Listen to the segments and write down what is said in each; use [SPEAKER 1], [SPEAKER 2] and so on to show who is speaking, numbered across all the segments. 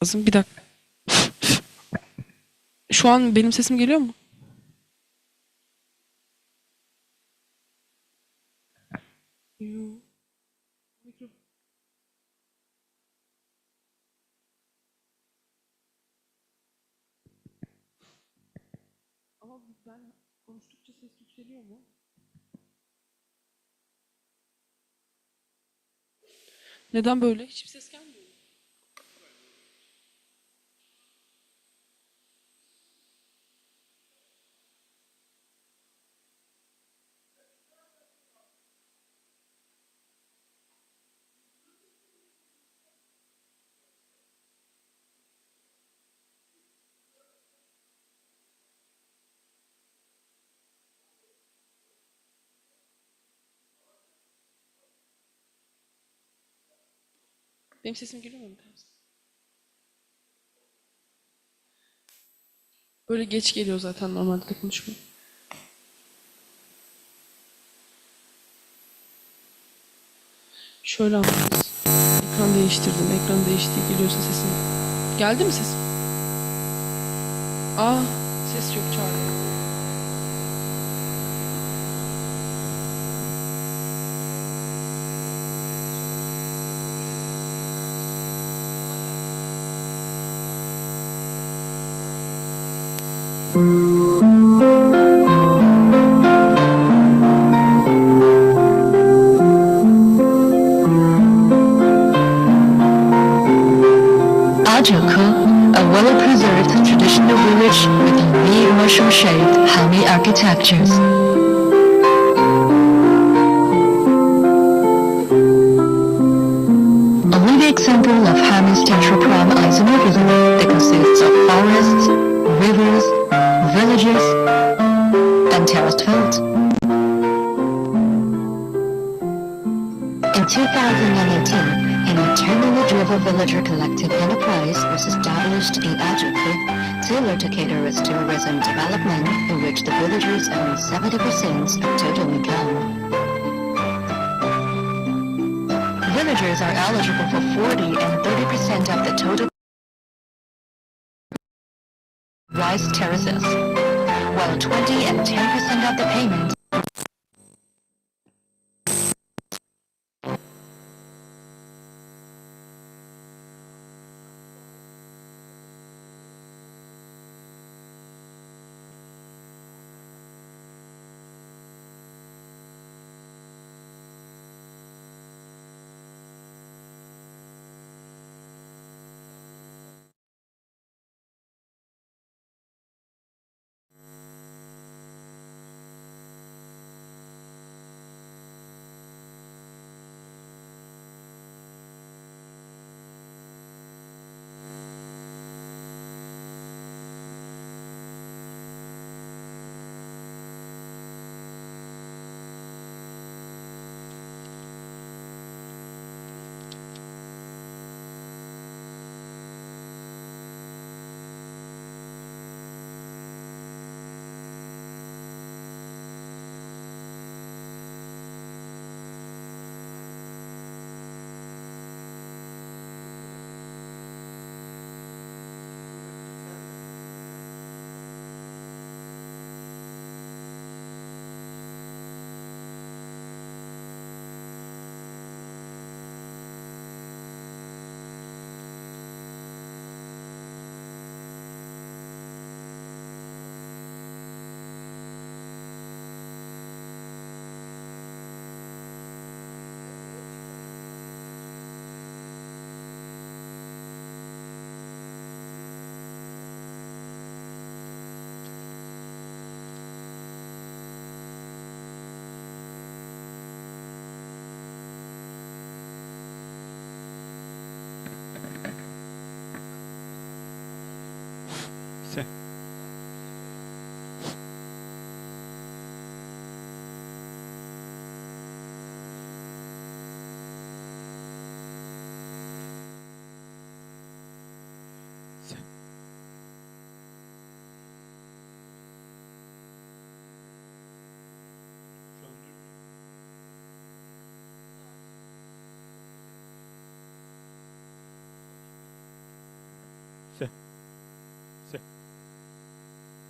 [SPEAKER 1] lazım. Bir dakika. Şu an benim sesim geliyor mu? Yo. Ama ben konuştukça ses yükseliyor mu? Neden böyle? Hiçbir ses gelmiyor. Benim sesim geliyor mu? Böyle geç geliyor zaten normalde de konuşma. Şöyle anlarız. Ekran değiştirdim. Ekran değiştiği geliyorsa sesim. Geldi mi sesim? Aa, ses yok çağırıyor.
[SPEAKER 2] Ajoku, a well-preserved traditional village with unique mushroom-shaped Hami architectures. A living example of Hami's tetraprom isomorphism that consists of forests, rivers, villages, and terraced fields. In 2018, an internally driven villager collective enterprise was established in Ajoku, tailored to cater its tourism development, in which the villagers own 70% of total income. Villagers are eligible for 40 and 30% of the total rice terraces, while 20 and 10% of the payment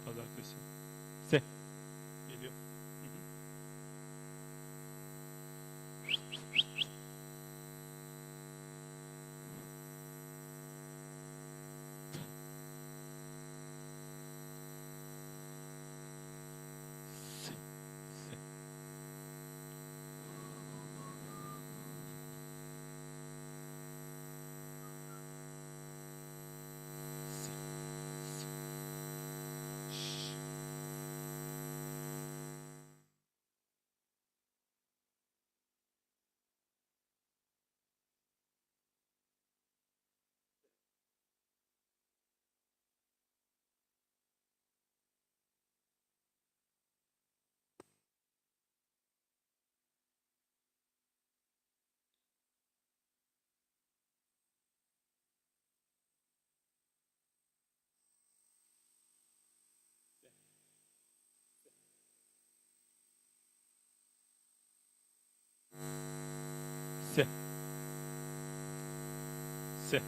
[SPEAKER 3] Pazartesi. Se. Geliyor. Hı hı. Se. Se. Se. Se. Şş. Se. Se. Se.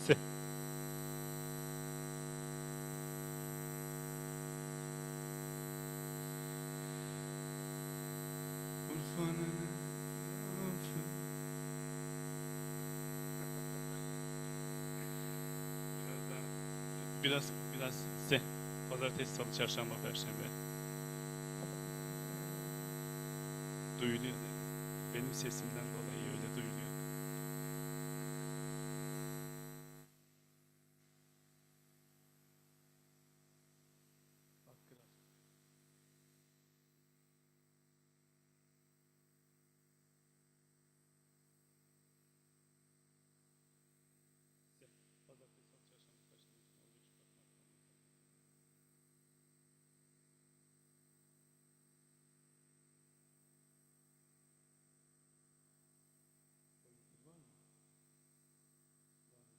[SPEAKER 3] Se. Urfa'nın affı. Biraz se. Pazartesi, salı, çarşamba, perşembe. Duyuluyor. Benim sesimden dolayı öyle duyuluyor. Bak kral. Se. Pazartesi, salı, çarşamba, perşembe. Oluyor, çıkartmak. Konumuz var mı? Varmış.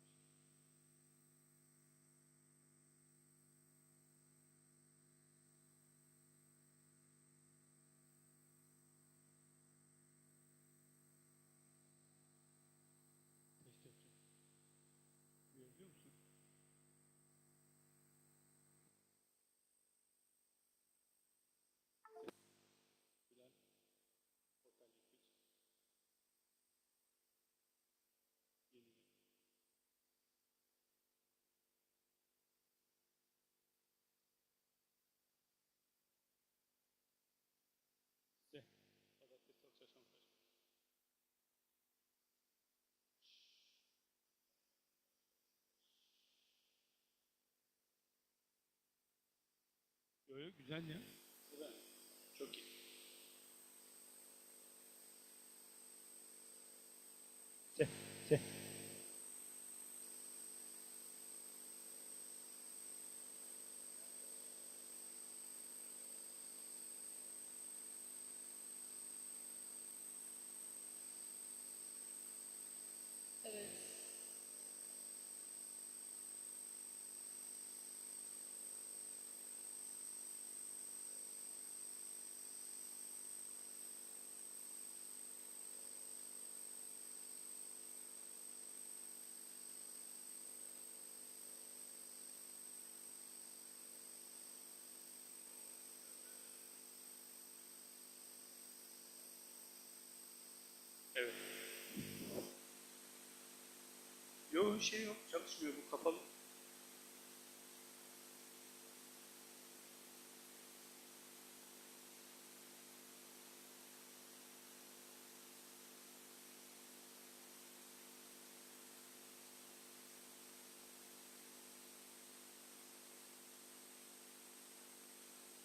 [SPEAKER 3] Test yapacağım. Görebiliyor musun? Bilal, Portal 200. Yenile. Se. Pazartesi, salı, çarşamba, perşembe. Yo, yo, güzel ya. Güzel. Çok iyi. Se. Se. Evet. Yo, şey yok, çalışmıyor, bu kapalı.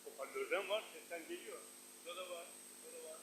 [SPEAKER 3] Hoparlörden var, sesten geliyor. Burada da var, burada da var.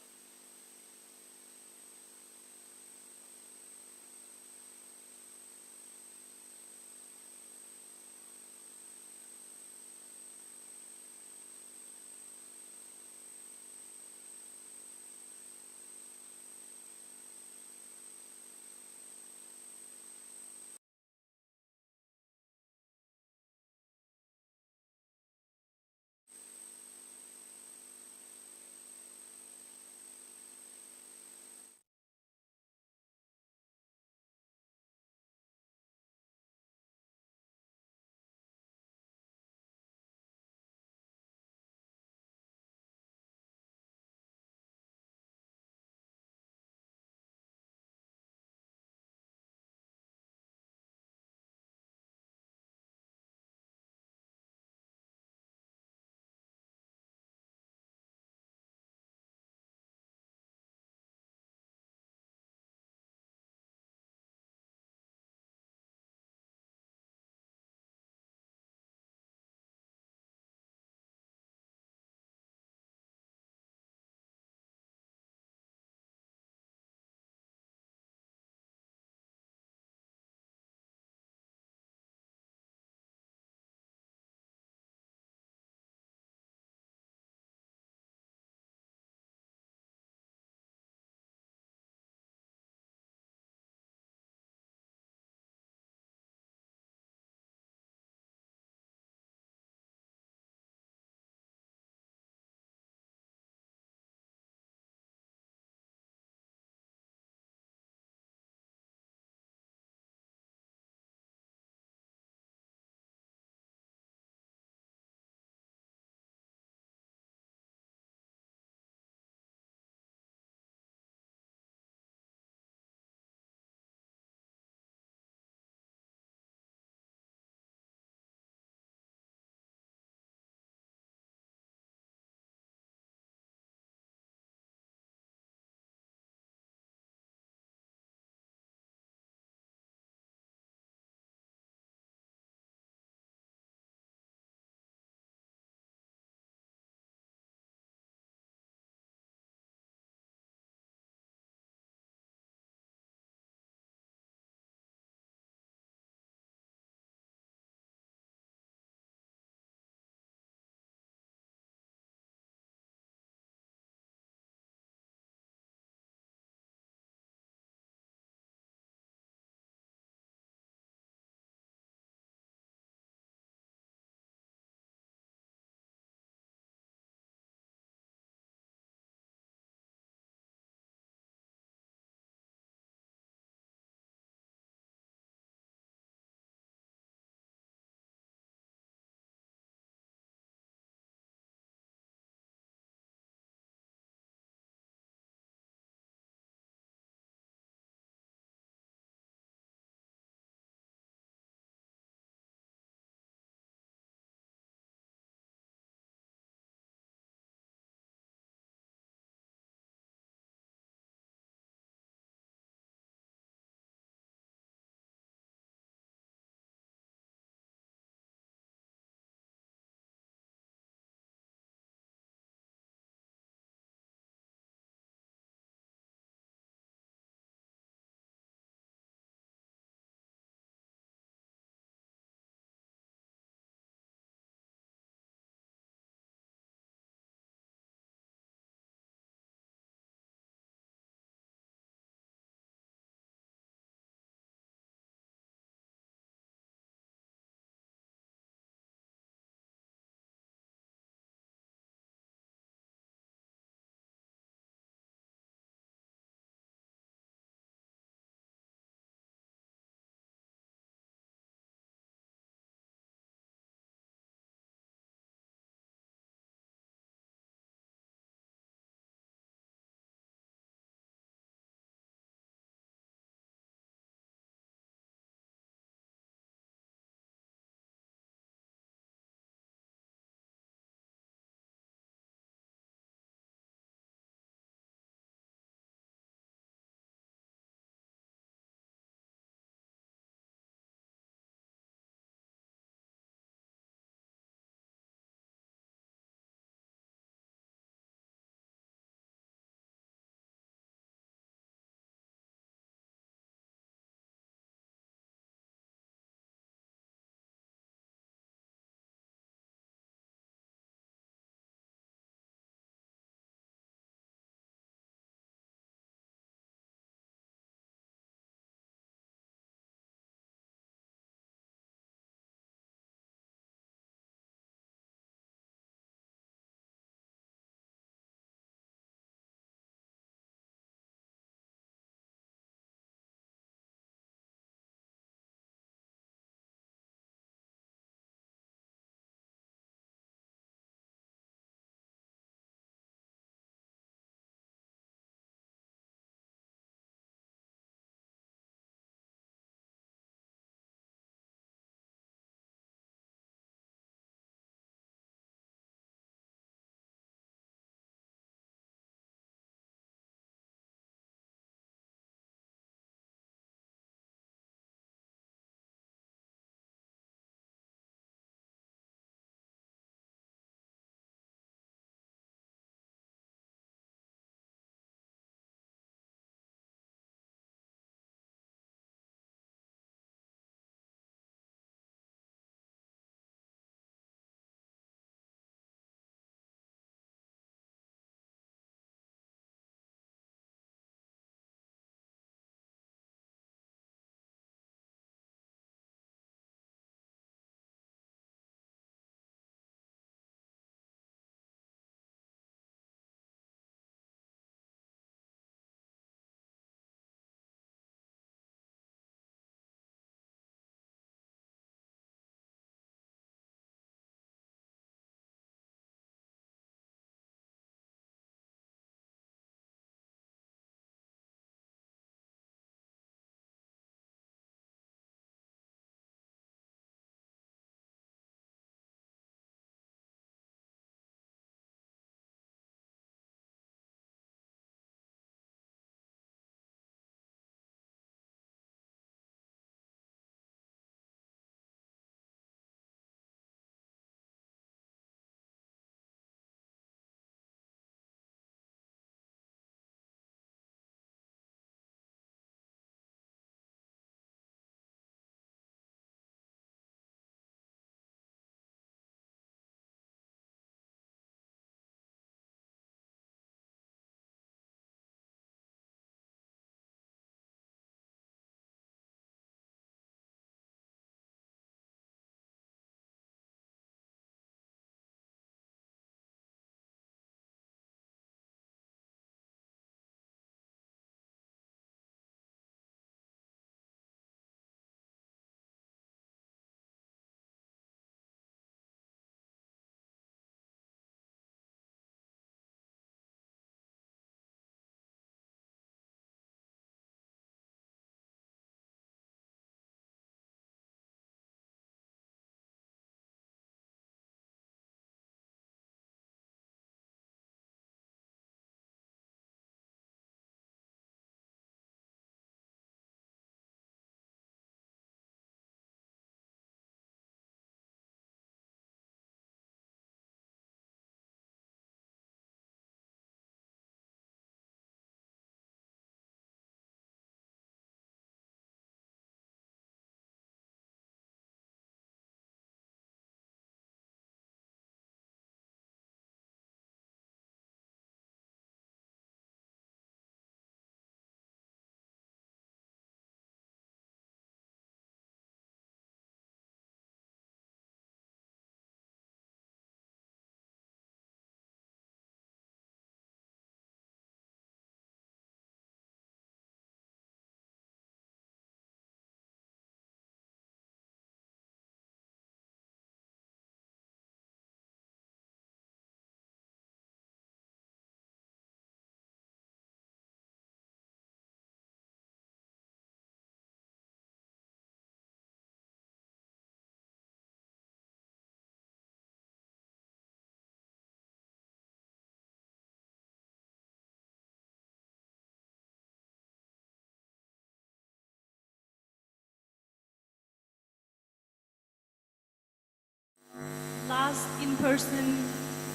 [SPEAKER 4] person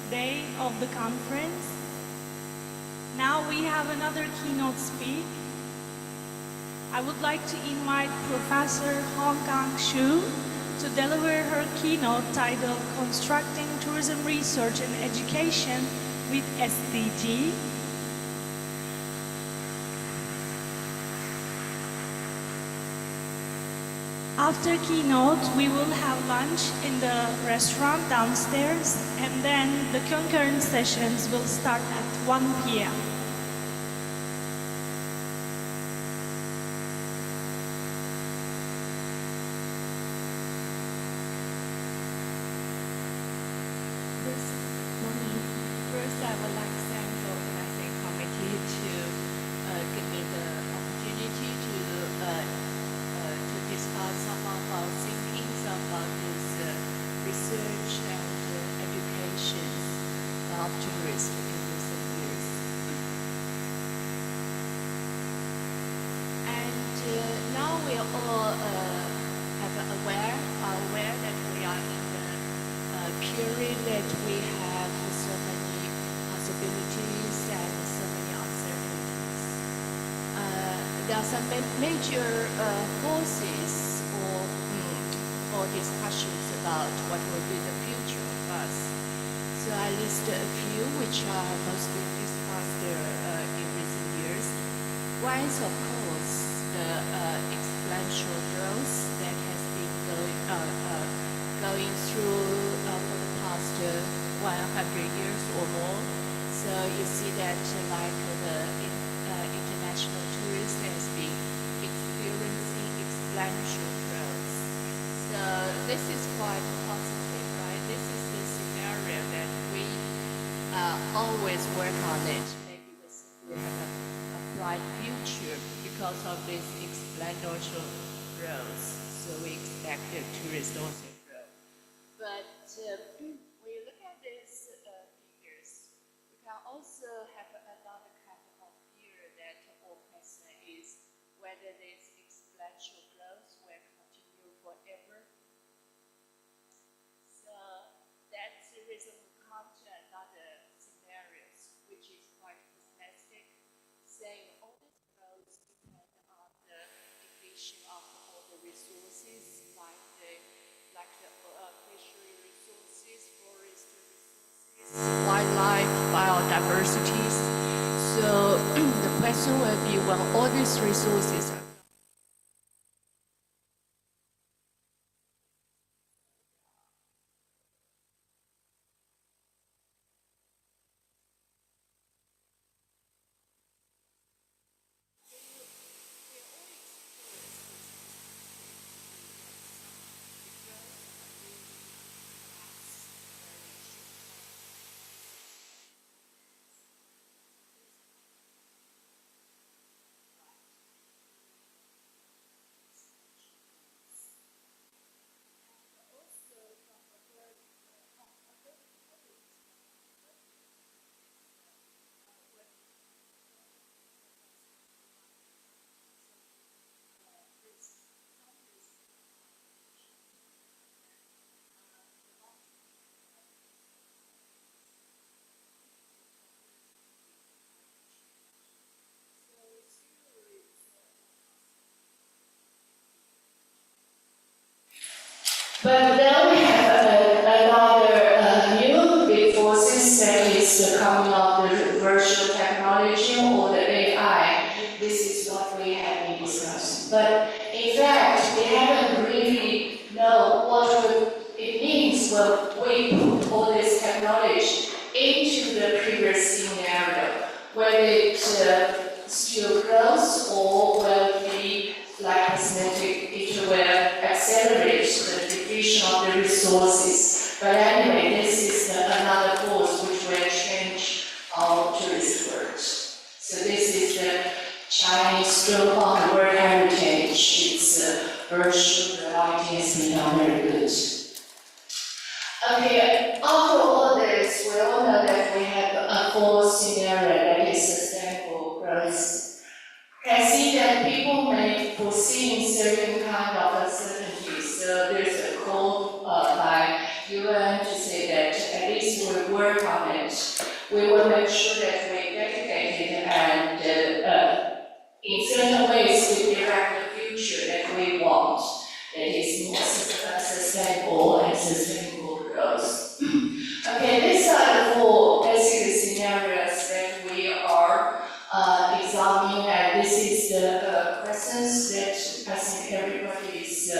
[SPEAKER 4] day of the conference. Now we have another keynote speak. I would like to invite Professor Hong Kong Shu to deliver her keynote titled Constructing Tourism Research and Education with SDG. After keynote, we will have lunch in the restaurant downstairs, and then the concurrent sessions will start at 1 p.m.
[SPEAKER 5] First, I would like to thank the organizing committee to give me the opportunity to discuss some of our thinkings about this research and education of tourism in recent years. And now we are all aware that we are in the period that we have so many possibilities and so many uncertainties. There are some major forces or discussions about what will be the future of us. So I list a few which are mostly discussed in recent years. One is, of course, the exponential growth that has been going through for the past 100 years or more. So you see that like the international tourist has been experiencing exponential growth. So this is quite positive, right? This is the scenario that we always work on it. Maybe we have a bright future because of this exponential growth. So we expect the tourists also grow. But when you look at these figures, we can also have another kind of fear that all question is whether this exponential growth will continue forever. So that's the reason we come to another scenarios, which is quite pessimistic, saying all this growth depends on the depletion of all the resources, like the fishery resources, forest resources, wildlife, biodiversities. So the question will be when all these resources are But then we have another new big forces that is the coming of the virtual technology or the AI. This is what we have been discussing. But in fact, we haven't really know what it means when we put all this technology into the previous scenario, whether it still grows or will be like cosmetic, it will accelerate the depletion of the resources. But anyway, this is another force which will change our tourist world. So this is the Chinese stroke on World Heritage. It's virtual reality has been done very good. Okay, after all this, we all know that we have a fourth scenario that is sustainable growth. I see that people may foresee certain kind of uncertainties. So there's a call by UN to say that at
[SPEAKER 6] we will make sure that we dedicated and in certain ways we direct the future that we want, that is more sustainable and sustainable growth. Okay, these are the four basic scenarios that we are examining, and this is the questions that I think everybody is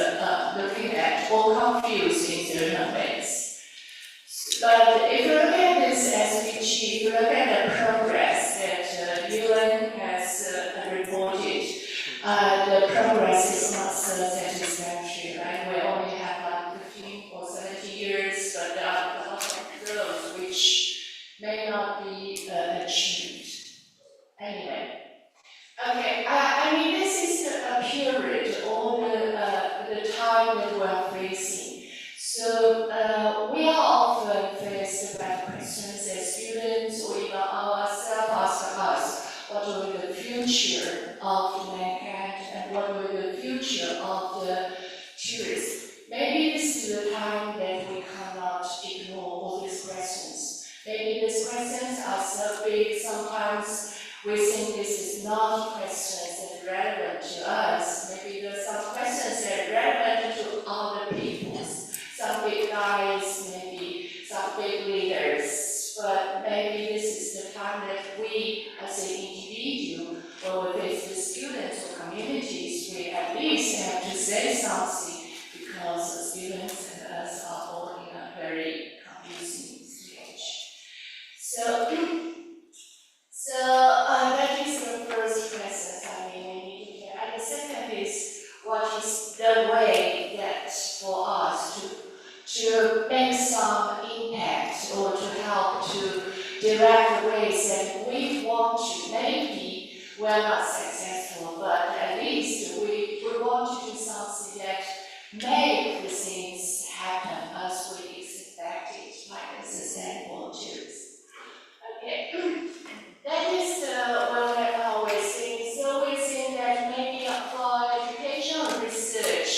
[SPEAKER 6] looking at or confused in certain ways. But if you look at this SDG, if you look at the progress that UN has reported, the progress is not so satisfactory, right? We only have like 15 or 17 years, but there are a lot of growth which may not be achieved. Anyway, okay, I mean this is a period or the time that we are facing. So we are often faced by questions as students or even ourselves ask us, what will be the future of mankind and what will be the future of the tourists? Maybe this is the time that we cannot ignore all these questions. Maybe these questions are so big, sometimes we think this is not questions that are relevant to us. Maybe there's some questions that are relevant to other peoples. Some big guys, maybe some big leaders, but maybe this is the time that we, as an individual, when we face the students or communities, we at least have to say something, because the students and us are all in a very confusing stage. So that is the first question. I mean, we need to hear. And the second is, what is the way that for us to make some impact or to help to direct the ways that we want to. Maybe we're not successful, but at least we want to do something that make the things happen as we expected, like a sustainable tourism. Okay, that is what we think. So we think that maybe for education and research,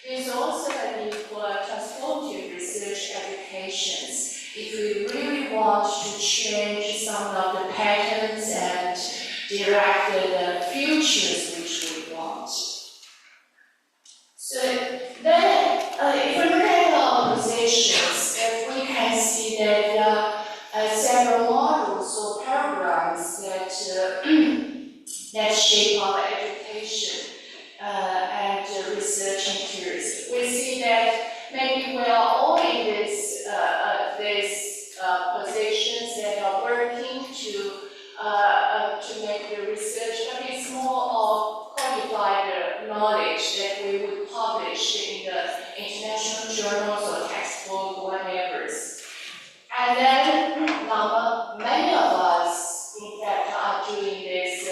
[SPEAKER 6] there's also a need for transformative research applications if we really want to change some of the patterns and direct the futures which we want. So then, if we look at our positions, we can see that there are several models or programs that shape our education and research and tourism. We see that maybe we are all in these positions that are working to make the research, but it's more of qualified knowledge that we would publish in the international journals or textbook or whatever. And then many of us, in fact, are doing this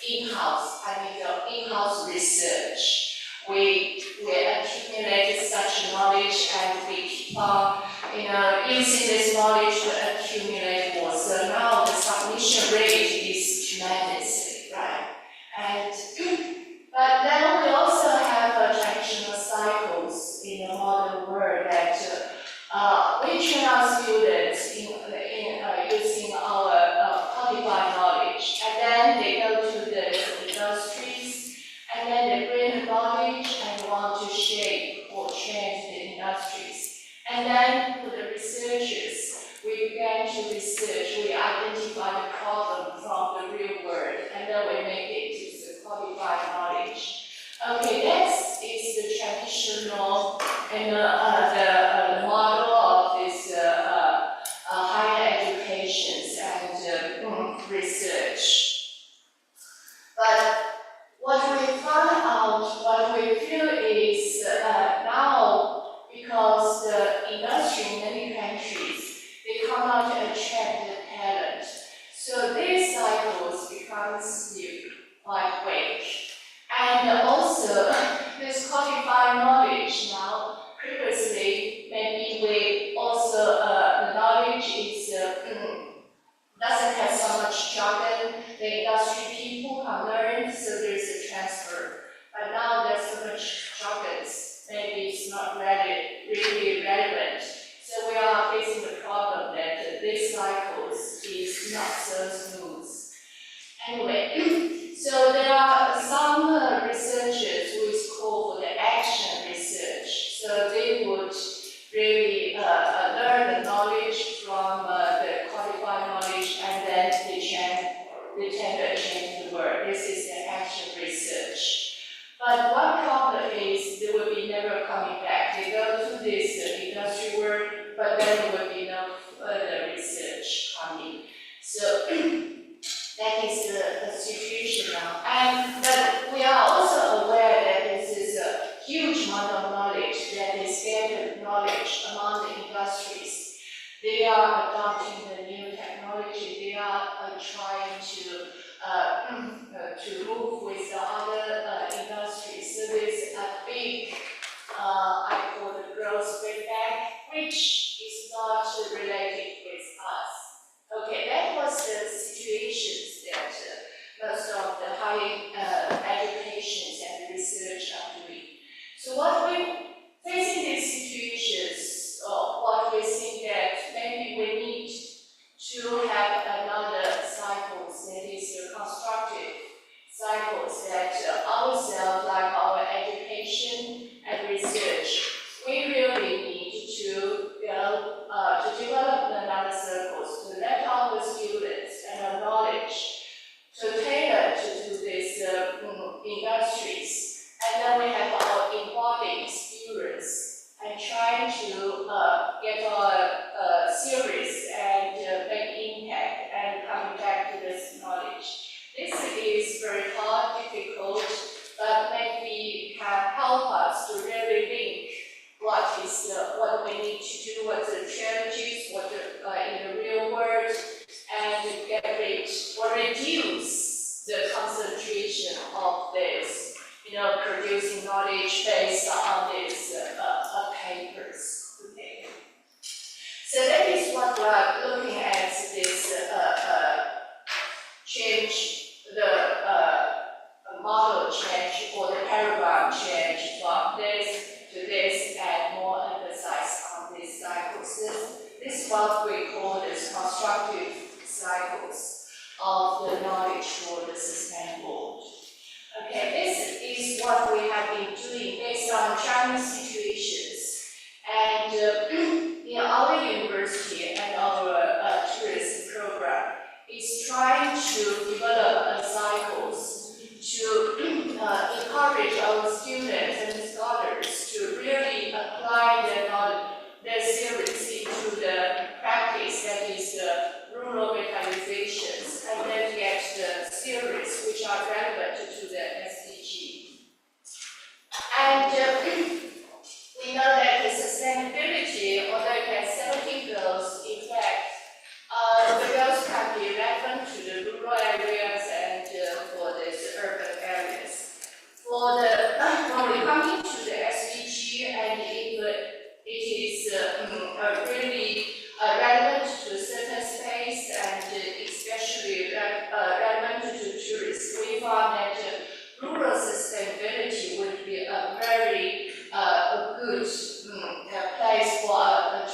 [SPEAKER 6] in-house research. We accumulated such knowledge and we keep on, using this knowledge to accumulate more. So now the submission rate is tremendous, right? And but then we also have traditional cycles in the modern world that we train our students in using our qualified knowledge, and then they go to the industries, and then they bring the knowledge and want to shape or change the industries. And then for the researchers, we began to research, we identify the problem from the real world, and then we make it to the qualified knowledge. Okay, that is the traditional and the model of this higher education and research. But what we found out, what we feel is now, because the industry in many countries, they cannot attract the talent. So these cycles becomes quite weak. And also, this qualified knowledge now, previously, maybe we also, the knowledge is, doesn't have so much jargon, the industry people can learn, so there's a transfer. But now there's so much jargon, maybe it's not really relevant. So we are facing the problem that this cycle is But one problem is they will be never coming back. They go to this industry work, but then there will be no further research coming. So that is the situation now. But we are also aware that this is a huge amount of knowledge that is scattered knowledge among the industries. They are adopting the new technology. They are trying to move with the other industries. So there's a big, I call the growth feedback, which is not related with us. Okay, that was the situations that most of the higher educations and research are doing. So what we facing these situations, what we think that maybe we need to have another cycles that is constructive cycles that ourselves, like our education and research, we really need to develop another circles to let our students and our knowledge to tailor to these industries, and then we have our embodied experience and trying to get our series and make impact and coming back to this knowledge. This is very hard, difficult, but maybe can help us to really think what we need to do, what the challenges, what in the real world, and get rid or reduce the concentration of this, producing knowledge based on these papers. Okay. So that is what we are looking at this change, the model change or the paradigm change from this to this, and more emphasis on these cycles. This is what we call this constructive cycles of the knowledge for the sustainable. Okay, this is what we have been doing based on Chinese situations. And in our university and our tourism program is trying to develop cycles to encourage our students and scholars to really apply their theories into the practice, that is the rural revitalizations, and then get the theories which are relevant to the SDG. And we know that the sustainability, although it has 17 goals, in fact, the goals can be relevant to the rural areas and for the urban areas. When we come into the SDG, and it is really relevant to a certain space, and especially relevant to tourists, we found that rural sustainability would be a very good place for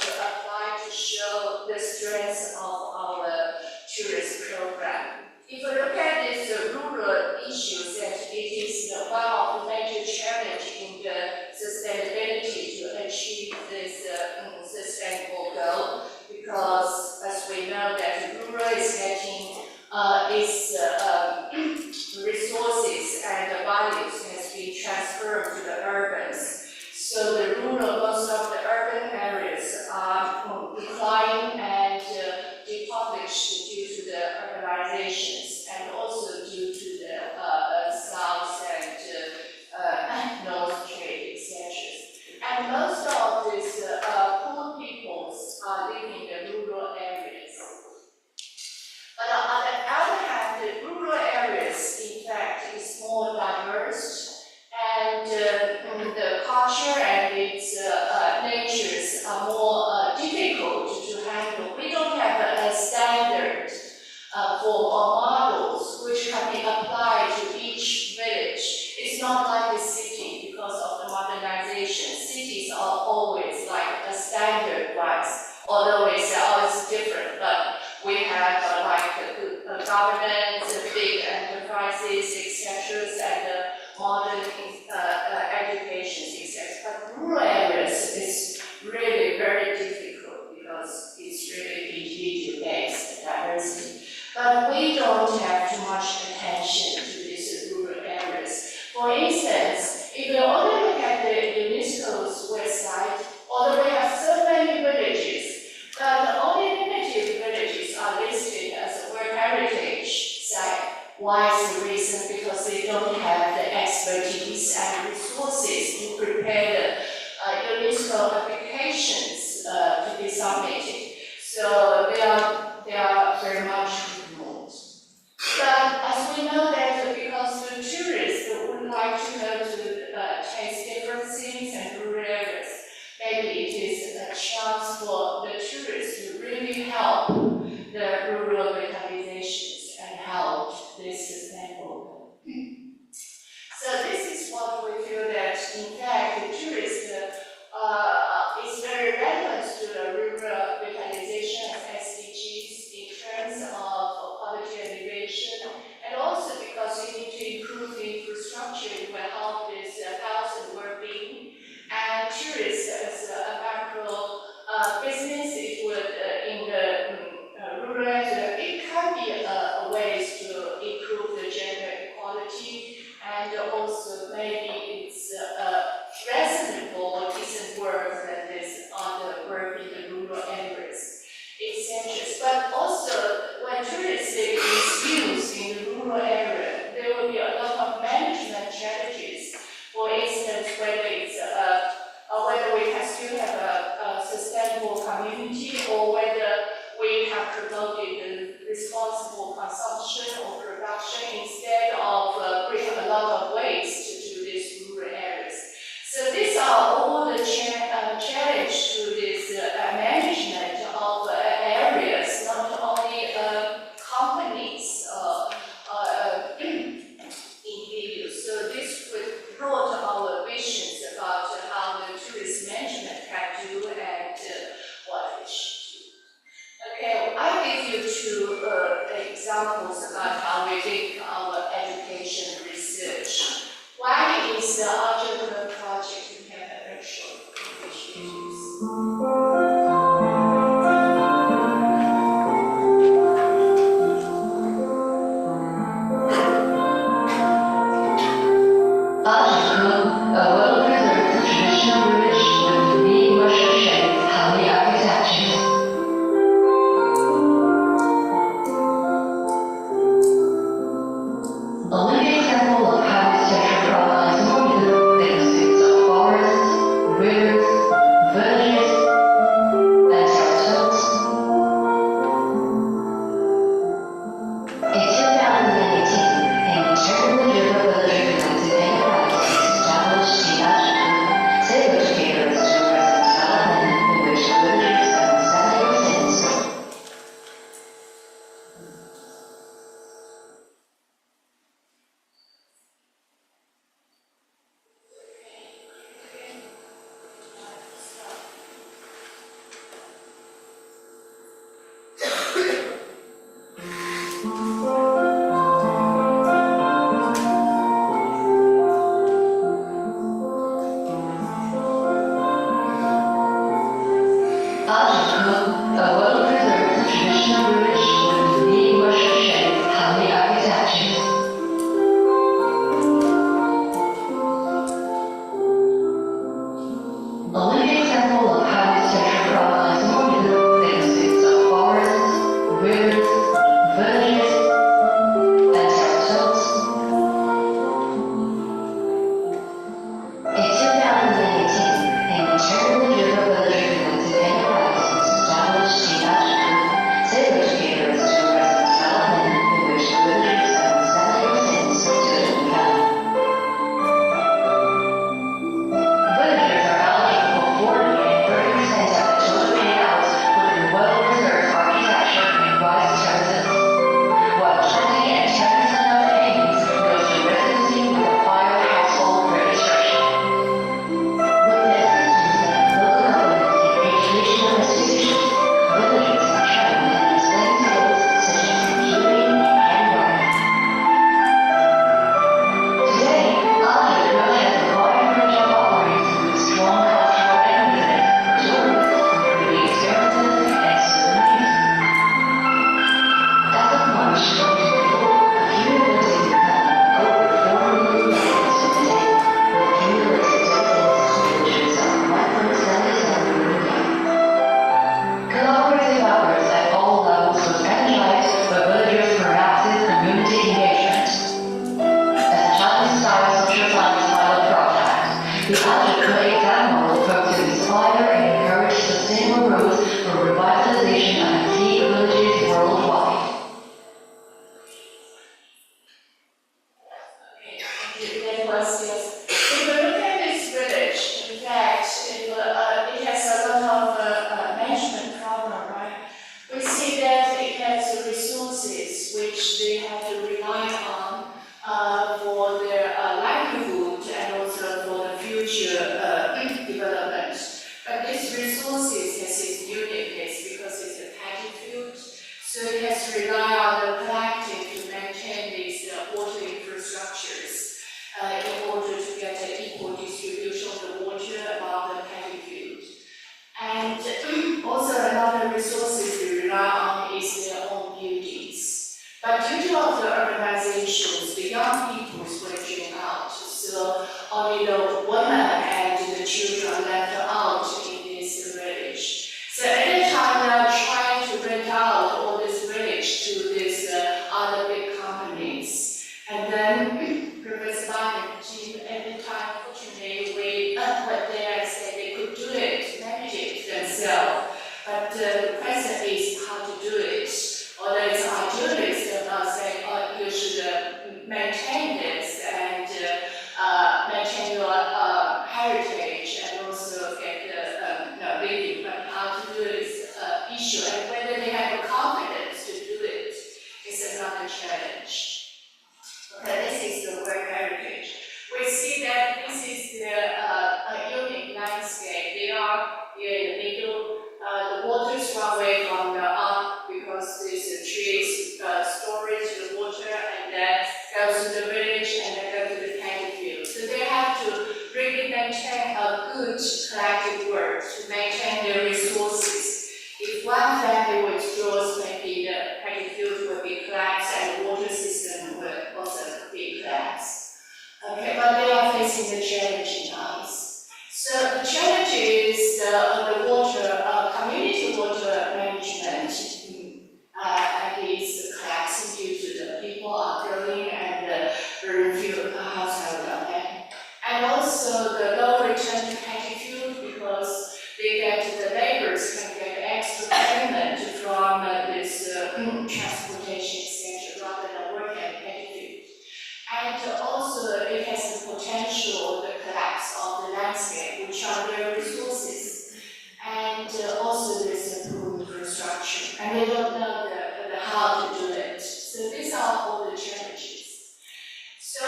[SPEAKER 6] to apply to show the strength of our tourist program. If you look at these rural issues, that it is one of the major challenges in the sustainability to achieve this sustainable goal, because as we know that rural is getting its resources and the values has been transferred to the urbans. So the most of the urban areas are declining and depublished due to the urbanizations, and also due to the south and north trade, etc. And most of these poor peoples are living in the rural areas. But on the other hand, the rural areas, in fact, is more diverse, and the culture and its natures are more difficult to handle. We don't have a standard for models which can be applied to each village. It's not like the city because of the modernization. Cities are always like a standard ones, although we say, oh, it's different, but we have governance, big enterprises, etc., and modern education, etc. But rural areas is really very difficult because it's really individual-based diversity. But we don't have too much attention to these rural areas. For instance, if you only look at the UNESCO's website, although we have so many villages, but only limited villages are listed as a World Heritage Site. Why is the reason? Because they don't have the expertise and resources to prepare the UNESCO applications to be submitted. So they are very much ignored. But as we know that because the tourists would like to go to taste different things and rural areas, maybe it is a chance for the tourists to really help the rural revitalizations and help this sustainable. So this is what we feel that in fact the tourist is very relevant to the rural revitalization of SDGs in terms of poverty alleviation, and also because you need to improve the infrastructure, it will help this health and well-being. And tourists as a macro business, it would in the rural area, it can be ways to improve the gender equality, and also maybe it's reasonable, decent work that is on the work in the rural areas, etc. But also, when tourists is used in the rural area, there will be a lot of management challenges. For instance, whether we can still have a sustainable community, or whether we have promoted the responsible consumption or production instead of bringing a lot of waste to these rural areas. So these are all the challenge to this management of areas, not only companies, individuals. So this would brought our visions about how the tourist management can do and what it should do. Okay, I give you two examples about how we think our education research. One is the entrepreneur project. You can have a very short introduce.
[SPEAKER 2] onManaging, a well-preserved traditional village with unique worship-shaped Hanli architecture. A living example of how architecture provides more The Azure exam model works to inspire and encourage sustainable growth for revitalization of antique villages worldwide.
[SPEAKER 6] That was just. If we look at this village, in fact, it has a lot of management problem, right? We see that it has resources which they have to rely on for their livelihood and also for the future development. But these resources has its uniqueness because it's a paddy field, so it has to rely on the collective to maintain these water infrastructures in order to get an equal distribution of the water among the paddy field. And also another resources we rely on is their own buildings. But due to all the urbanizations, the young people is venturing out, so only the women and the children are left out in this village. So at the time they are trying to rent out all this village to these other big companies. And then Professor Bang and team at the time, fortunately, we went there and said they could do it, manage it themselves. But the question is how to do it. Although it's idealist, they're not saying, oh, you should maintain this and maintain your heritage and also get the building. But how to do it is an issue, and whether they have the confidence to do it is another challenge. Okay, this is the work heritage. We see that this is the unique landscape. They are here in the middle. The waters run away from the up because there's a trees storage the water and then goes to the village and then go to the paddy field. So they have to really maintain a good collective work to maintain their resources. If one family withdraws, maybe the paddy field will be collapsed and the water system will also be collapsed. Okay, but they are facing the challenging times. So the challenge is the water, community water management and is collapsing due to the people are growing and very few household are there. And also the low return to paddy field because the neighbors can get extra payment from this transportation center rather than working at paddy field. And also it has the potential, the collapse of the landscape, which are their resources. And also there's a poor infrastructure, and they don't know how to do it. So these are all the challenges. So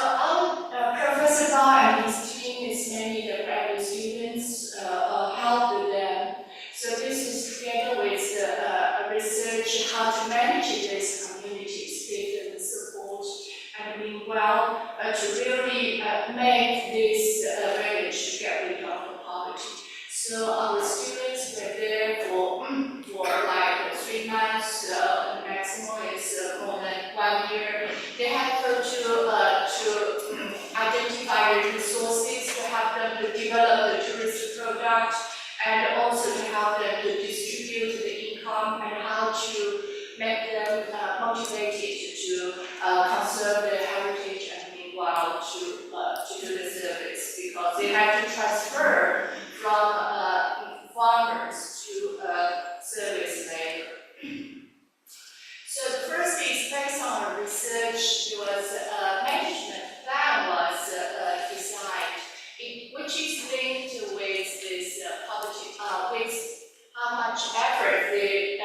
[SPEAKER 6] Professor Ba and his team is mainly the graduate students help with them. So this is together with research how to manage these communities, give them support, and meanwhile to really make this village to get rid of the poverty. So our students were there for like 3 months, the maximum is more than 1 year. They have to identify the resources to help them to develop the tourist product and also to help them to distribute the income and how to make them motivated to conserve their heritage and meanwhile to do the service because they have to transfer from farmers to service labor. So the first is based on research. There was management plan was designed, which is linked with this poverty, with how much effort they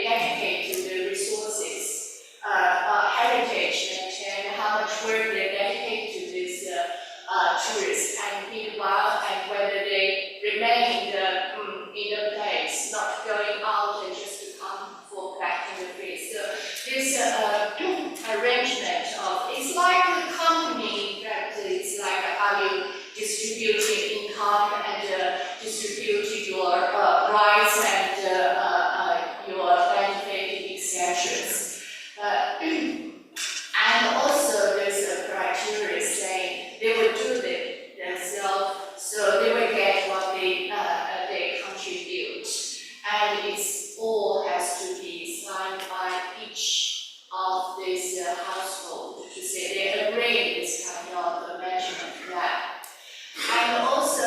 [SPEAKER 6] dedicate to the resources, heritage, and how much work they dedicate to this tourists, and meanwhile, and whether they remain in the place, not going out and just to come for back in the place. So this arrangement it's like a company that is like how you distributing income and distributing your rights and your benefit, etc. And also there's a criteria saying they will do it themselves, so they will get what they contribute, and it's all has to be signed by each of this household to say they agree this kind of management plan. And also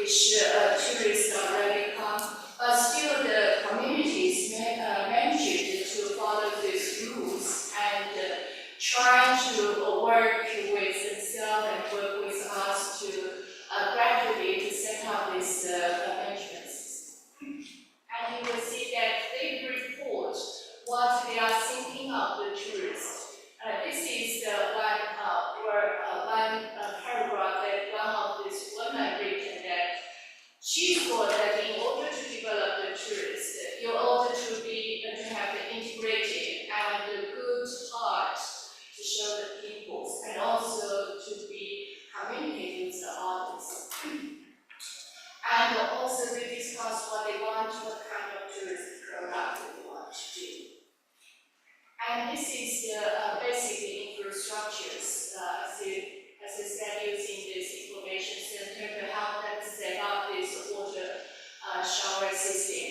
[SPEAKER 6] which tourists already come, but still the communities managed to follow these rules and try to work with themselves and work with us to gradually to set up this management system. And you will see that they report what they are thinking of the tourists. This is the one paragraph that one of this women written that she thought that in order to develop the tourist, in order to have the integrated and a good heart to show the peoples and also to be communicating with the audience. And also we discussed what they want, what kind of tourist product they want to do. And this is the basic infrastructures, as I said, using this information center to help them set up this water shower system.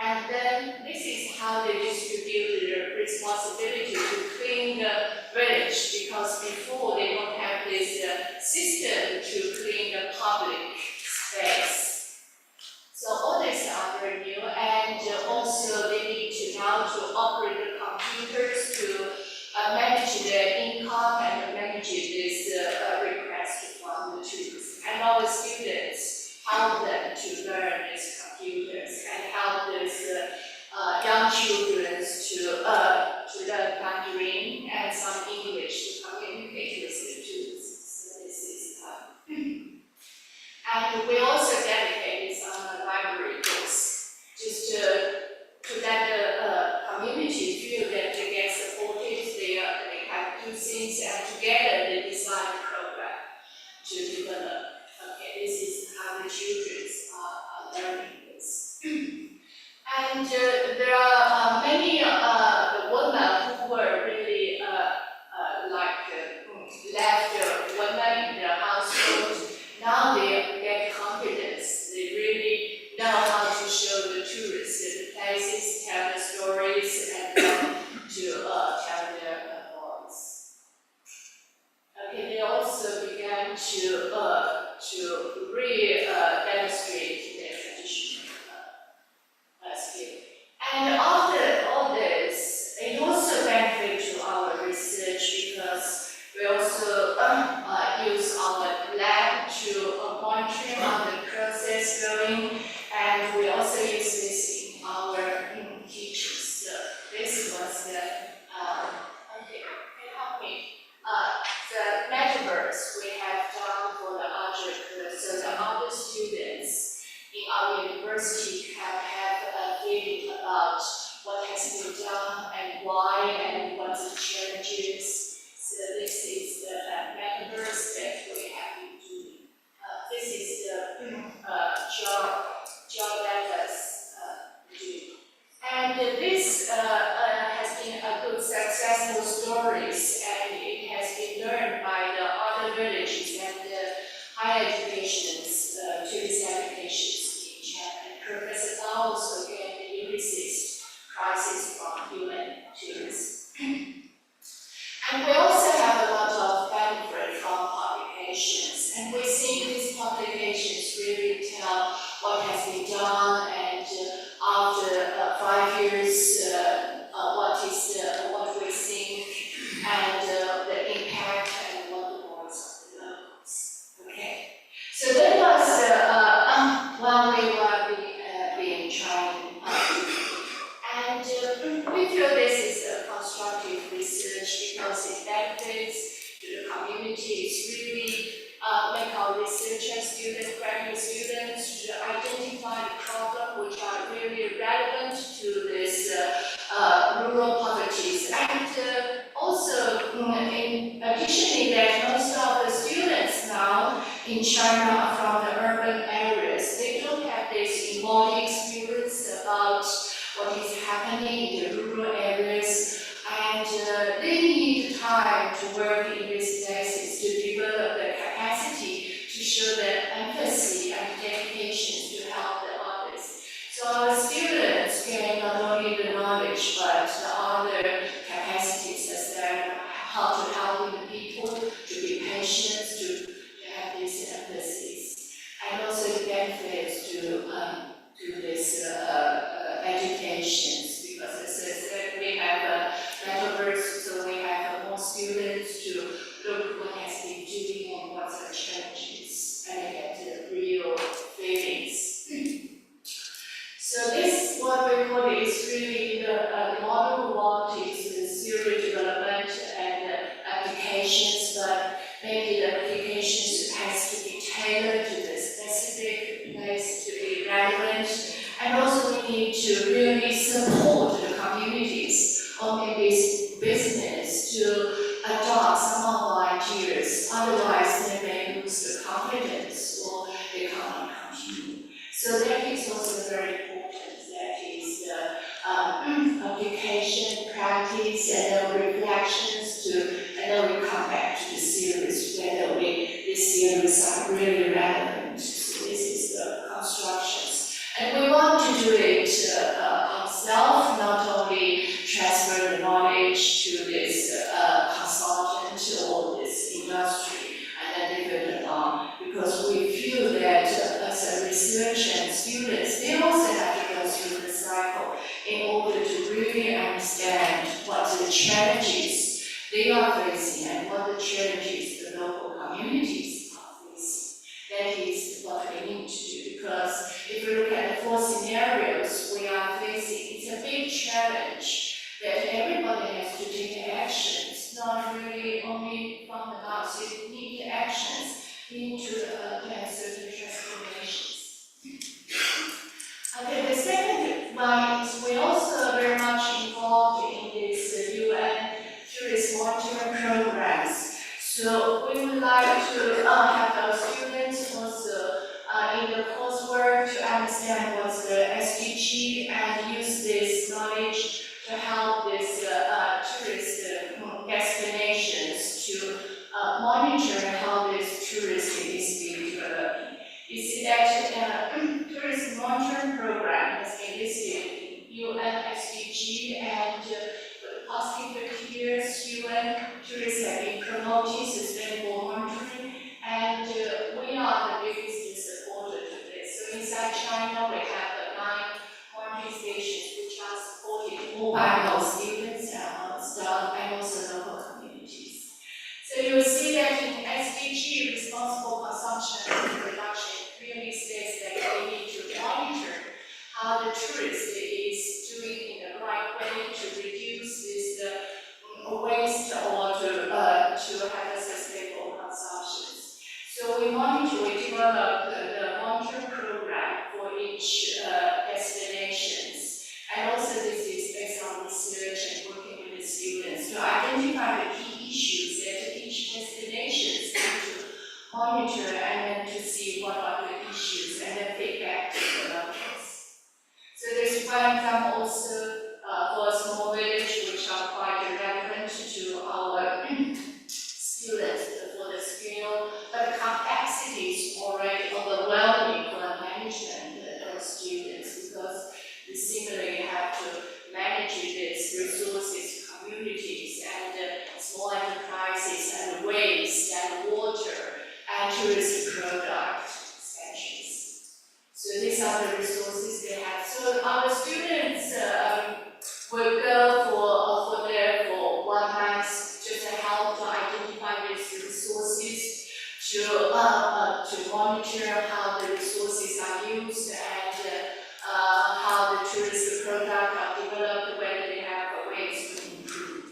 [SPEAKER 6] And then this is how they distribute their responsibility to clean the village, because before they don't have this system to clean the public space. So all these are very new, and also they need to now to operate the computers to manage their income and manage this request from the tourists. And our students help them to learn these computers and help these young children to learn Mandarin and some English to communicate with the tourists. So this is and we also dedicated some library books just to let the community feel that they get supported, they can do things, and together they design a program to develop. Okay, this is how the children are learning this. And there are many women who were really left women in their household. Now they get confidence. They really know how to show the tourists the places, tell the stories, and to tell their voice. Okay, they also began to demonstrate their traditional skill. And after all this, it also benefits to our research because we also use our lab to monitor how the process going, and we also use this in our teachings. So this was the okay, can you help me? The metaverse we have done for the other so the other students in our university can have a feeling about what has been done and why and what the challenges. So this is the metaverse that we have been doing. This is the job that us do. And this has been a good successful stories, and it has been learned by the other villages and the higher educations, tourist applications in China. And Professor Gao also get the Ulysses prizes from UN tourists. And we also have a lot of benefit from publications, and we think these publications really tell what has been done, and after 5 years, what we think, and the impact, and what the voice of the locals. Okay, so that was one way we have been trying and we feel this is a constructive research because it benefits to the community. It's really make our researchers, students, graduate students to identify the problem which are really relevant to this rural poverty. And also, in addition that most of the students now in China are from the urban areas. They don't have this embodied experience about what is happening in the rural areas, and they need time to work in these places to develop the capacity to show their empathy and dedication to help the others. So our students gain not only the knowledge but the other capacities as well, how to help the people, to be patient, to have these empathies, and also also the benefits to this educations, because as I said, we have metaverse, so we have more students to look what has been doing and what's the challenges, and get the real feelings. So this, what we call it, is really the model we want is the theory development and applications, but maybe the applications has to be tailored to the specific place to be relevant, and also we need to really support the communities or maybe business to adopt some of our ideas, otherwise they may lose the confidence or they cannot continue. So that is also very important, that is the application, practice, and then reflections and then we come back to the series, whether this series are really relevant. So this is the constructions. And we want to do it ourselves, not only transfer the knowledge to this consultant or this industry, and then leave it alone, because we feel that as a research and students, they also have to go through the cycle in order to really understand what the challenges they are facing and what the challenges the local communities are facing. That is what we need to do, because if we look at the 4 scenarios we are facing, it's a big challenge that everybody has to take action. It's not really only from the mouth, you need actions into certain transformations. Okay, the second one is we also very much involved in this UN tourist monitoring programs. So we would like to have our students also in the coursework to understand what's the SDG and use this knowledge to help this tourist destinations to monitor how this tourism is being developed. You see that tourism monitoring program has been listed in UN SDG, and for the past 50 years, UN tourists have been promoting sustainable monitoring, and we are the biggest supporter to this. So inside China, we have 9 monitoring stations which are supported all by our students and staff and also local communities. So you'll see that in SDG, responsible consumption and production, really states that we need to monitor how the tourist is doing in the right way to reduce this waste or to have a sustainable consumption. So we develop the monitoring program for each destinations, and also this is based on research and working with the students to identify the key issues that each destination need to monitor, and then to see what are the issues and then feedback to the locals. So there's one example also for a small village which are quite relevant to our students for the scale, but the complexity is already overwhelming for the management of students, because they simply have to manage these resources, communities, and small enterprises, and waste, and water, and tourism product expansions. So these are the resources they have. So our students will go for 1 month just to help to identify these resources, to monitor how the resources are used, and how the tourist product are developed, whether they have ways to improve.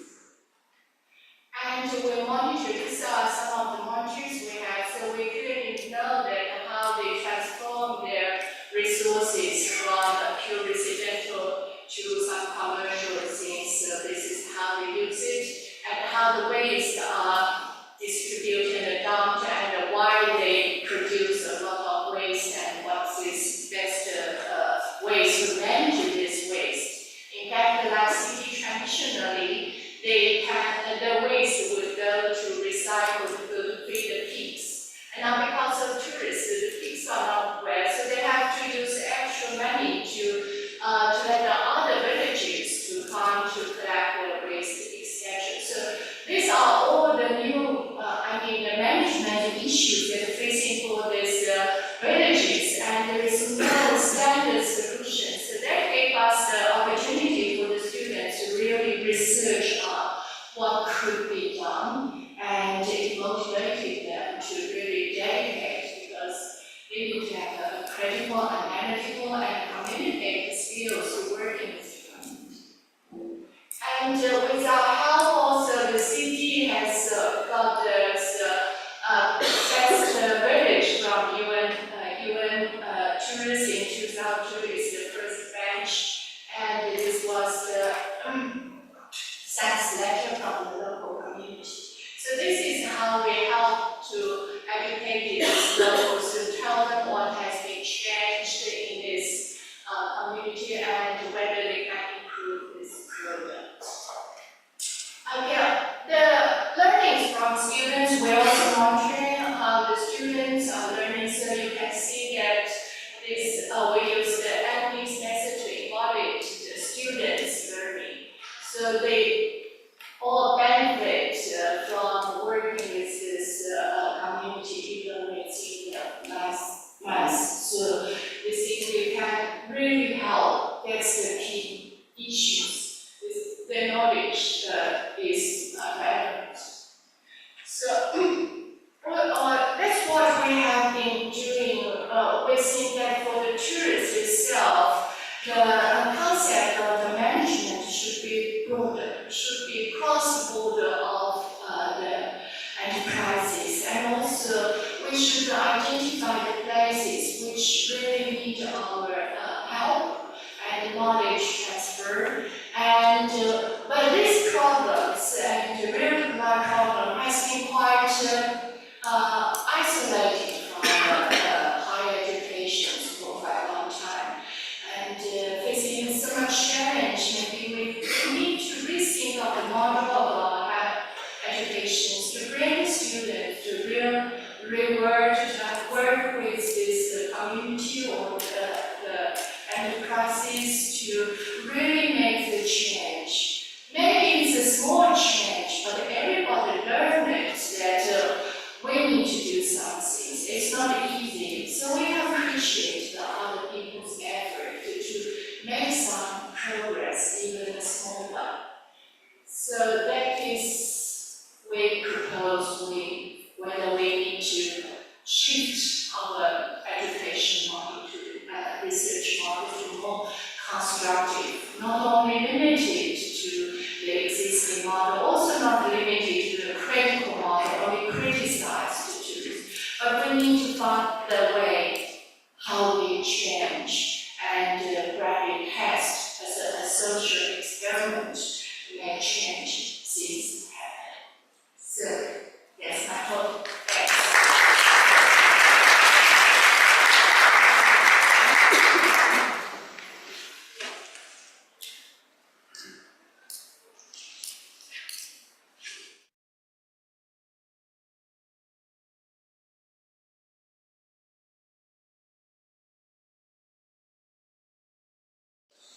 [SPEAKER 6] And we monitor, these are some of the monitors we have, so we clearly know that how they transform their resources from pure residential to some commercial things. So this is how they use it, and how the waste are distributed and dumped, and why they produce a lot of waste, and what's this best ways to manage this waste. In fact, like city traditionally, the waste would go to recycle to go to feed the pigs. And now because of tourists, the pigs are not well, so they have to use extra money to let the other villages to come to collect the waste, etc. So these are all the new, the management issues that are facing for these villages. more analytical and communicative skills to working with the community. And with our help, also the city has got the best village from UN tourists in 2002 is the first bench, and this was the thanks letter from the local community. So this is how we help to educate these locals to tell them what has been changed in this community and whether they can improve this product. The learnings from students, we're also monitoring how the students are learning, so you can see that this, we use the Japanese method to embody the students' learning. So they all benefit from working with this community, even it's in the last month. So this is we can really help. That's the key issues. The knowledge is relevant. So that's what we have been doing. We think that for the tourists itself, the concept of the management should be broader, should be cross-border of the enterprises, and also we should identify the places which really need our help and knowledge transfer. And but these problems and the real-life problem has been quite isolated from higher education for quite a long time. And facing so much challenge, maybe we need to rethink of the model of our education to bring students to real world work with this community or the enterprises to really make the change. Maybe it's a small change, but everybody learns that we need to do something. It's not easy, so we appreciate the other people's effort to make some progress, even a small one. So that is, we propose whether we need to shift our education model to research model to more constructive, not only limited to the existing model, also not limited to the critical model, only criticize the tools, but we need to find the way how we change and rapid test as a social experiment to make change things happen. So that's my talk. Thanks.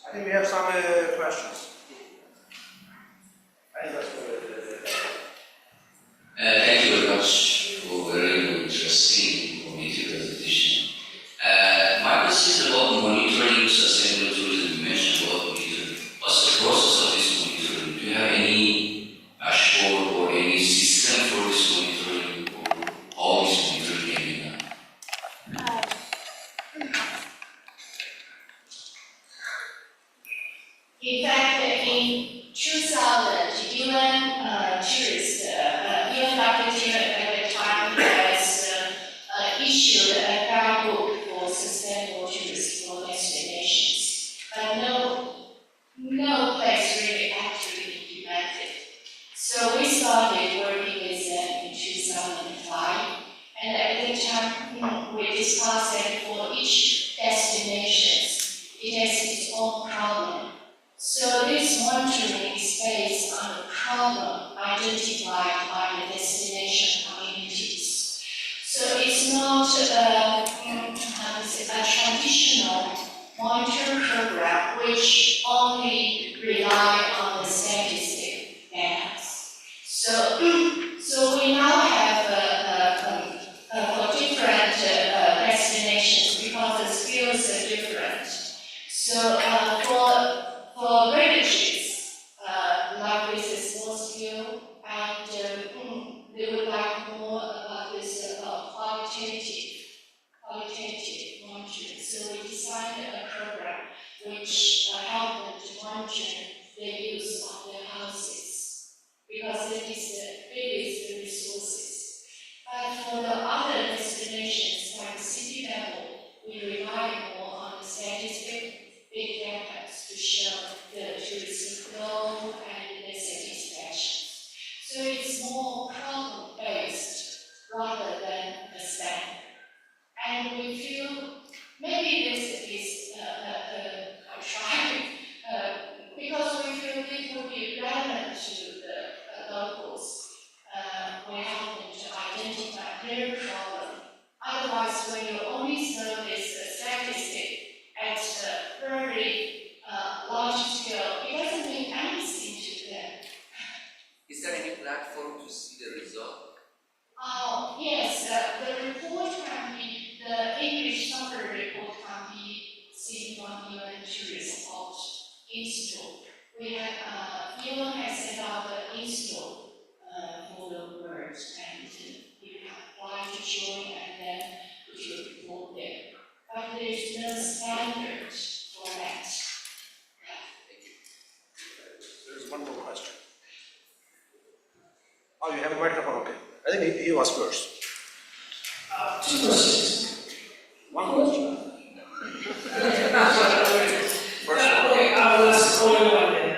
[SPEAKER 3] I think we have some questions.
[SPEAKER 7] Thank you very much for a very interesting informative presentation. My question is about monitoring sustainable tourism. You mentioned about monitoring. What's the process of this monitoring? Do you have any dashboard or any system for this monitoring, or how this monitoring can be done?
[SPEAKER 6] In fact, in 2000, UN tourist, UN marketing at the time has issued a guidebook for sustainable tourism for destinations, but no place really actually implemented. So we started working with them in 2005, and at the time we discussed that for each destination, it has its own problem. So this monitoring is based on the problem identified by the destination communities. So it's not identify their problem. Otherwise, when you only service a statistic at a very large scale, it doesn't mean anything to them.
[SPEAKER 7] Is there any platform to see the result?
[SPEAKER 6] Yes, the report can be, the English summary report can be seen on your tourist support install. We have, Elon has set up the install for the words, and you can apply to join and then put your report there. But there's no standard for that.
[SPEAKER 8] There's one more question. Oh, you have a microphone, okay. I think he was first.
[SPEAKER 9] Two questions.
[SPEAKER 8] One question.
[SPEAKER 9] Okay, I will ask only one then.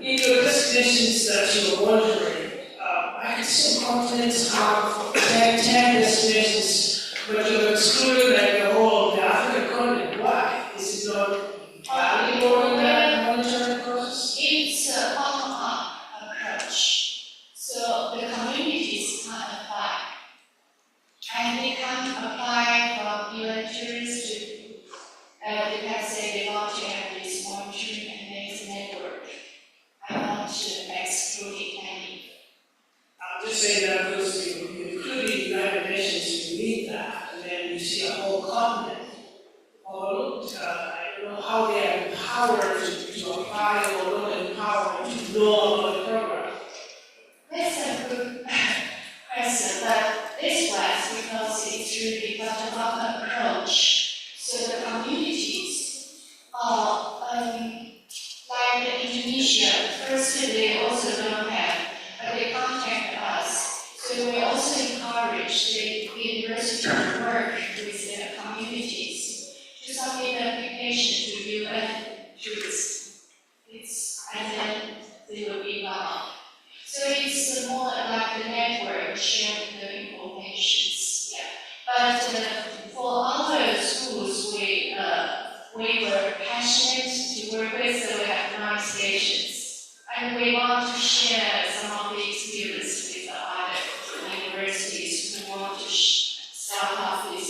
[SPEAKER 9] In your destinations that you were wondering, I can see continents have 10 destinations, but you've excluded like the whole of the African continent. Why? Is it not involved in that monitoring process?
[SPEAKER 6] It's a bottom-up approach. So the communities can apply. And they can apply from even tourists to, they can say they want to have this monitoring and this network. I want to exclude any.
[SPEAKER 9] I'm just saying that because you include the United Nations, you need that, and then you see a whole continent overlooked. I don't know how they are empowered to apply or not empowered to know about the program.
[SPEAKER 6] That's a good question, but this was because it's really bottom-up approach. So the communities are, like Indonesia, first they also don't have, but they contact us. So we also encourage the university to work with their communities to submit an application to UN tourists. And then they will be bound. So it's more like the network sharing the information. Yeah. But for other schools, we were passionate to work with, so we have 9 stations. And we want to share some of the experience with other universities who want to start off with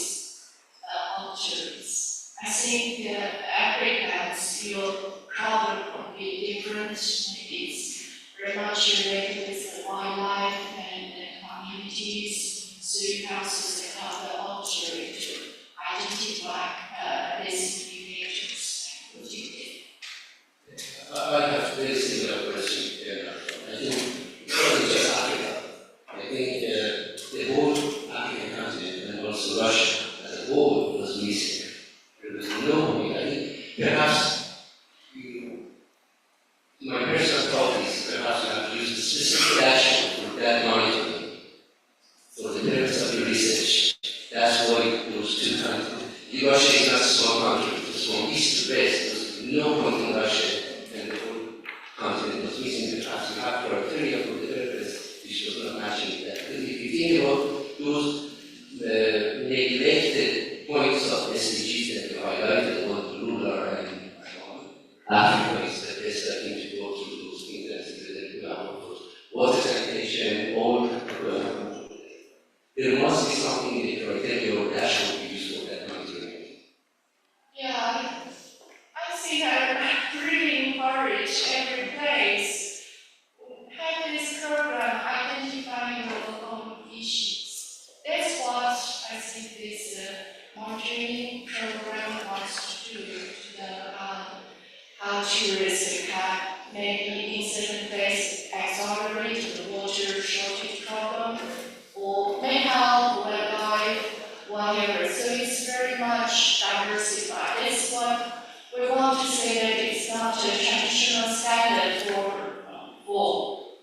[SPEAKER 6] alternatives. I think the Africans, your problem will be different. Maybe it's very much related with the wildlife and the communities. So you can also set up the observatory to identify these behaviors and put it in.
[SPEAKER 10] I have very similar question. I think it wasn't just Africa. I think the whole African continent and also Russia as a whole was missing. There was no way. I think perhaps my personal thought is perhaps you have to use a specific action for that monitoring for the purpose of your research. That's why those two countries. Russia is not a small country, it's from east to west. There was no point in Russia and the whole continent was missing. Perhaps you have criteria for the purpose which was not matching that. If you think about those neglected points of SDGs that you highlighted, what rural and Africa is the best I think to go through those things that water sanitation, all there must be something in the criteria or dashboard we use for that monitoring.
[SPEAKER 6] Yeah, I think I really encourage every place have this program identifying your own issues. That's what I think this monitoring program wants to do to the how tourists can maybe in certain places accelerate the water shortage problem or may help wildlife, whatever. So it's very much diversified. It's what we want to say that it's not a traditional standard for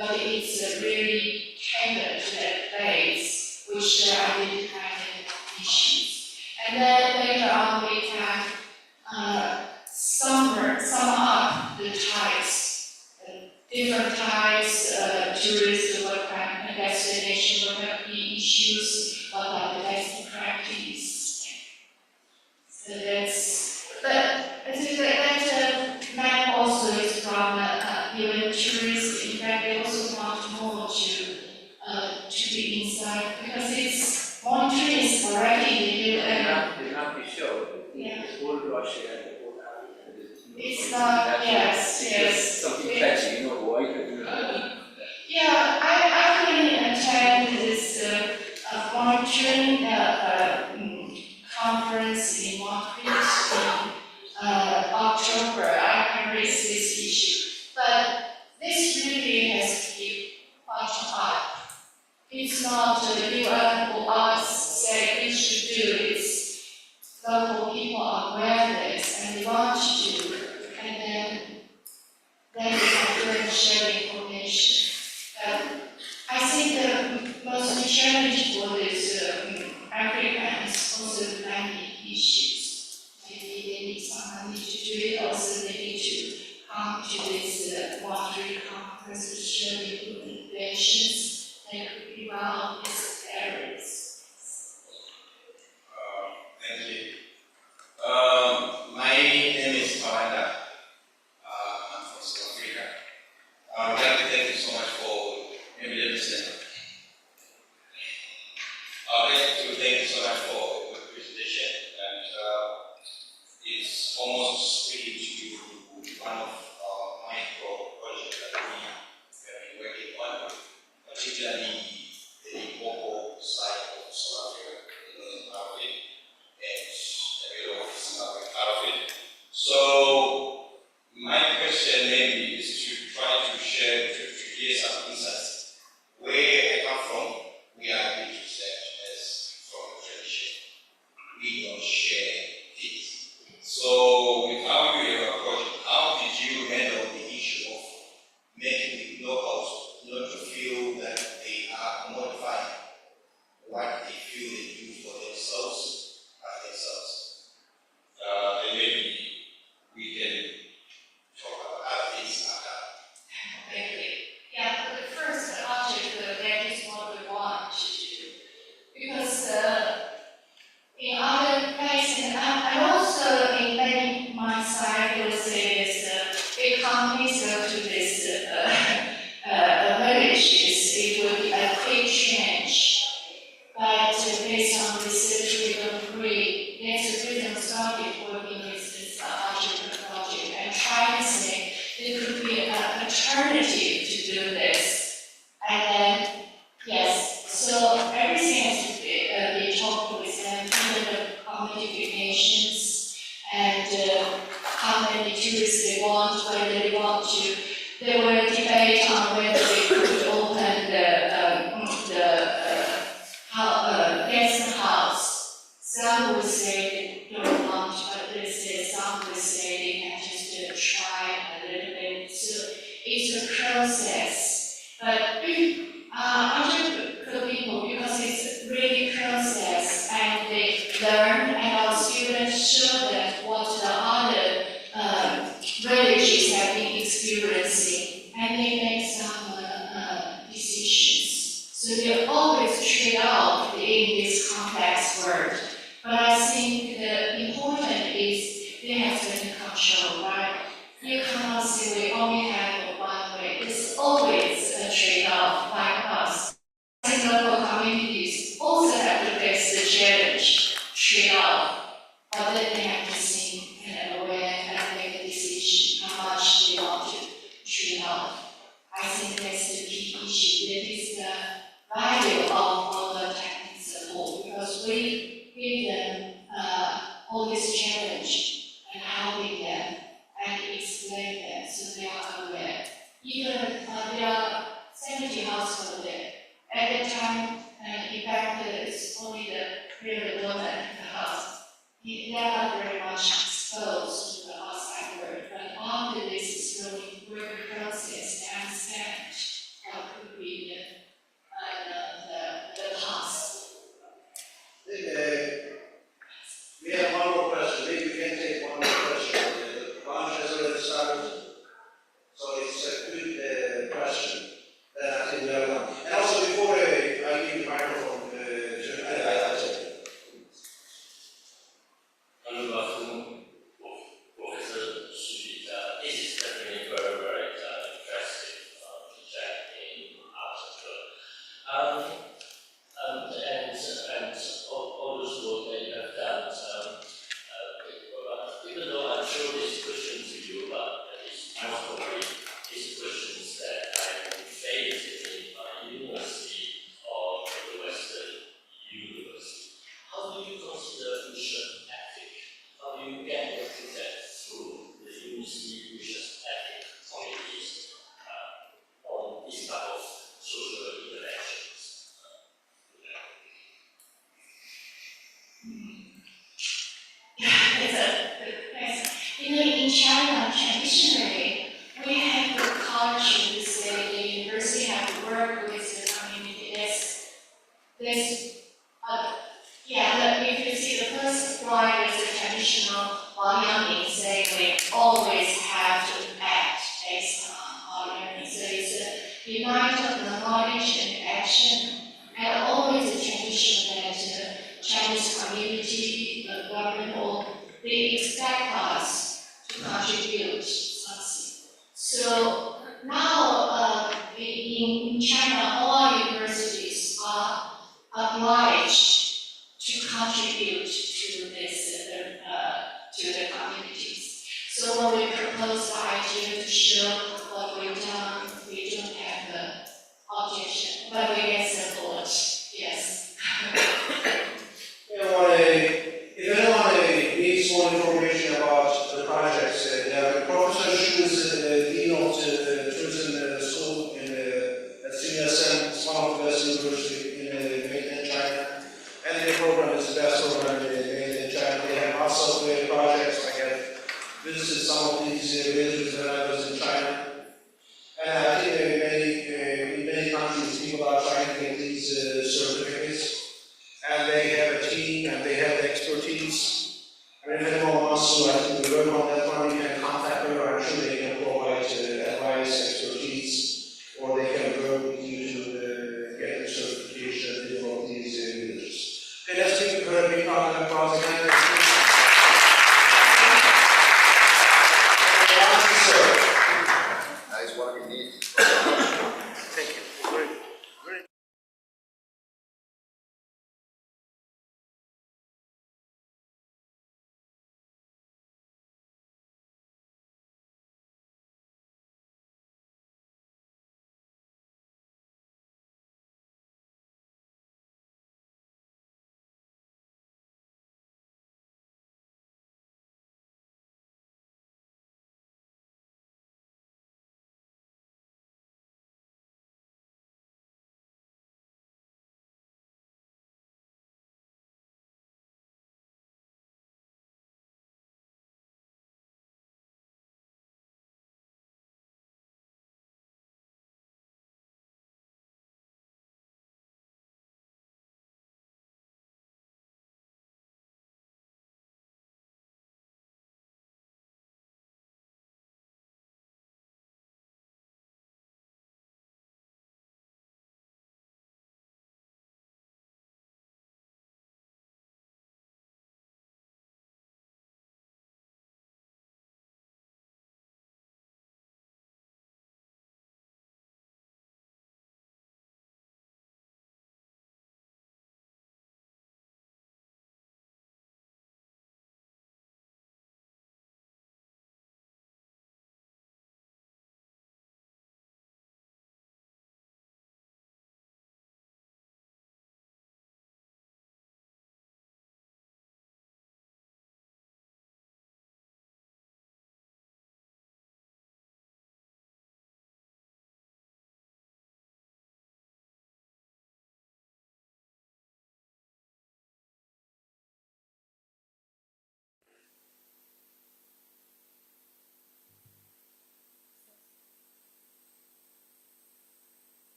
[SPEAKER 6] but it's really tailored to that place which identify the issues. And then later on we can sum up the types, different types, tourists, what kind of destination, what kind of issues, what are the best practice. So but I think that map also is from UN tourists. In fact, they also want more to be in inside because it's monitoring is already new and
[SPEAKER 10] They have to show.
[SPEAKER 6] Yeah.
[SPEAKER 10] It's all Russia and all
[SPEAKER 6] it's not, yes.
[SPEAKER 10] Something catchy, you know, why could you
[SPEAKER 6] Yeah, I couldn't attend this monitoring conference in Madrid in October. I raised this issue, but this really has to be bottom up. It's not the UN or us say we should do. It's local people are aware of this and they want to do, and then they can share information. I think the most challenge for this Africans also language issues. Maybe they need some money to do it, also they need to come to this monitoring conference to share informations. They could be well these areas.
[SPEAKER 11] Thank you. My name is Tawanda. I'm from South Africa. I'd like to thank you so much for maybe the listening. I'd like to thank you so much for the presentation, and it's almost speaking to one of my projects that we have been working on, particularly the Boko side of South Africa, and a bit of Zimbabwe out of it. So my question maybe is to try to share, to hear some insights. Where I come from, we are being research as from tradition. We don't share things. So with how you have approached, how did you handle the issue of making locals not to feel that they are modifying what they feel they do for themselves as themselves? And maybe we can talk about other things like that.
[SPEAKER 6] Thank you. Yeah, for the first object, that is what we want to do. Because in other places, and also in many my side, they will say this big companies go to this villages, it will be a quick change. But based on research, we don't agree. That's the reason we started working with this project and trying to say there could be an alternative to do this. And then, yes, so everything has to be talked with them, even the modifications and how many tourists they want, whether they want to. There were debate on whether they could open the guest house. Some would say they don't want, but they say some would say they can just try a little bit. So it's a process. But other people, because it's really process, and they learn, and our students show them what the other villages have been experiencing, and they make some decisions. So they always trade off in this complex world. But I think the important is they have certain control, right? You cannot say we only have one way. It's always a trade-off like us. I think local communities also have to face the challenge, trade-off. But then they have to think and aware and make a decision how much they want to trade off. I think that's the key issue. That is the value of all the technical support, because we give them all this challenge and helping them and explain them so they are aware. Even there are 70 households there. At that time, in fact, it's only the real woman in the house. They are not very much exposed to the outside world, but after this is really work process, they understand what could be the past.
[SPEAKER 8] We have one more question. Maybe we can take one more question. The lunch has already started, so it's a good question. Then I think we have one. And also before I give the microphone to
[SPEAKER 10] Hello, good afternoon.
[SPEAKER 12] university. How do you consider mission ethic? How do you get your students through the university mission ethic committees on this type of social interactions?
[SPEAKER 6] In China, traditionally, we have the culture to say the university have to work with the community. If you see the first slide is the traditional Wang Yang saying we always have to act based on our learning. So it's a unite of the knowledge and action, and always a tradition that Chinese community, the government, all they expect us to contribute something. So now in China, all universities are obliged to contribute to this to the communities. So when we propose the idea to show what we've done, we don't have the objection, but we get support. Yes.
[SPEAKER 8] If anyone needs more information about the projects, Professor Xu is dean of the tourism school at CSM, it's one of the best universities in mainland China, and their program is the best program in mainland China. They have lots of projects. I have visited some of these villages when I was in China, and I think in many countries people are trying to get these certificates. And they have a team and they have the expertise. And if anyone wants to, I think we work on that one, you can contact her. I'm sure they can provide advice, expertise, or they can work with you to get the certification of these villages. Okay, let's take a big round of applause again.
[SPEAKER 13] That is what we need.
[SPEAKER 8] Thank you. Great.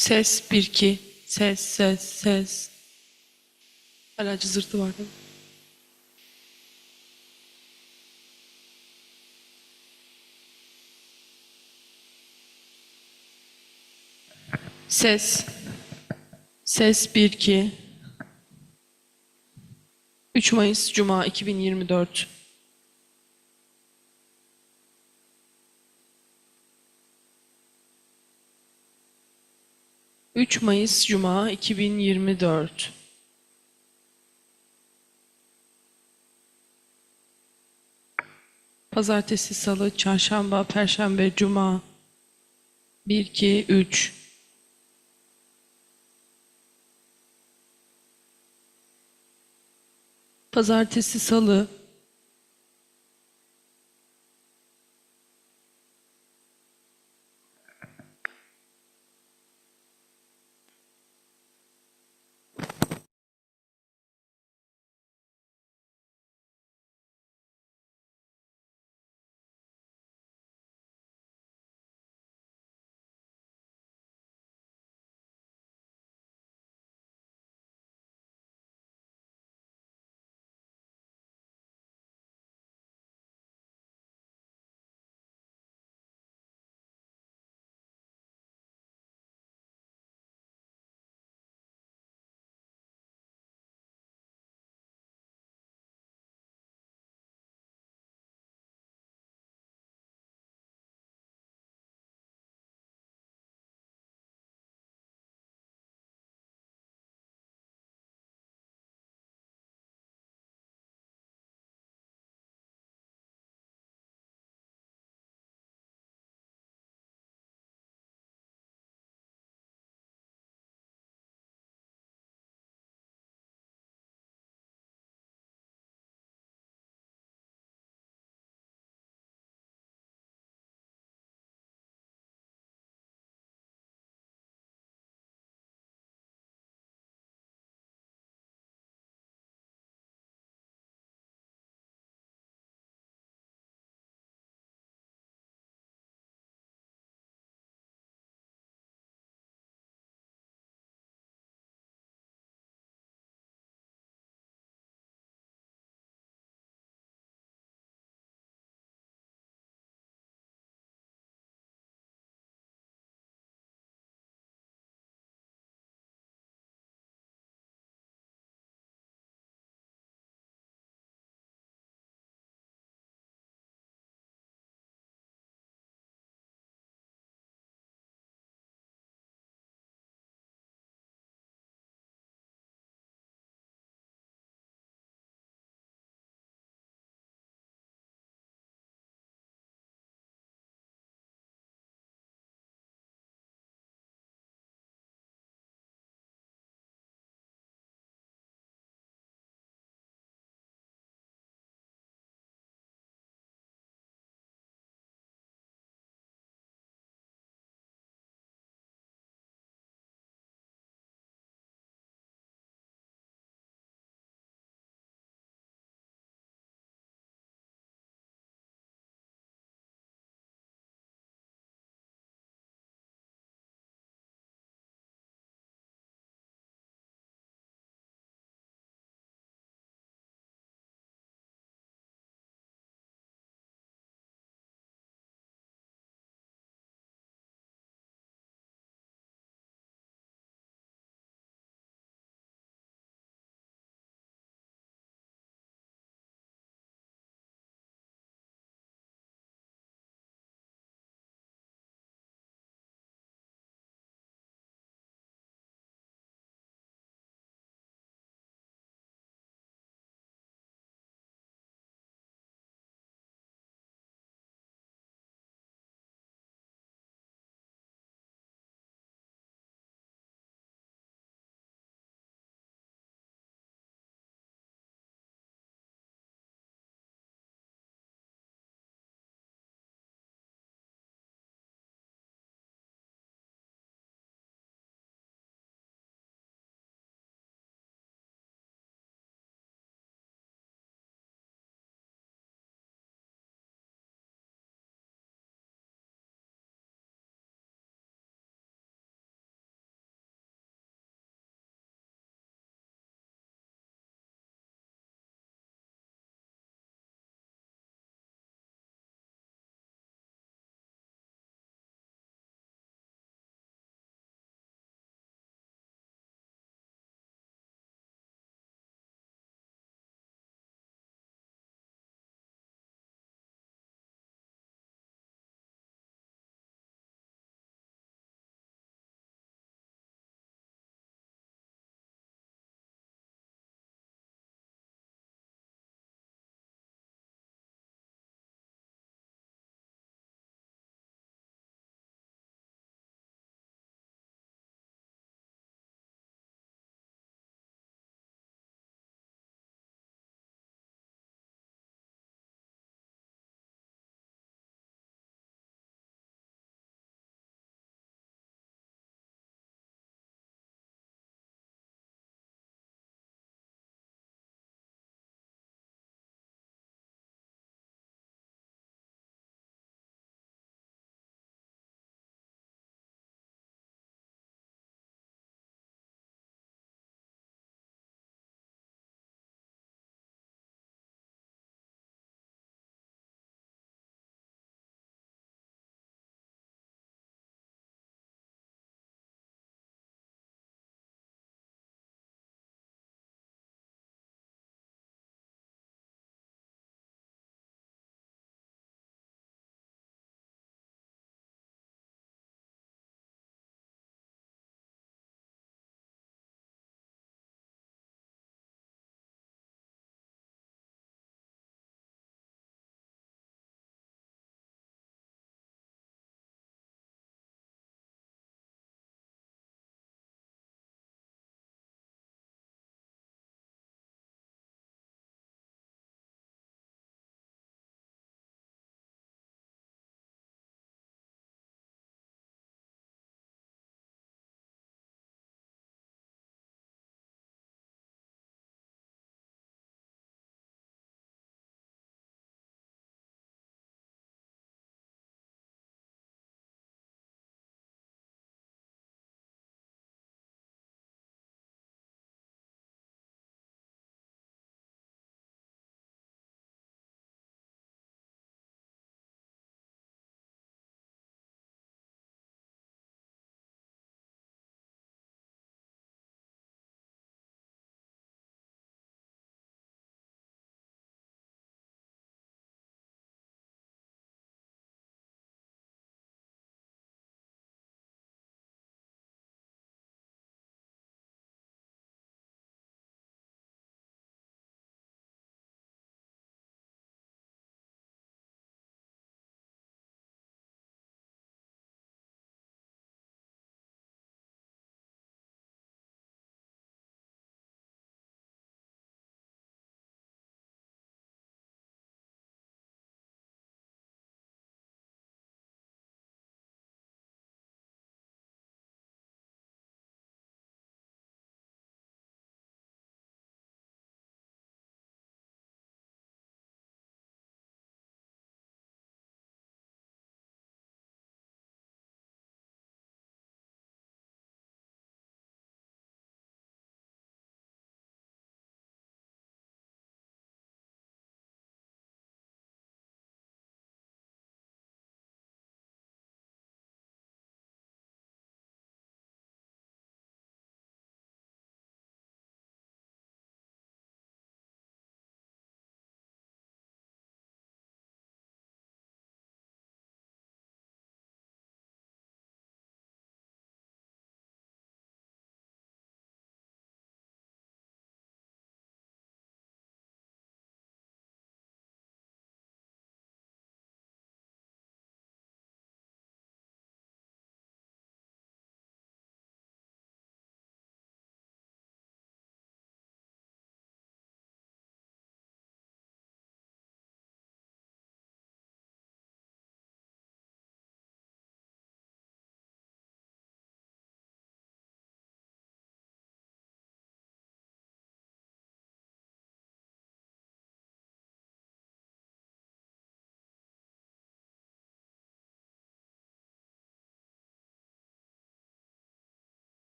[SPEAKER 1] Ses 1 2. Ses ses ses. Hala cızırtı var değil mi? Ses. Ses 1 2. 3 Mayıs Cuma 2024. Üç Mayıs Cuma 2024. Pazartesi, Salı, Çarşamba, Perşembe, Cuma. 1 2 3. Pazartesi, Salı,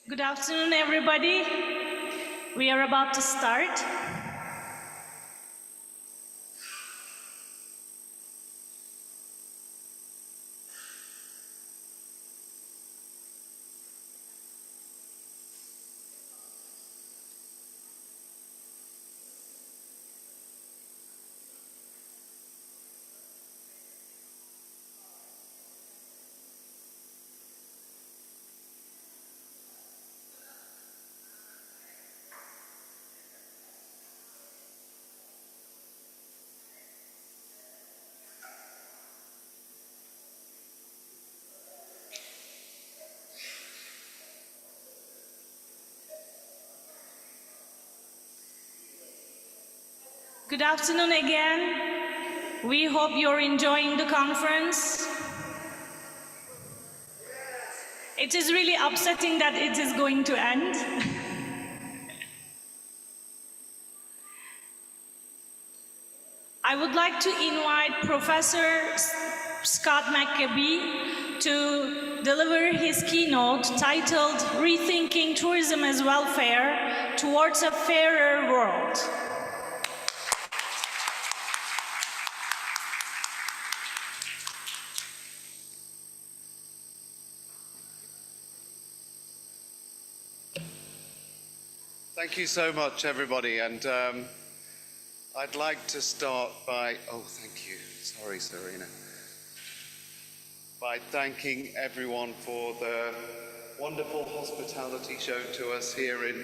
[SPEAKER 4] Good afternoon, everybody. We are about to start. Good afternoon again. We hope you're enjoying the conference. It is really upsetting that it is going to end. I would like to invite Professor Scott McCabe to deliver his keynote titled Rethinking Tourism as Welfare Towards a Fairer World.
[SPEAKER 13] Thank you so much, everybody. And I'd like to start by, oh, thank you. Sorry, Serena. By thanking everyone for the wonderful hospitality shown to us here in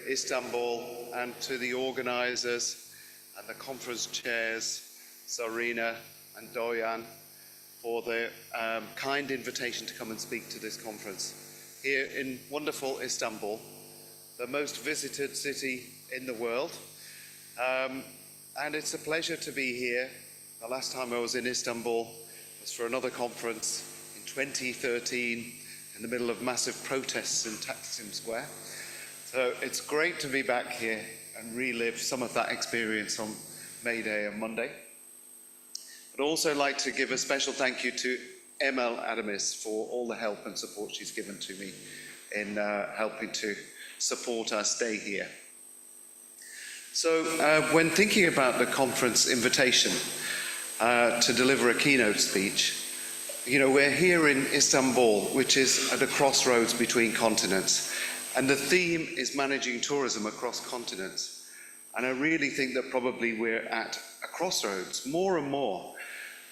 [SPEAKER 13] Istanbul, and to the organizers and the conference chairs, Serena and Doyan, for the kind invitation to come and speak to this conference here in wonderful Istanbul, the most visited city in the world. And it's a pleasure to be here. The last time I was in Istanbul was for another conference in 2013 in the middle of massive protests in Taksim Square. So it's great to be back here and relive some of that experience on May Day and Monday. I'd also like to give a special thank you to Emel Adamis for all the help and support she's given to me in helping to support our stay here. So when thinking about the conference invitation to deliver a keynote speech, you know, we're here in Istanbul, which is at a crossroads between continents, and the theme is managing tourism across continents. And I really think that probably we're at a crossroads. More and more,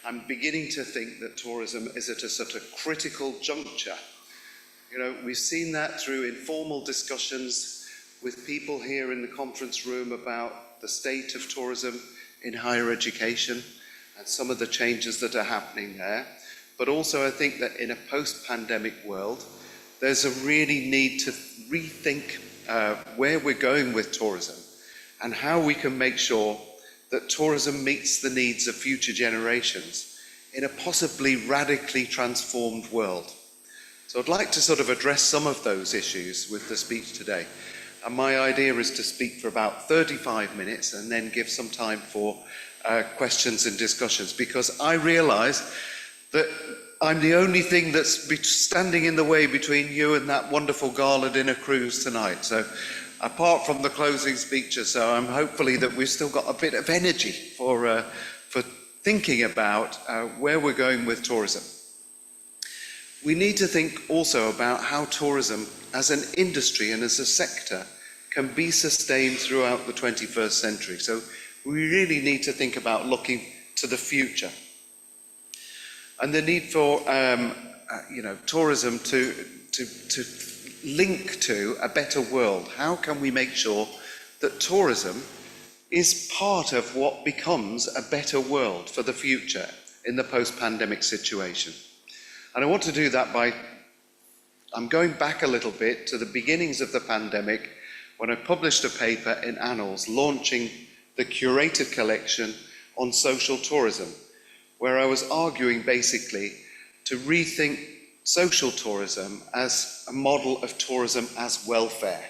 [SPEAKER 13] I'm beginning to think that tourism is at a sort of critical juncture. You know, we've seen that through informal discussions with people here in the conference room about the state of tourism in higher education and some of the changes that are happening there. But also I think that in a post-pandemic world, there's a really need to rethink where we're going with tourism and how we can make sure that tourism meets the needs of future generations in a possibly radically transformed world. So I'd like to sort of address some of those issues with the speech today. And my idea is to speak for about 35 minutes and then give some time for questions and discussions, because I realise that I'm the only thing that's standing in the way between you and that wonderful gala dinner cruise tonight. So apart from the closing speeches, so I'm hopefully that we've still got a bit of energy for thinking about where we're going with tourism. We need to think also about how tourism as an industry and as a sector can be sustained throughout the 21st century. So we really need to think about looking to the future. And the need for tourism to link to a better world. How can we make sure that tourism is part of what becomes a better world for the future in the post-pandemic situation? And I want to do that by, I'm going back a little bit to the beginnings of the pandemic, when I published a paper in Annals launching the curated collection on social tourism, where I was arguing basically to rethink social tourism as a model of tourism as welfare,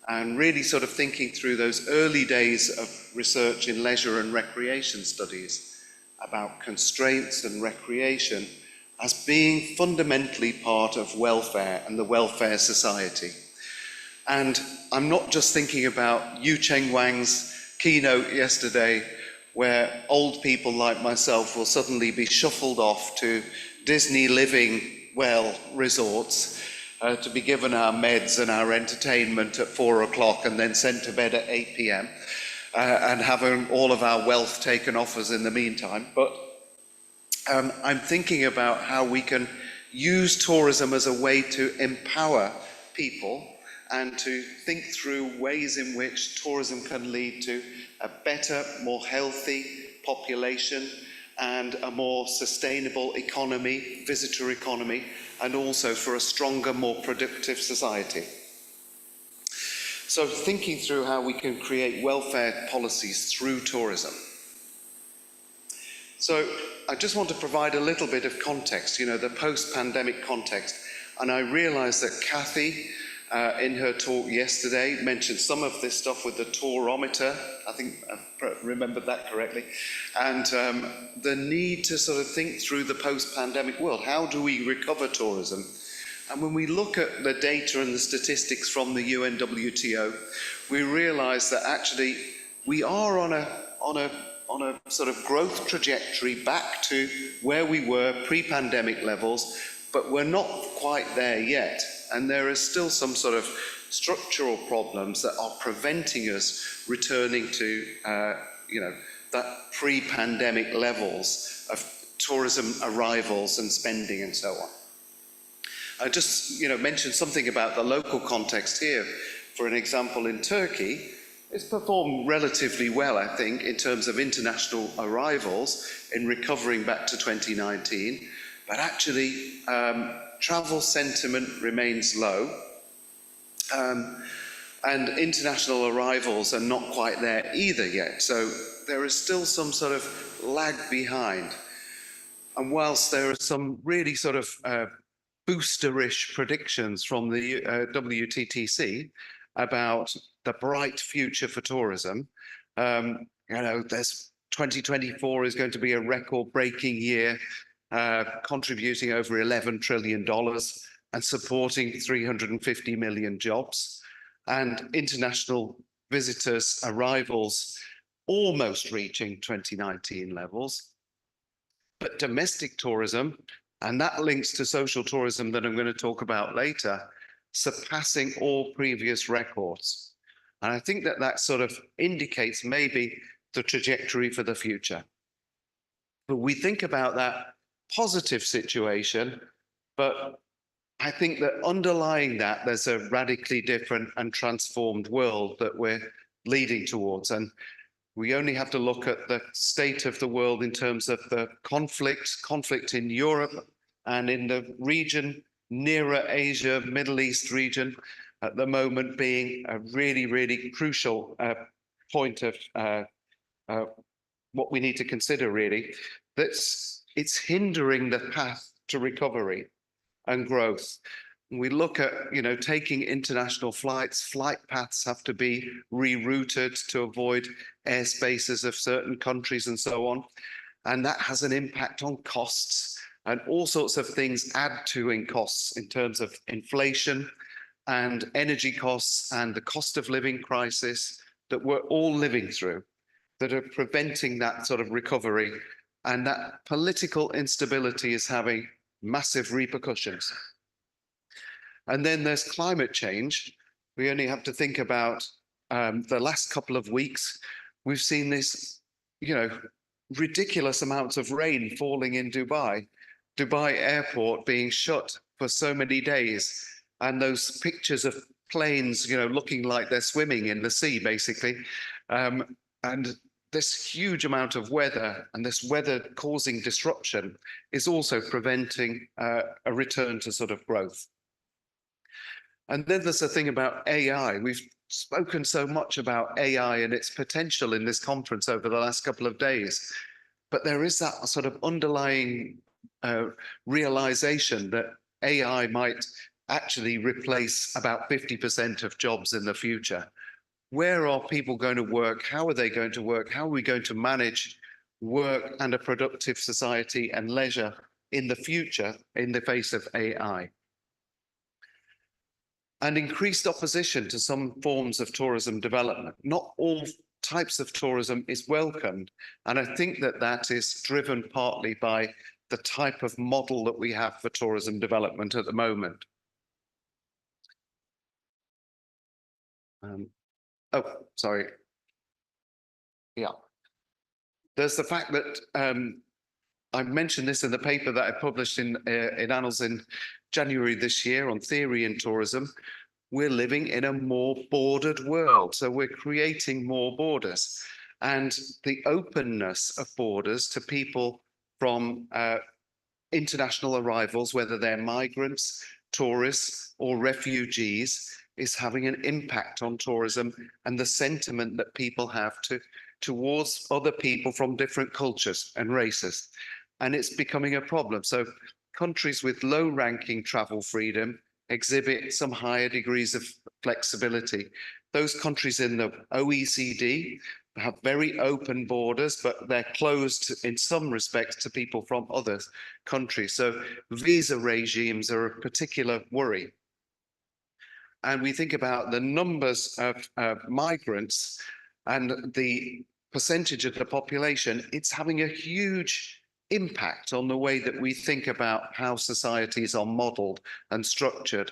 [SPEAKER 13] and really sort of thinking through those early days of research in leisure and recreation studies about constraints and recreation as being fundamentally part of welfare and the welfare society. And I'm not just thinking about Yu Cheng Wang's keynote yesterday, where old people like myself will suddenly be shuffled off to Disney Living Well resorts to be given our meds and our entertainment at 4 o'clock and then sent to bed at 8 p.m. And having all of our wealth taken off us in the meantime. But I'm thinking about how we can use tourism as a way to empower people and to think through ways in which tourism can lead to a better, more healthy population and a more sustainable economy, visitor economy, and also for a stronger, more productive society. So thinking through how we can create welfare policies through tourism. So I just want to provide a little bit of context, you know, the post-pandemic context. And I realise that Kathy, in her talk yesterday, mentioned some of this stuff with the tourometer. I think I remembered that correctly. And the need to sort of think through the post-pandemic world. How do we recover tourism? And when we look at the data and the statistics from the UNWTO, we realise that actually we are on a sort of growth trajectory back to where we were pre-pandemic levels, but we're not quite there yet. And there are still some sort of structural problems that are preventing us returning to, you know, that pre-pandemic levels of tourism arrivals and spending and so on. I just, you know, mentioned something about the local context here. For an example, in Turkey, it's performed relatively well, I think, in terms of international arrivals in recovering back to 2019. But actually, travel sentiment remains low. And international arrivals are not quite there either yet. So there is still some sort of lag behind. And whilst there are some really sort of boosterish predictions from the WTTC about the bright future for tourism, you know, there's 2024 is going to be a record-breaking year, contributing over $11 trillion and supporting 350 million jobs, and international visitors' arrivals almost reaching 2019 levels. But domestic tourism, and that links to social tourism that I'm going to talk about later, surpassing all previous records. And I think that that sort of indicates maybe the trajectory for the future. But we think about that positive situation, but I think that underlying that, there's a radically different and transformed world that we're leading towards. And we only have to look at the state of the world in terms of the conflict in Europe and in the region, nearer Asia, Middle East region, at the moment being a really, really crucial point of what we need to consider, really. It's hindering the path to recovery and growth. We look at, you know, taking international flights, flight paths have to be rerouted to avoid airspaces of certain countries and so on. And that has an impact on costs, and all sorts of things add to in costs in terms of inflation and energy costs and the cost of living crisis that we're all living through, that are preventing that sort of recovery. And that political instability is having massive repercussions. And then there's climate change. We only have to think about the last couple of weeks. We've seen this, you know, ridiculous amounts of rain falling in Dubai. Dubai airport being shut for so many days. And those pictures of planes, you know, looking like they're swimming in the sea, basically. And this huge amount of weather and this weather causing disruption is also preventing a return to sort of growth. And then there's the thing about AI. We've spoken so much about AI and its potential in this conference over the last couple of days, but there is that sort of underlying realization that AI might actually replace about 50% of jobs in the future. Where are people going to work? How are they going to work? How are we going to manage work and a productive society and leisure in the future in the face of AI? and increased opposition to some forms of tourism development. Not all types of tourism is welcomed, and I think that that is driven partly by the type of model that we have for tourism development at the moment. Oh, sorry. Yeah. There's the fact that I mentioned this in the paper that I published in Annals in January this year on theory in tourism. We're living in a more bordered world, so we're creating more borders. And the openness of borders to people from international arrivals, whether they're migrants, tourists, or refugees, is having an impact on tourism and the sentiment that people have towards other people from different cultures and races. And it's becoming a problem. So countries with low ranking travel freedom exhibit some higher degrees of flexibility. Those countries in the OECD have very open borders, but they're closed in some respects to people from other countries. So visa regimes are a particular worry. And we think about the numbers of migrants and the percentage of the population, it's having a huge impact on the way that we think about how societies are modeled and structured.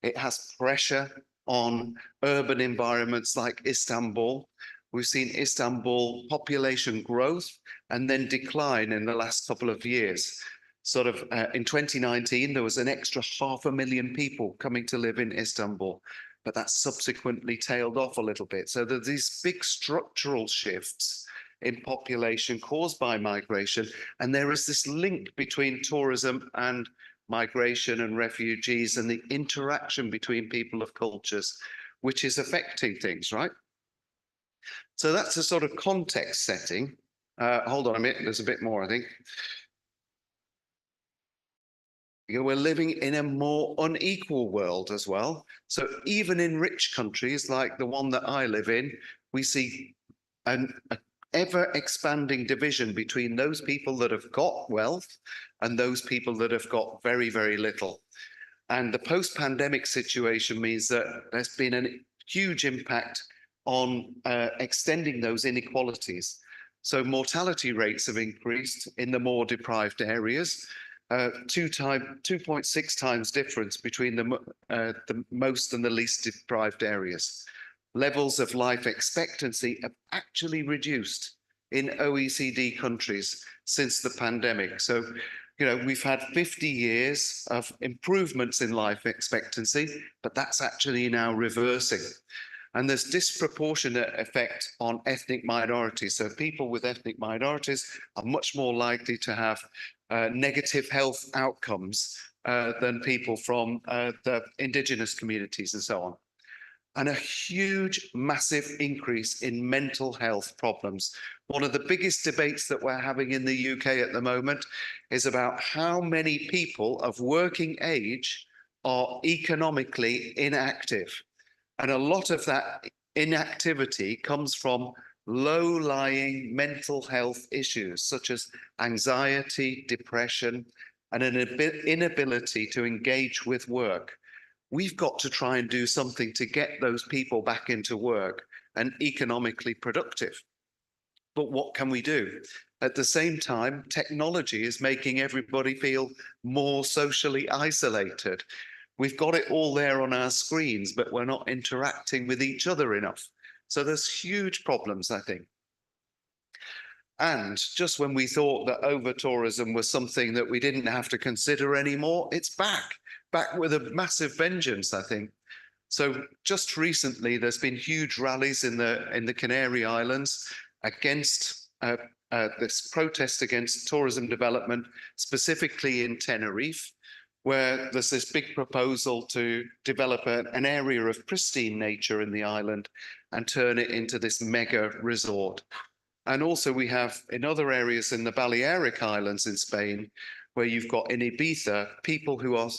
[SPEAKER 13] It has pressure on urban environments like Istanbul. We've seen Istanbul population growth and then decline in the last couple of years. Sort of in 2019, there was an extra 500,000 people coming to live in Istanbul, but that subsequently tailed off a little bit. So there's these big structural shifts in population caused by migration. And there is this link between tourism and migration and refugees and the interaction between people of cultures, which is affecting things, right? So that's a sort of context setting. Hold on a minute, there's a bit more, I think. We're living in a more unequal world as well. So even in rich countries like the one that I live in, we see an ever expanding division between those people that have got wealth and those people that have got very, very little. And the post-pandemic situation means that there's been a huge impact on extending those inequalities. So mortality rates have increased in the more deprived areas. 2.6 times difference between the most and the least deprived areas. Levels of life expectancy have actually reduced in OECD countries since the pandemic. So, you know, we've had 50 years of improvements in life expectancy, but that's actually now reversing. And there's disproportionate effect on ethnic minorities. So people with ethnic minorities are much more likely to have negative health outcomes than people from the indigenous communities and so on. And a huge, massive increase in mental health problems. One of the biggest debates that we're having in the UK at the moment is about how many people of working age are economically inactive. And a lot of that inactivity comes from low-lying mental health issues, such as anxiety, depression, and an inability to engage with work. We've got to try and do something to get those people back into work and economically productive. But what can we do? At the same time, technology is making everybody feel more socially isolated. We've got it all there on our screens, but we're not interacting with each other enough. So there's huge problems, I think. And just when we thought that over-tourism was something that we didn't have to consider anymore, it's back with a massive vengeance, I think. So just recently, there's been huge rallies in the Canary Islands against this protest against tourism development, specifically in Tenerife, where there's this big proposal to develop an area of pristine nature in the island and turn it into this mega resort. And also we have in other areas in the Balearic Islands in Spain, where you've got in Ibiza, people who are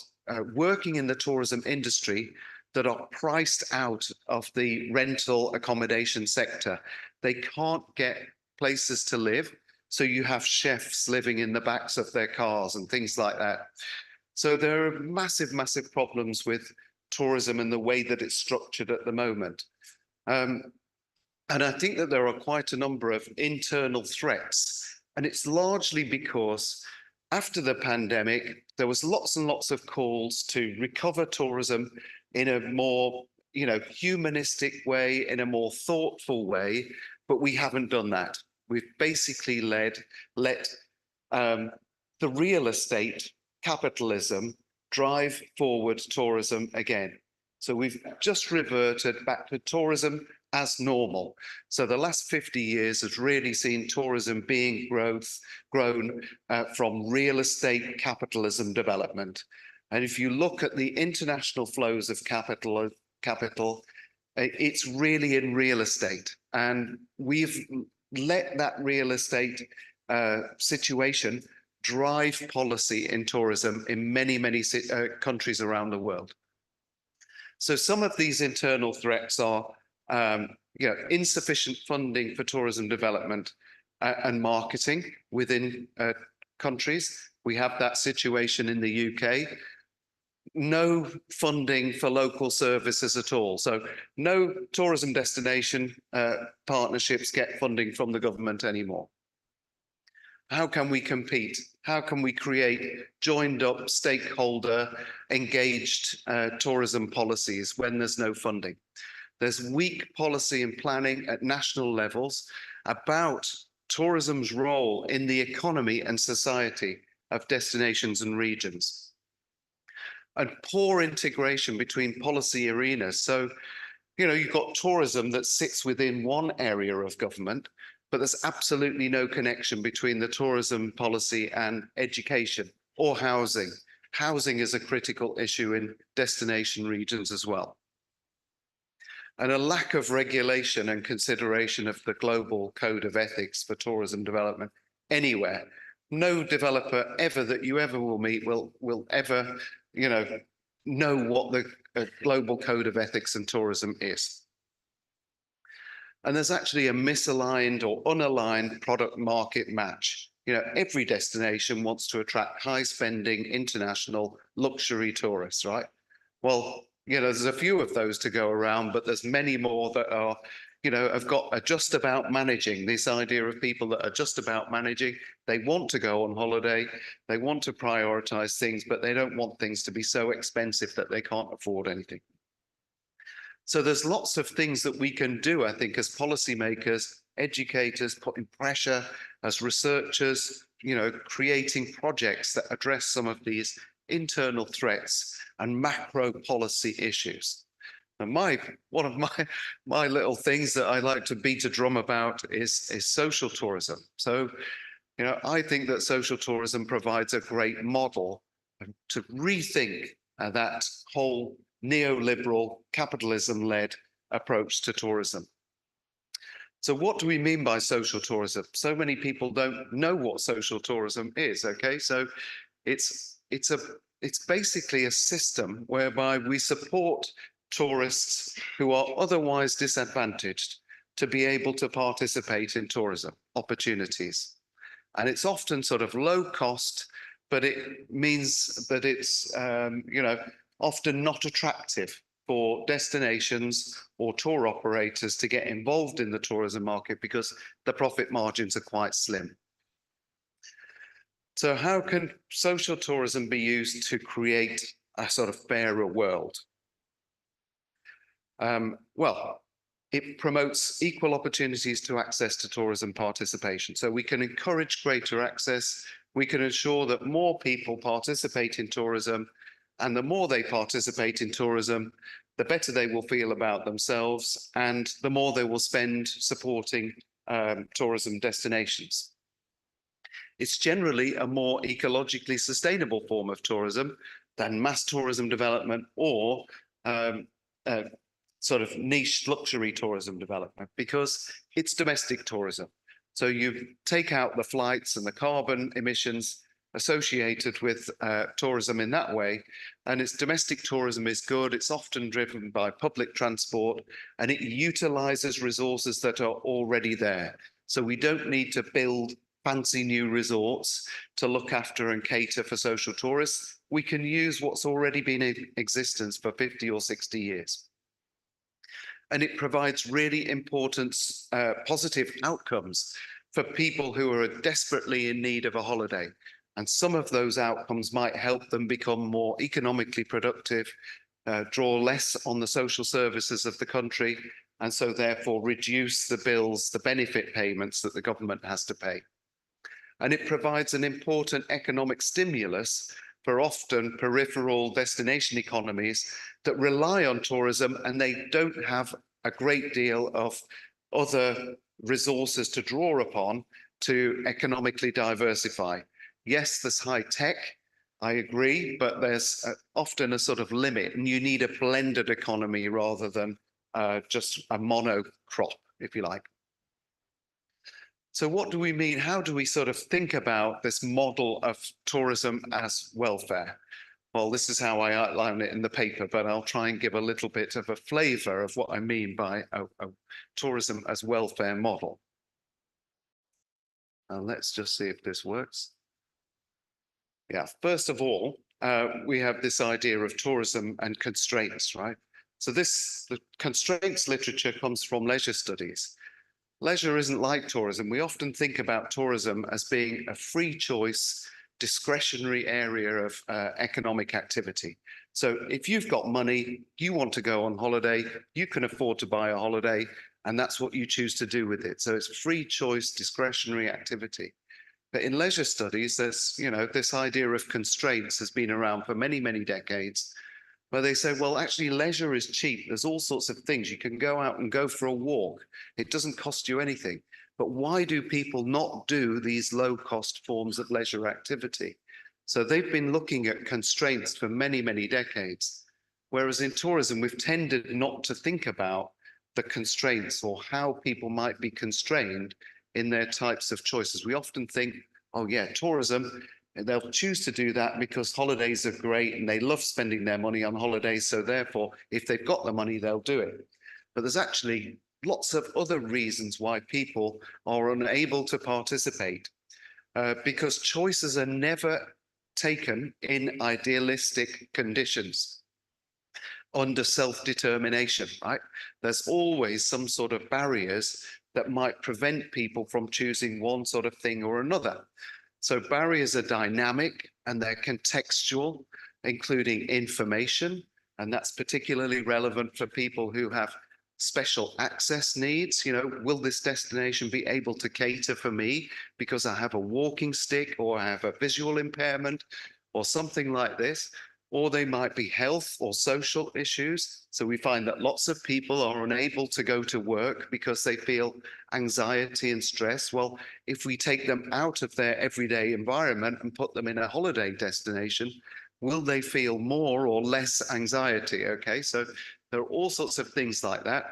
[SPEAKER 13] working in the tourism industry that are priced out of the rental accommodation sector. They can't get places to live, so you have chefs living in the backs of their cars and things like that. So there are massive, massive problems with tourism and the way that it's structured at the moment. And I think that there are quite a number of internal threats, and it's largely because after the pandemic, there was lots and lots of calls to recover tourism in a more, humanistic way, in a more thoughtful way, but we haven't done that. We've basically let the real estate capitalism drive forward tourism again. So we've just reverted back to tourism as normal. So the last 50 years has really seen tourism being grown from real estate capitalism development. And if you look at the international flows of capital, it's really in real estate. And we've let that real estate situation drive policy in tourism in many, many countries around the world. So some of these internal threats are insufficient funding for tourism development and marketing within countries. We have that situation in the UK. No funding for local services at all. So no tourism destination partnerships get funding from the government anymore. How can we compete? How can we create joined up, stakeholder, engaged tourism policies when there's no funding? There's weak policy and planning at national levels about tourism's role in the economy and society of destinations and regions. And poor integration between policy arenas. So, you've got tourism that sits within one area of government, but there's absolutely no connection between the tourism policy and education or housing. Housing is a critical issue in destination regions as well. And a lack of regulation and consideration of the global code of ethics for tourism development anywhere. No developer ever that you ever will meet will ever, know what the global code of ethics in tourism is. And there's actually a misaligned or unaligned product market match. Every destination wants to attract high spending international luxury tourists, right? Well, there's a few of those to go around, but there's many more that are, are just about managing. This idea of people that are just about managing. They want to go on holiday, they want to prioritize things, but they don't want things to be so expensive that they can't afford anything. So there's lots of things that we can do, I think, as policymakers, educators, putting pressure, as researchers, creating projects that address some of these internal threats and macro policy issues. And one of my little things that I like to beat a drum about is social tourism. So, I think that social tourism provides a great model to rethink that whole neoliberal capitalism-led approach to tourism. So what do we mean by social tourism? So many people don't know what social tourism is, okay? So it's basically a system whereby we support tourists who are otherwise disadvantaged to be able to participate in tourism opportunities. And it's often sort of low cost, but it means that it's, often not attractive for destinations or tour operators to get involved in the tourism market because the profit margins are quite slim. So how can social tourism be used to create a sort of fairer world? Well, it promotes equal opportunities to access to tourism participation. So we can encourage greater access. We can ensure that more people participate in tourism, and the more they participate in tourism, the better they will feel about themselves and the more they will spend supporting tourism destinations. It's generally a more ecologically sustainable form of tourism than mass tourism development or sort of niche luxury tourism development because it's domestic tourism. So you take out the flights and the carbon emissions associated with tourism in that way. And its domestic tourism is good. It's often driven by public transport and it utilizes resources that are already there. So we don't need to build fancy new resorts to look after and cater for social tourists. We can use what's already been in existence for 50 or 60 years. And it provides really important positive outcomes for people who are desperately in need of a holiday. And some of those outcomes might help them become more economically productive, draw less on the social services of the country, and so therefore reduce the bills, the benefit payments that the government has to pay. And it provides an important economic stimulus for often peripheral destination economies that rely on tourism, and they don't have a great deal of other resources to draw upon to economically diversify. Yes, there's high tech, I agree, but there's often a sort of limit, and you need a blended economy rather than just a monocrop, if you like. So what do we mean? How do we sort of think about this model of tourism as welfare? Well, this is how I outline it in the paper, but I'll try and give a little bit of a flavor of what I mean by a tourism as welfare model. And let's just see if this works. Yeah, first of all, we have this idea of tourism and constraints, right? So the constraints literature comes from leisure studies. Leisure isn't like tourism. We often think about tourism as being a free choice, discretionary area of economic activity. So if you've got money, you want to go on holiday, you can afford to buy a holiday, and that's what you choose to do with it. So it's free choice, discretionary activity. But in leisure studies, there's, this idea of constraints has been around for many, many decades, where they say, well, actually, leisure is cheap. There's all sorts of things. You can go out and go for a walk. It doesn't cost you anything. But why do people not do these low-cost forms of leisure activity? So they've been looking at constraints for many, many decades. Whereas in tourism, we've tended not to think about the constraints or how people might be constrained in their types of choices. We often think, oh yeah, tourism, they'll choose to do that because holidays are great and they love spending their money on holidays. So therefore, if they've got the money, they'll do it. But there's actually lots of other reasons why people are unable to participate because choices are never taken in idealistic conditions under self-determination, right? There's always some sort of barriers that might prevent people from choosing one sort of thing or another. So barriers are dynamic and they're contextual, including information, and that's particularly relevant for people who have special access needs. Will this destination be able to cater for me because I have a walking stick or I have a visual impairment or something like this? Or they might be health or social issues. So we find that lots of people are unable to go to work because they feel anxiety and stress. Well, if we take them out of their everyday environment and put them in a holiday destination, will they feel more or less anxiety? Okay, so there are all sorts of things like that.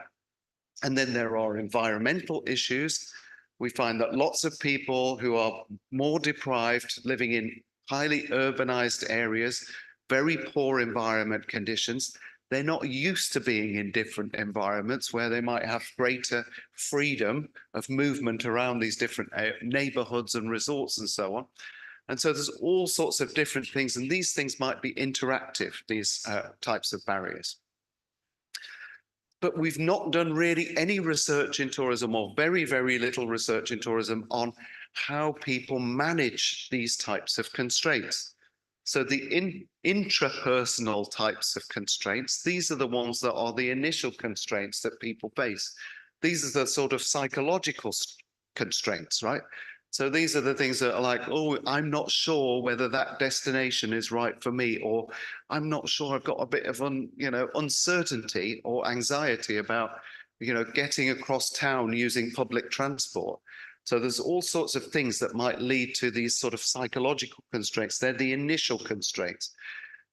[SPEAKER 13] And then there are environmental issues. We find that lots of people who are more deprived, living in highly urbanized areas, very poor environment conditions, they're not used to being in different environments where they might have greater freedom of movement around these different neighborhoods and resorts and so on. And so there's all sorts of different things, and these things might be interactive, these types of barriers. But we've not done really any research in tourism, or very, very little research in tourism, on how people manage these types of constraints. So the intrapersonal types of constraints, these are the ones that are the initial constraints that people face. These are the sort of psychological constraints, right? So these are the things that are like, oh, I'm not sure whether that destination is right for me, or I'm not sure, I've got a bit of uncertainty or anxiety about getting across town using public transport. So there's all sorts of things that might lead to these sort of psychological constraints. They're the initial constraints.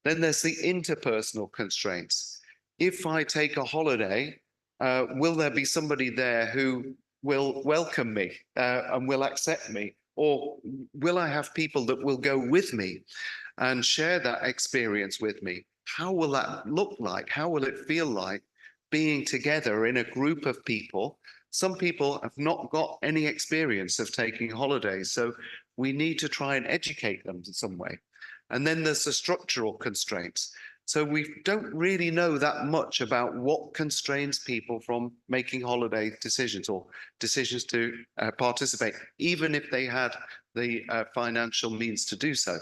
[SPEAKER 13] Then there's the interpersonal constraints. If I take a holiday, will there be somebody there who will welcome me and will accept me? Or will I have people that will go with me and share that experience with me? How will that look like? How will it feel like being together in a group of people Some people have not got any experience of taking holidays, so we need to try and educate them in some way. And then there's the structural constraints. So we don't really know that much about what constrains people from making holiday decisions or decisions to participate, even if they had the financial means to do so.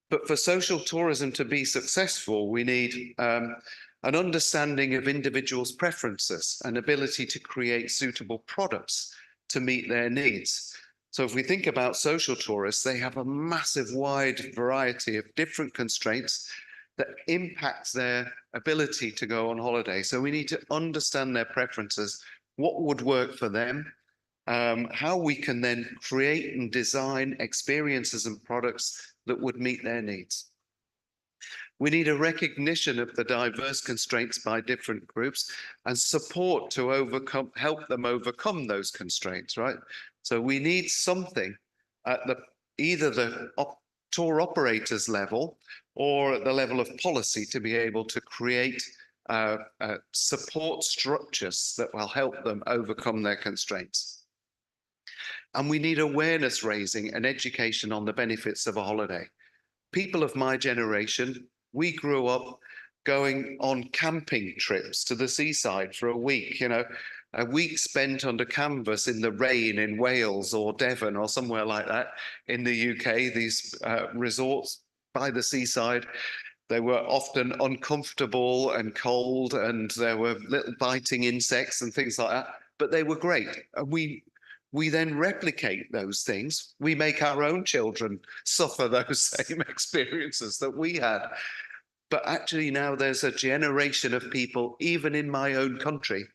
[SPEAKER 13] But for social tourism to be successful, we need an understanding of individuals' preferences and ability to create suitable products to meet their needs. So if we think about social tourists, they have a massive wide variety of different constraints that impacts their ability to go on holiday. So we need to understand their preferences, what would work for them, how we can then create and design experiences and products that would meet their needs. We need a recognition of the diverse constraints by different groups and support to help them overcome those constraints, right? So we need something at either the tour operators level or at the level of policy to be able to create support structures that will help them overcome their constraints. And we need awareness raising and education on the benefits of a holiday. People of my generation, we grew up going on camping trips to the seaside for a week, a week spent under canvas in the rain in Wales or Devon or somewhere like that in the UK, these resorts by the seaside. They were often uncomfortable and cold, and there were little biting insects and things like that, but they were great. And we then replicate those things. We make our own children suffer those same experiences that we had. But actually now there's a generation of people, even in my own country,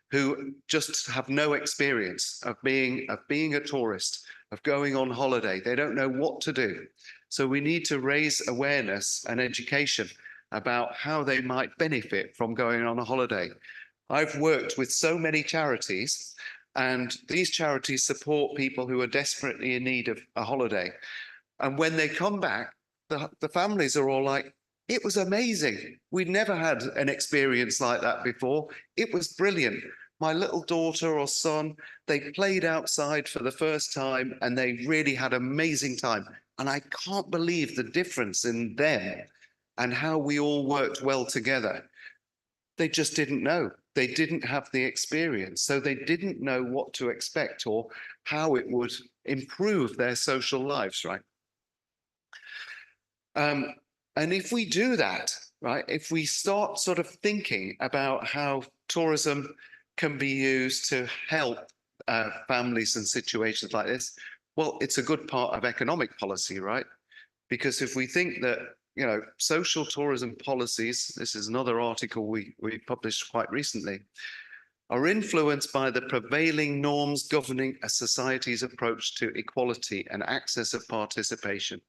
[SPEAKER 13] who just have no experience of being a tourist, of going on holiday. They don't know what to do. So we need to raise awareness and education about how they might benefit from going on a holiday. I've worked with so many charities, and these charities support people who are desperately in need of a holiday. And when they come back, the families are all like, it was amazing. We'd never had an experience like that before. It was brilliant. My little daughter or son, they played outside for the first time and they really had an amazing time. And I can't believe the difference in them and how we all worked well together. They just didn't know. They didn't have the experience. So they didn't know what to expect or how it would improve their social lives, right? And if we do that, right, if we start sort of thinking about how tourism can be used to help families in situations like this, well, it's a good part of economic policy, right? Because if we think that, social tourism policies, this is another article we published quite recently, are influenced by the prevailing norms governing a society's approach to equality and access of participation.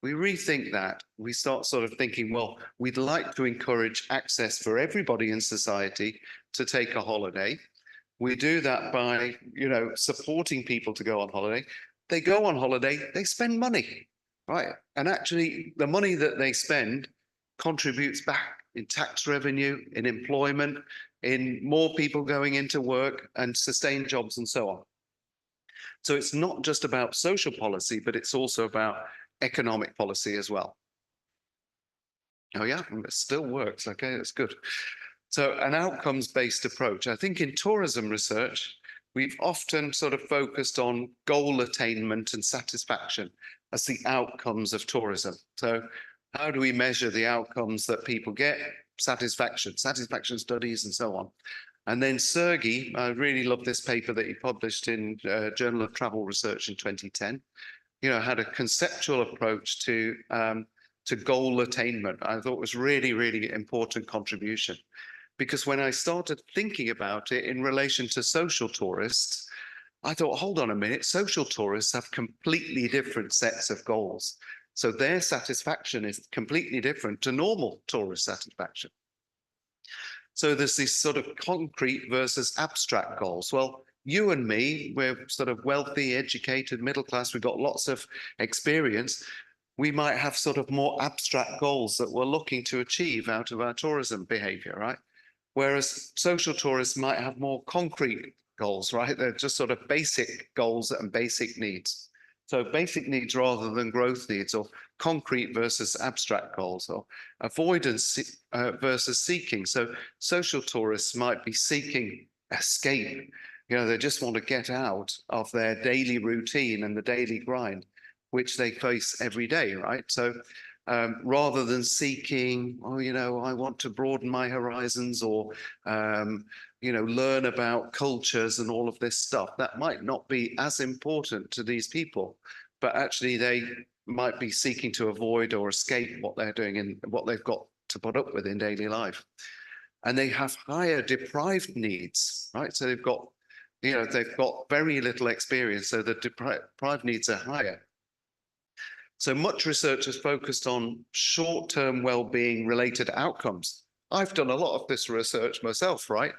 [SPEAKER 13] We rethink that, we start sort of thinking, well, we'd like to encourage access for everybody in society to take a holiday. We do that by, supporting people to go on holiday. They go on holiday, they spend money, right? And actually, the money that they spend contributes back in tax revenue, in employment, in more people going into work and sustained jobs and so on. So it's not just about social policy, but it's also about economic policy as well. Oh yeah, it still works. Okay, that's good. So an outcomes-based approach. I think in tourism research, we've often sort of focused on goal attainment and satisfaction as the outcomes of tourism. So how do we measure the outcomes that people get? Satisfaction studies and so on. And then Sergey, I really love this paper that he published in Journal of Travel Research in 2010, had a conceptual approach to goal attainment. I thought was really, really important contribution. Because when I started thinking about it in relation to social tourists, I thought, hold on a minute, social tourists have completely different sets of goals. So their satisfaction is completely different to normal tourist satisfaction. So there's this sort of concrete versus abstract goals. Well, you and me, we're sort of wealthy, educated, middle class, we've got lots of experience. We might have sort of more abstract goals that we're looking to achieve out of our tourism behavior, right? Whereas social tourists might have more concrete goals, right? They're just sort of basic goals and basic needs. So basic needs rather than growth needs, or concrete versus abstract goals, or avoidance versus seeking. So social tourists might be seeking escape. You know, they just want to get out of their daily routine and the daily grind, which they face every day, right? So rather than seeking, oh, you know, I want to broaden my horizons, or, you know, learn about cultures and all of this stuff, that might not be as important to these people, but actually they might be seeking to avoid or escape what they're doing and what they've got to put up with in daily life. And they have higher deprived needs, right? So they've got, you know, they've got very little experience, so the deprived needs are higher. So much research has focused on short-term well-being related outcomes. I've done a lot of this research myself, right?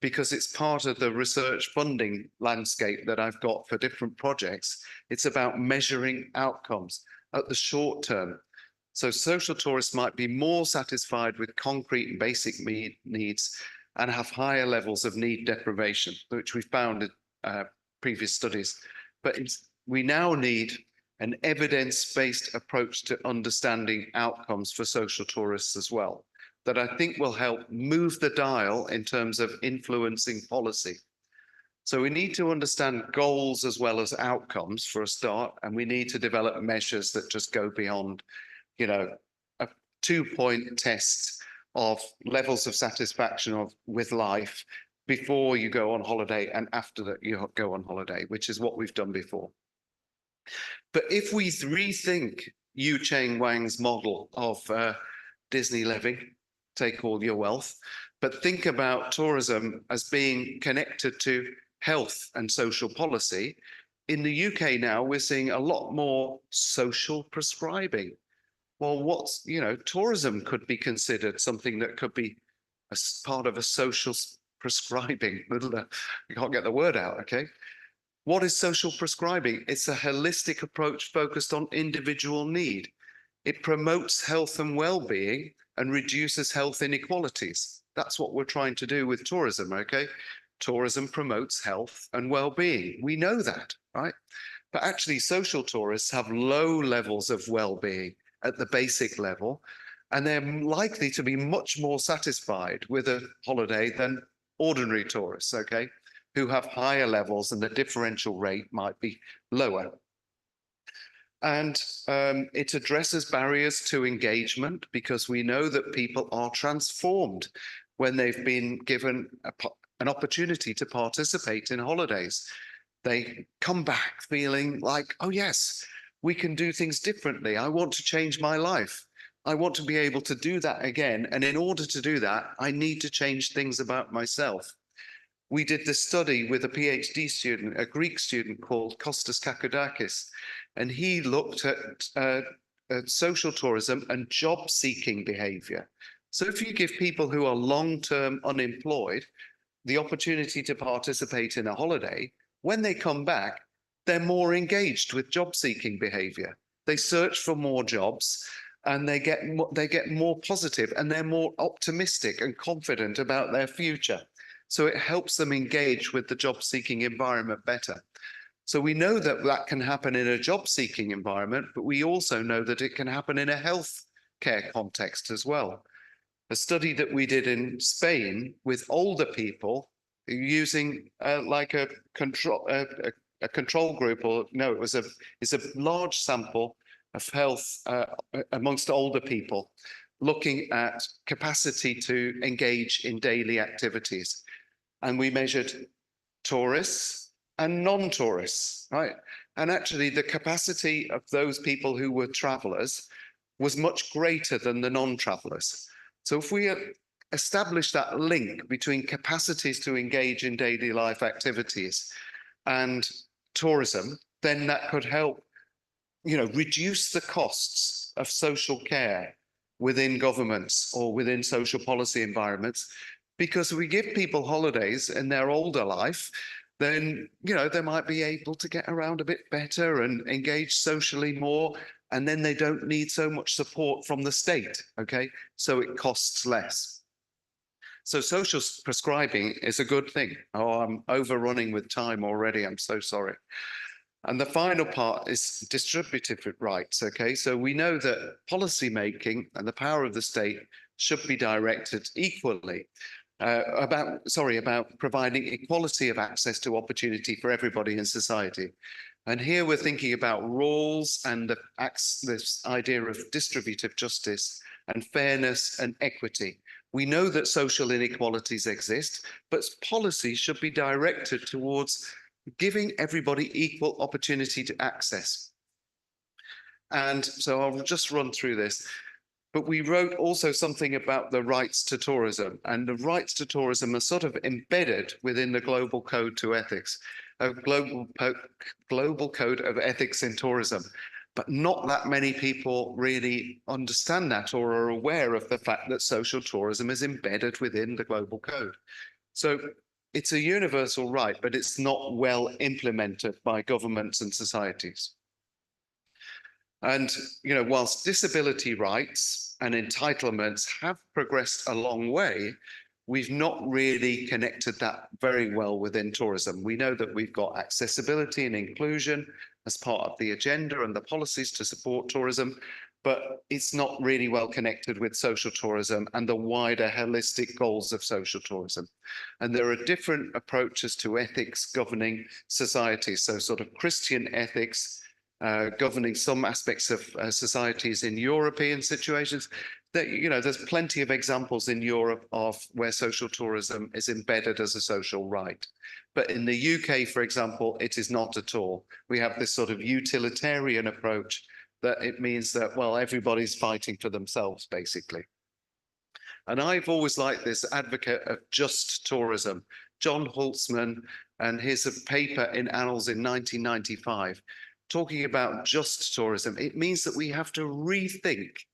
[SPEAKER 13] Because it's part of the research funding landscape that I've got for different projects. It's about measuring outcomes at the short term. So social tourists might be more satisfied with concrete and basic needs and have higher levels of need deprivation, which we found in previous studies. But we now need an evidence-based approach to understanding outcomes for social tourists as well, that I think will help move the dial in terms of influencing policy. So we need to understand goals as well as outcomes for a start, and we need to develop measures that just go beyond, you know, a 2-point test of levels of satisfaction with life before you go on holiday and after that you go on holiday, which is what we've done before. But if we rethink Yu Cheng Wang's model of Disney living, take all your wealth, but think about tourism as being connected to health and social policy, in the UK now, we're seeing a lot more social prescribing. Well, what's, you know, tourism could be considered something that could be as part of a social prescribing. I can't get the word out, okay? What is social prescribing? It's a holistic approach focused on individual need. It promotes health and well-being and reduces health inequalities. That's what we're trying to do with tourism, okay? Tourism promotes health and well-being. We know that, right? But actually, social tourists have low levels of well-being at the basic level, and they're likely to be much more satisfied with a holiday than ordinary tourists, okay? Who have higher levels and the differential rate might be lower. And it addresses barriers to engagement, because we know that people are transformed when they've been given an opportunity to participate in holidays. They come back feeling like, oh yes, we can do things differently. I want to change my life. I want to be able to do that again. And in order to do that, I need to change things about myself. We did this study with a PhD student, a Greek student called Kostas Kakoudakis, and he looked at social tourism and job-seeking behavior. So if you give people who are long-term unemployed the opportunity to participate in a holiday, when they come back, they're more engaged with job-seeking behavior. They search for more jobs, and they get more positive, and they're more optimistic and confident about their future. So it helps them engage with the job-seeking environment better. So we know that that can happen in a job-seeking environment, but we also know that it can happen in a health care context as well. A study that we did in Spain with older people using like a control group, or no, it's a large sample of health amongst older people, looking at capacity to engage in daily activities. And we measured tourists and non-tourists, right? And actually the capacity of those people who were travelers was much greater than the non-travelers. So if we establish that link between capacities to engage in daily life activities and tourism, then that could help, you know, reduce the costs of social care within governments or within social policy environments. Because we give people holidays in their older life, then, you know, they might be able to get around a bit better and engage socially more, and then they don't need so much support from the state, okay? So it costs less. So social prescribing is a good thing. Oh, I'm overrunning with time already. I'm so sorry. And the final part is distributive rights. Okay, so we know that policy making and the power of the state should be directed equally about providing equality of access to opportunity for everybody in society. And here we're thinking about rules and this idea of distributive justice and fairness and equity. We know that social inequalities exist, but policy should be directed towards giving everybody equal opportunity to access. And so I'll just run through this. But we wrote also something about the rights to tourism, and the rights to tourism are sort of embedded within the global code to ethics, a global code of ethics in tourism. But not that many people really understand that or are aware of the fact that social tourism is embedded within the global code. So it's a universal right, but it's not well implemented by governments and societies. And, whilst disability rights and entitlements have progressed a long way, we've not really connected that very well within tourism. We know that we've got accessibility and inclusion as part of the agenda and the policies to support tourism, but it's not really well connected with social tourism and the wider holistic goals of social tourism. And there are different approaches to ethics governing societies. So sort of Christian ethics, governing some aspects of societies in European situations. That, there's plenty of examples in Europe of where social tourism is embedded as a social right. But in the UK, for example, it is not at all. We have this sort of utilitarian approach that it means that, well, everybody's fighting for themselves, basically. And I've always liked this advocate of just tourism, John Holtzman, and his paper in Annals in 1995. Talking about just tourism, it means that we have to rethink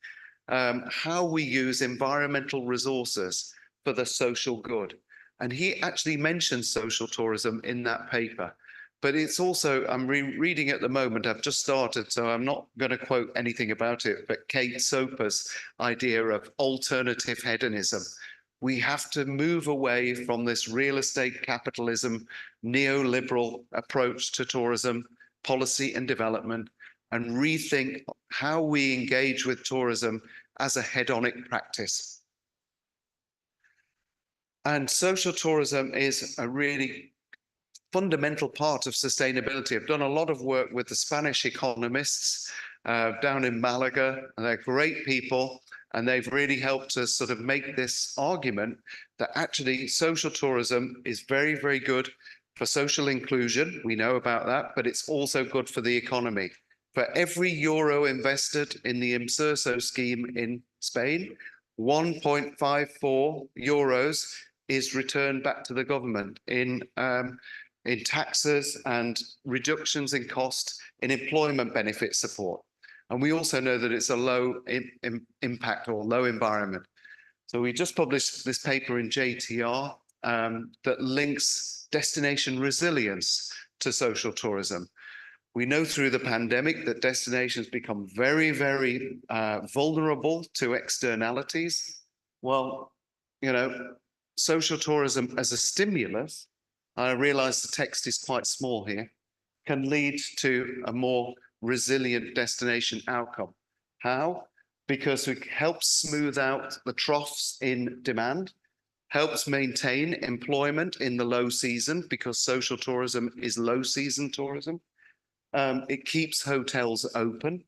[SPEAKER 13] how we use environmental resources for the social good. And he actually mentions social tourism in that paper. But it's also, I'm reading at the moment, I've just started, so I'm not going to quote anything about it, but Kate Soper's idea of alternative hedonism. We have to move away from this real estate capitalism, neoliberal approach to tourism, policy and development, and rethink how we engage with tourism as a hedonic practice. And social tourism is a really fundamental part of sustainability. I've done a lot of work with the Spanish economists down in Malaga, and they're great people, and they've really helped us sort of make this argument that actually social tourism is very, very good for social inclusion. We know about that, but it's also good for the economy. For every euro invested in the Imserso scheme in Spain, 1.54 euros is returned back to the government in taxes and reductions in cost in employment benefit support. And we also know that it's a low impact or low environment. So we just published this paper in JTR that links destination resilience to social tourism. We know through the pandemic that destinations become very, very vulnerable to externalities. Well, social tourism as a stimulus, I realize the text is quite small here, can lead to a more resilient destination outcome. How? Because it helps smooth out the troughs in demand, helps maintain employment in the low season because social tourism is low season tourism. It keeps hotels open.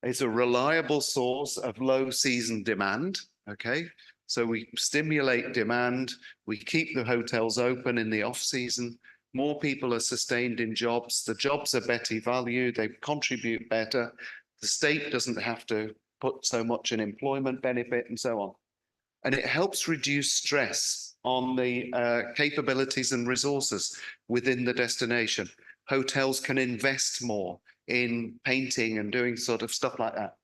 [SPEAKER 13] It's a reliable source of low season demand. Okay, so we stimulate demand. We keep the hotels open in the off season. More people are sustained in jobs. The jobs are better value. They contribute better. The state doesn't have to put so much in employment benefit and so on. And it helps reduce stress on the capabilities and resources within the destination. Hotels can invest more in painting and doing sort of stuff like that.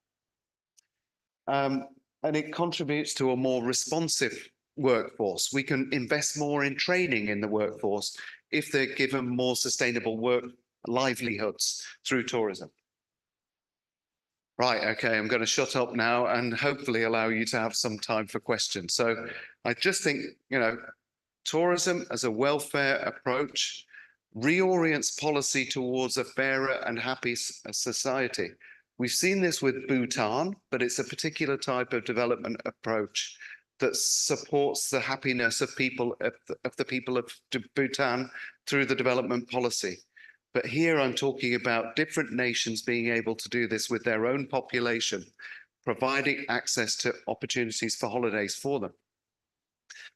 [SPEAKER 13] And it contributes to a more responsive workforce. We can invest more in training in the workforce if they're given more sustainable work livelihoods through tourism. Right, okay, I'm going to shut up now and hopefully allow you to have some time for questions. So I just think, tourism as a welfare approach reorients policy towards a fairer and happy society. We've seen this with Bhutan, but it's a particular type of development approach that supports the happiness of the people of Bhutan through the development policy. But here I'm talking about different nations being able to do this with their own population, providing access to opportunities for holidays for them.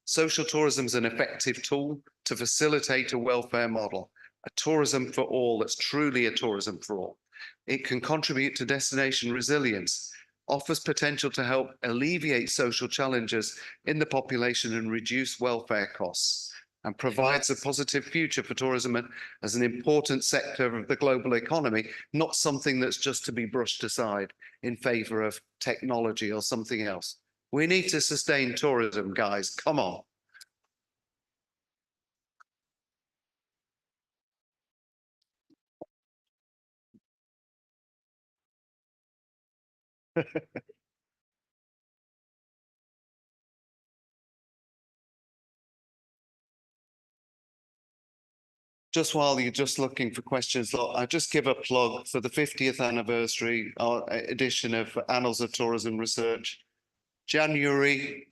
[SPEAKER 13] Social tourism is an effective tool to facilitate a welfare model, a tourism for all that's truly a tourism for all. It can contribute to destination resilience, offers potential to help alleviate social challenges in the population and reduce welfare costs, and provides a positive future for tourism as an important sector of the global economy, not something that's just to be brushed aside in favor of technology or something else. We need to sustain tourism, guys. Come on. Just while you're just looking for questions, I'll just give a plug for the 50th anniversary edition of Annals of Tourism Research. January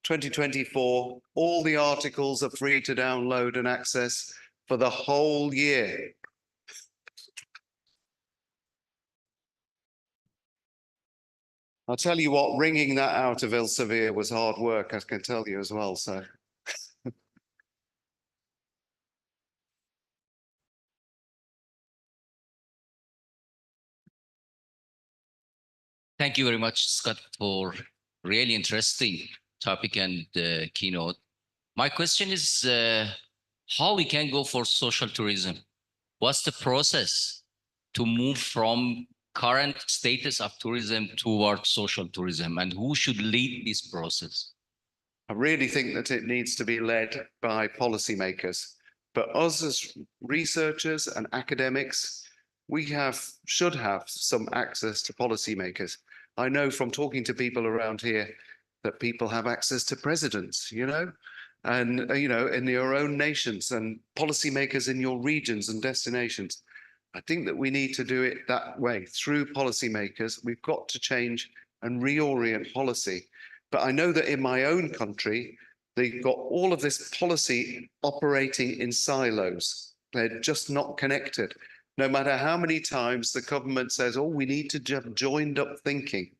[SPEAKER 13] 2024, all the articles are free to download and access for the whole year. I'll tell you what, wringing that out of Elsevier was hard work, I can tell you as well, so.
[SPEAKER 14] Thank you very much, Scott, for really interesting topic and keynote. My question is how we can go for social tourism? What's the process to move from current status of tourism towards social tourism, and who should lead this process?
[SPEAKER 13] I really think that it needs to be led by policymakers, but us as researchers and academics, we should have some access to policymakers. I know from talking to people around here that people have access to presidents, and, in your own nations and policymakers in your regions and destinations. I think that we need to do it that way through policymakers. We've got to change and reorient policy. But I know that in my own country, they've got all of this policy operating in silos. They're just not connected. No matter how many times the government says, oh, we need to have joined up thinking.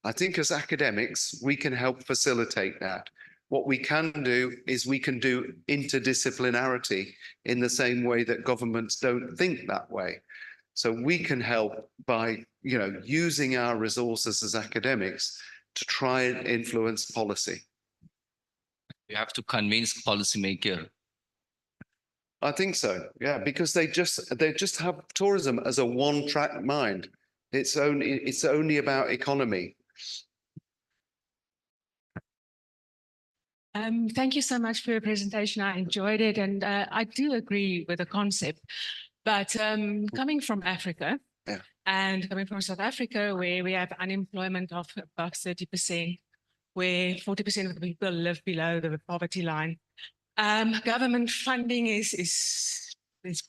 [SPEAKER 13] I think as academics, we can help facilitate that. What we can do is we can do interdisciplinarity in the same way that governments don't think that way. So we can help by, using our resources as academics to try and influence policy.
[SPEAKER 14] You have to convince policymakers.
[SPEAKER 13] I think so, yeah, because they just have tourism as a one-track mind. It's only about economy.
[SPEAKER 15] Thank you so much for your presentation. I enjoyed it, and I do agree with the concept. But coming from Africa, and coming from South Africa, where we have unemployment of about 30%, where 40% of the people live below the poverty line, government funding is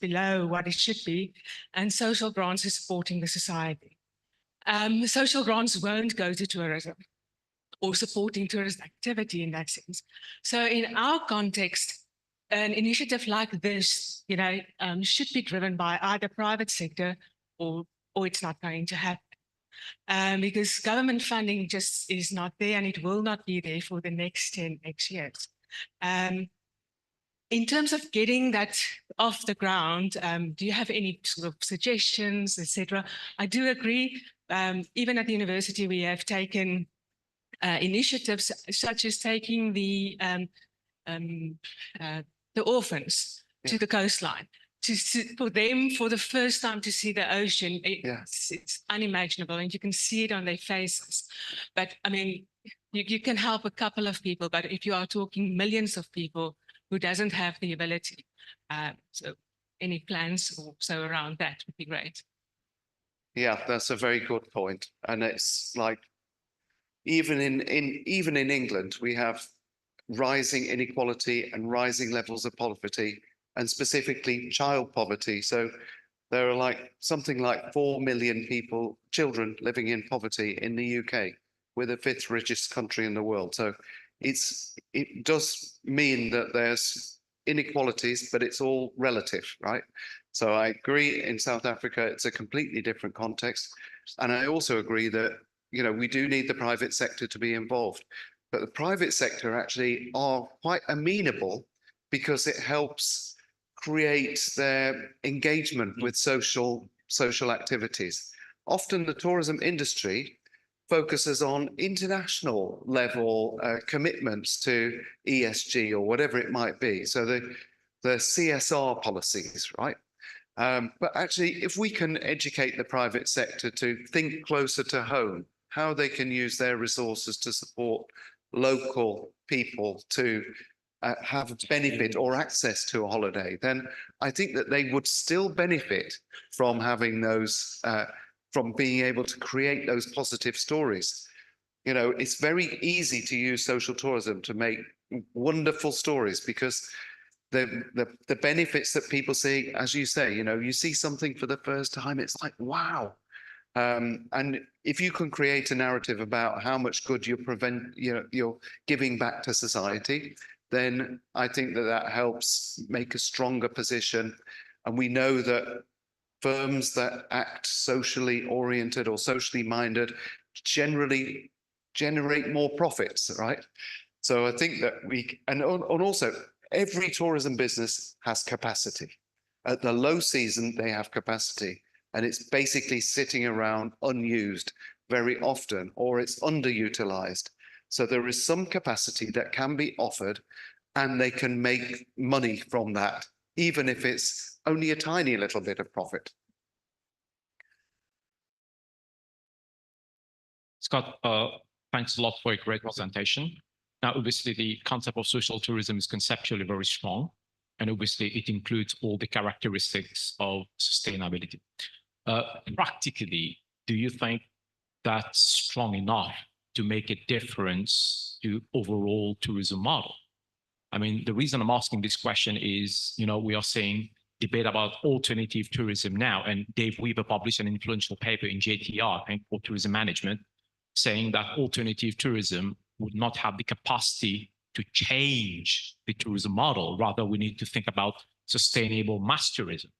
[SPEAKER 15] below what it should be, and social grants is supporting the society. Social grants won't go to tourism or supporting tourist activity in that sense. So in our context, an initiative like this, should be driven by either private sector or it's not going to happen. Because government funding just is not there, and it will not be there for the next 10x years. In terms of getting that off the ground, do you have any sort of suggestions, etc.? I do agree. Even at the university, we have taken initiatives such as taking the orphans to the coastline, for them for the first time to see the ocean. It's unimaginable, and you can see it on their faces. But I mean, you can help a couple of people, but if you are talking millions of people who doesn't have the ability, so any plans or so around that would be great.
[SPEAKER 13] Yeah, that's a very good point. And it's like, even in England, we have rising inequality and rising levels of poverty, and specifically child poverty. So there are like something like 4 million children living in poverty in the UK. We're the 5th richest country in the world. So it does mean that there's inequalities, but it's all relative, right? So I agree, in South Africa, it's a completely different context. And I also agree that, you know, we do need the private sector to be involved. But the private sector actually are quite amenable because it helps create their engagement with social activities. Often the tourism industry focuses on international level commitments to ESG or whatever it might be. So the CSR policies, right? But actually, if we can educate the private sector to think closer to home, how they can use their resources to support local people to have benefit or access to a holiday, then I think that they would still benefit from having those, from being able to create those positive stories. You know, it's very easy to use social tourism to make wonderful stories because the benefits that people see, as you say, you know, you see something for the first time, it's like, wow. And if you can create a narrative about how much good you're giving back to society, then I think that that helps make a stronger position. And we know that firms that act socially oriented or socially minded generally generate more profits, right? So I think that and also every tourism business has capacity. At the low season, they have capacity, and it's basically sitting around unused very often, or it's underutilized. So there is some capacity that can be offered, and they can make money from that, even if it's only a tiny little bit of profit.
[SPEAKER 16] Scott, thanks a lot for a great presentation. Now, obviously, the concept of social tourism is conceptually very strong, and obviously it includes all the characteristics of sustainability. Practically, do you think that's strong enough to make a difference to overall tourism model? I mean, the reason I'm asking this question is, you know, we are seeing debate about alternative tourism now, and Dave Weaver published an influential paper in JTR, I think, for tourism management, saying that alternative tourism would not have the capacity to change the tourism model. Rather, we need to think about sustainable mass tourism.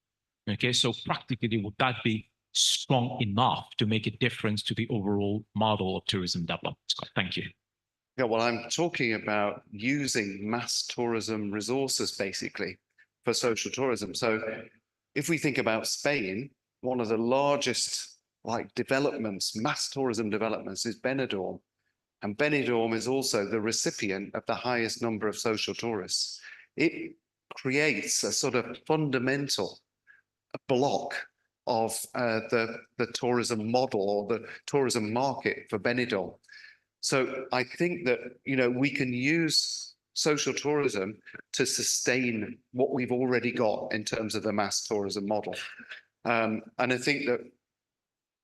[SPEAKER 16] Okay, so practically, would that be strong enough to make a difference to the overall model of tourism development? Scott, thank you.
[SPEAKER 13] Yeah, well, I'm talking about using mass tourism resources basically for social tourism. So if we think about Spain, one of the largest developments, mass tourism developments, is Benidorm. And Benidorm is also the recipient of the highest number of social tourists. It creates a sort of fundamental block of the tourism model or the tourism market for Benidorm. So I think that, you know, we can use social tourism to sustain what we've already got in terms of the mass tourism model. And I think that,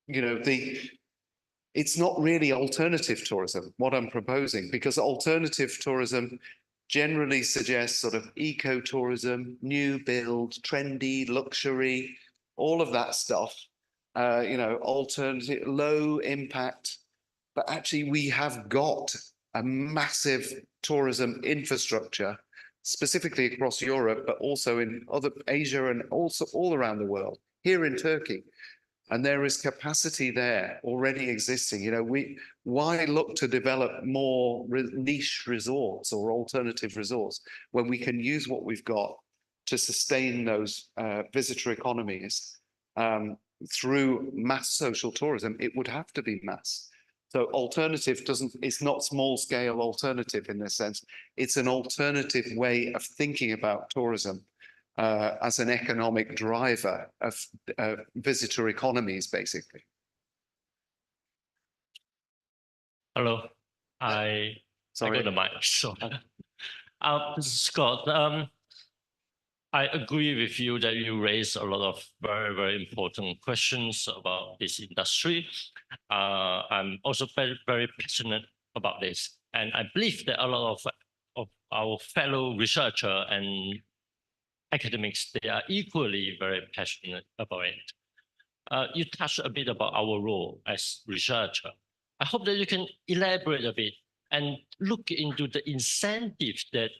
[SPEAKER 13] you know, it's not really alternative tourism, what I'm proposing, because alternative tourism generally suggests sort of eco-tourism, new build, trendy, luxury, all of that stuff, you know, alternative, low impact. But actually, we have got a massive tourism infrastructure, specifically across Europe, but also in other Asia and also all around the world, here in Turkey. And there is capacity there already existing. You know, why look to develop more niche resorts or alternative resorts when we can use what we've got to sustain those visitor economies through mass social tourism? It would have to be mass. So alternative it's not small scale alternative in this sense. It's an alternative way of thinking about tourism as an economic driver of visitor economies, basically.
[SPEAKER 12] Hello, I got the mic. So, this is Scott. I agree with you that you raised a lot of very, very important questions about this industry. I'm also very, very passionate about this. And I believe that a lot of our fellow researcher and academics, they are equally very passionate about it. You touched a bit about our role as researcher. I hope that you can elaborate a bit and look into the incentives that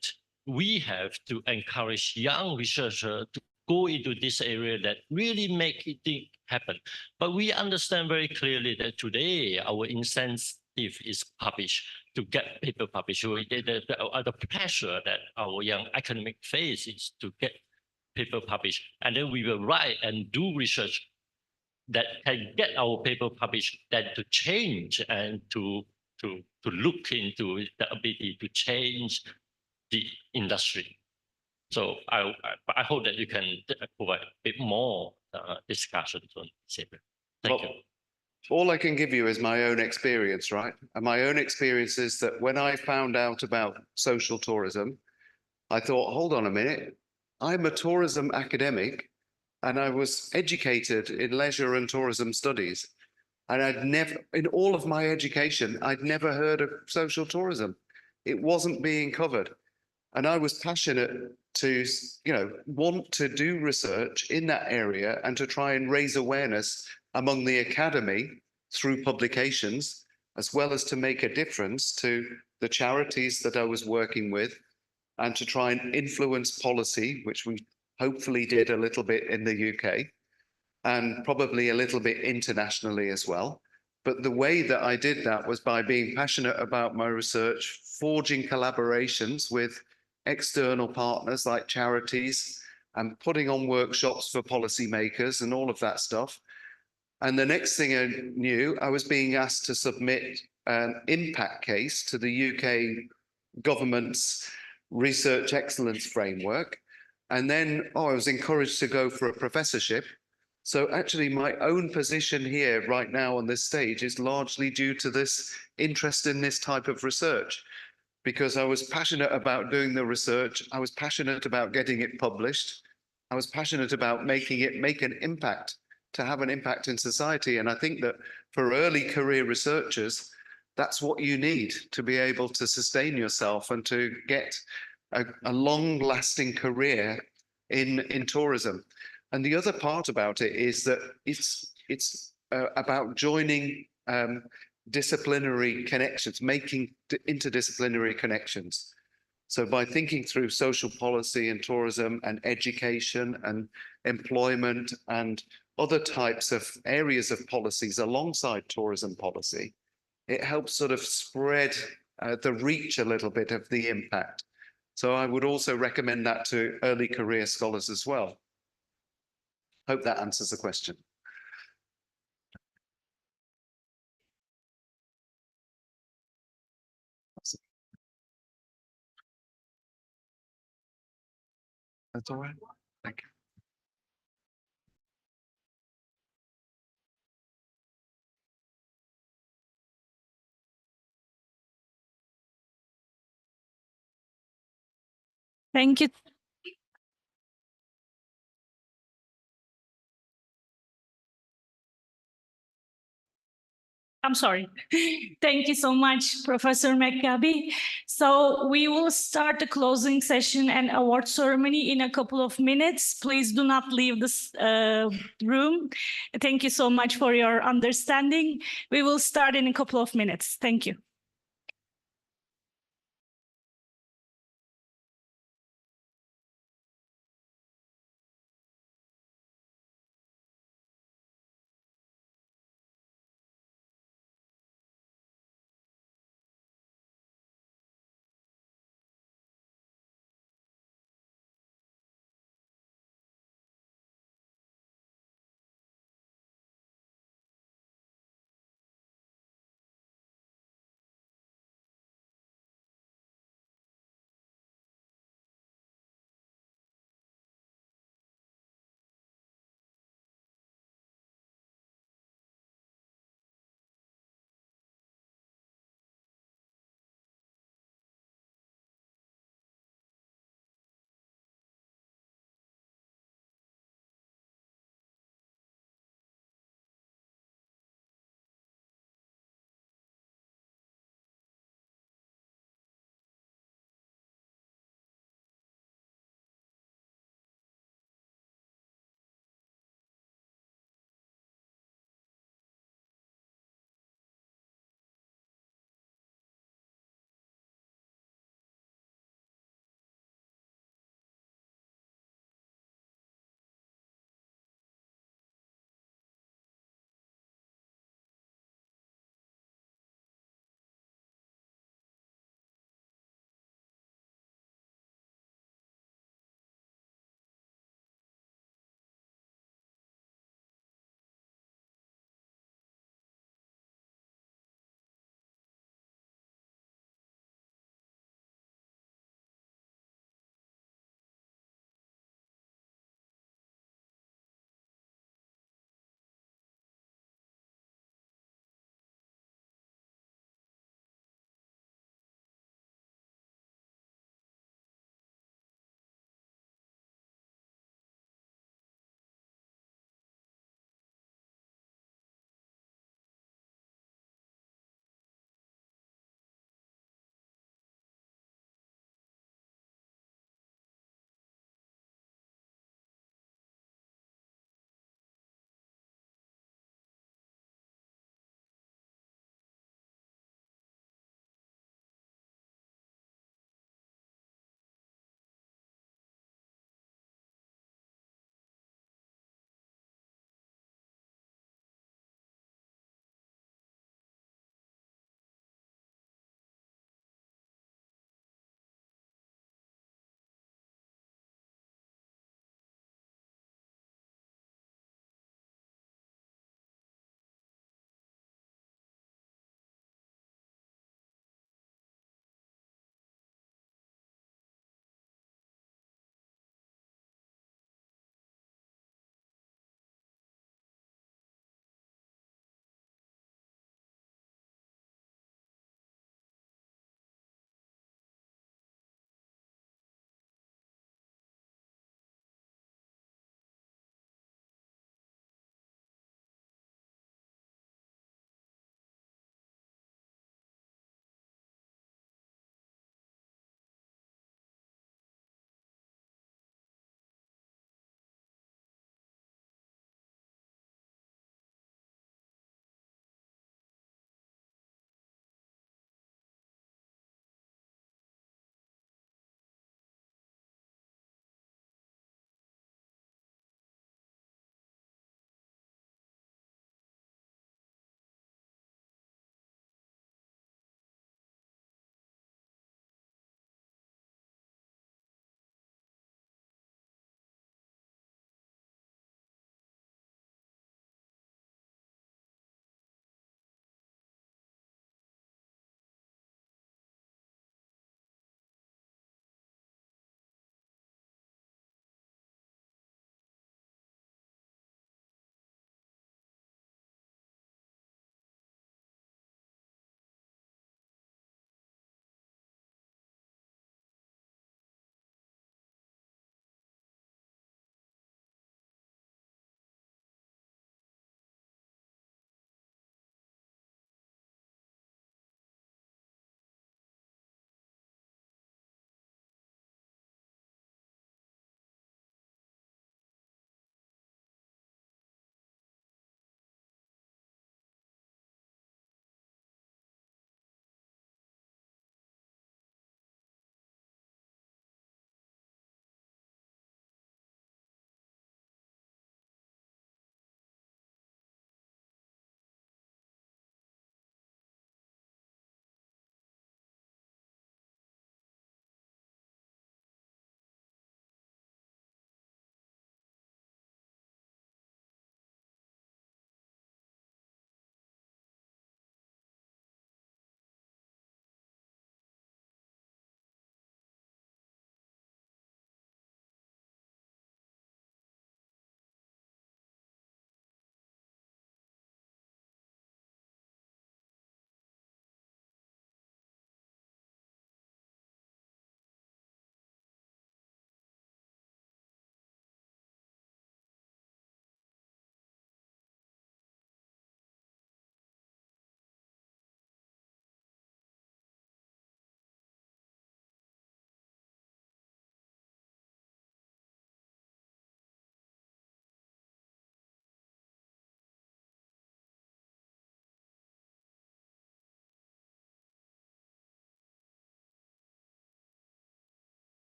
[SPEAKER 12] we have to encourage young researchers to go into this area that really make it happen. But we understand very clearly that today our incentive is published to get paper published. The pressure that our young academic face is to get paper published. And then we will write and do research that can get our paper published, then to change and to look into the ability to change the industry. So I hope that you can provide a bit more discussion on this area. Thank you.
[SPEAKER 13] All I can give you is my own experience, right? And my own experience is that when I found out about social tourism, I thought, hold on a minute, I'm a tourism academic and I was educated in leisure and tourism studies. And I'd never, in all of my education, I'd never heard of social tourism. It wasn't being covered. And I was passionate to, want to do research in that area and to try and raise awareness among the academy through publications, as well as to make a difference to the charities that I was working with and to try and influence policy, which we hopefully did a little bit in the UK and probably a little bit internationally as well. But the way that I did that was by being passionate about my research, forging collaborations with external partners like charities and putting on workshops for policymakers and all of that stuff. And the next thing I knew, I was being asked to submit an impact case to the UK government's research excellence framework. And then, I was encouraged to go for a professorship. So actually my own position here right now on this stage is largely due to this interest in this type of research, because I was passionate about doing the research. I was passionate about getting it published. I was passionate about making it make an impact, to have an impact in society. And I think that for early career researchers, that's what you need to be able to sustain yourself and to get a long-lasting career in tourism. And the other part about it is that it's about joining disciplinary connections, making interdisciplinary connections. So by thinking through social policy and tourism and education and employment and other types of areas of policies alongside tourism policy, it helps sort of spread the reach a little bit of the impact. So I would also recommend that to early career scholars as well. Hope that answers the question. That's all right. Thank you.
[SPEAKER 4] Thank you. I'm sorry. Thank you so much, Professor McGabby. So we will start the closing session and award ceremony in a couple of minutes. Please do not leave this room. Thank you so much for your understanding. We will start in a couple of minutes. Thank you.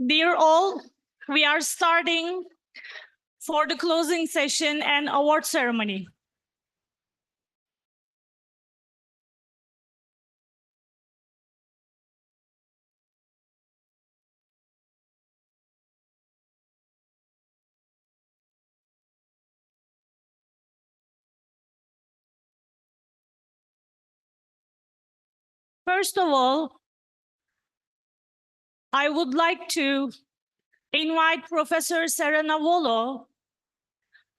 [SPEAKER 4] Dear all, we are starting for the closing session and award ceremony. First of all, I would like to invite Professor Serena Volo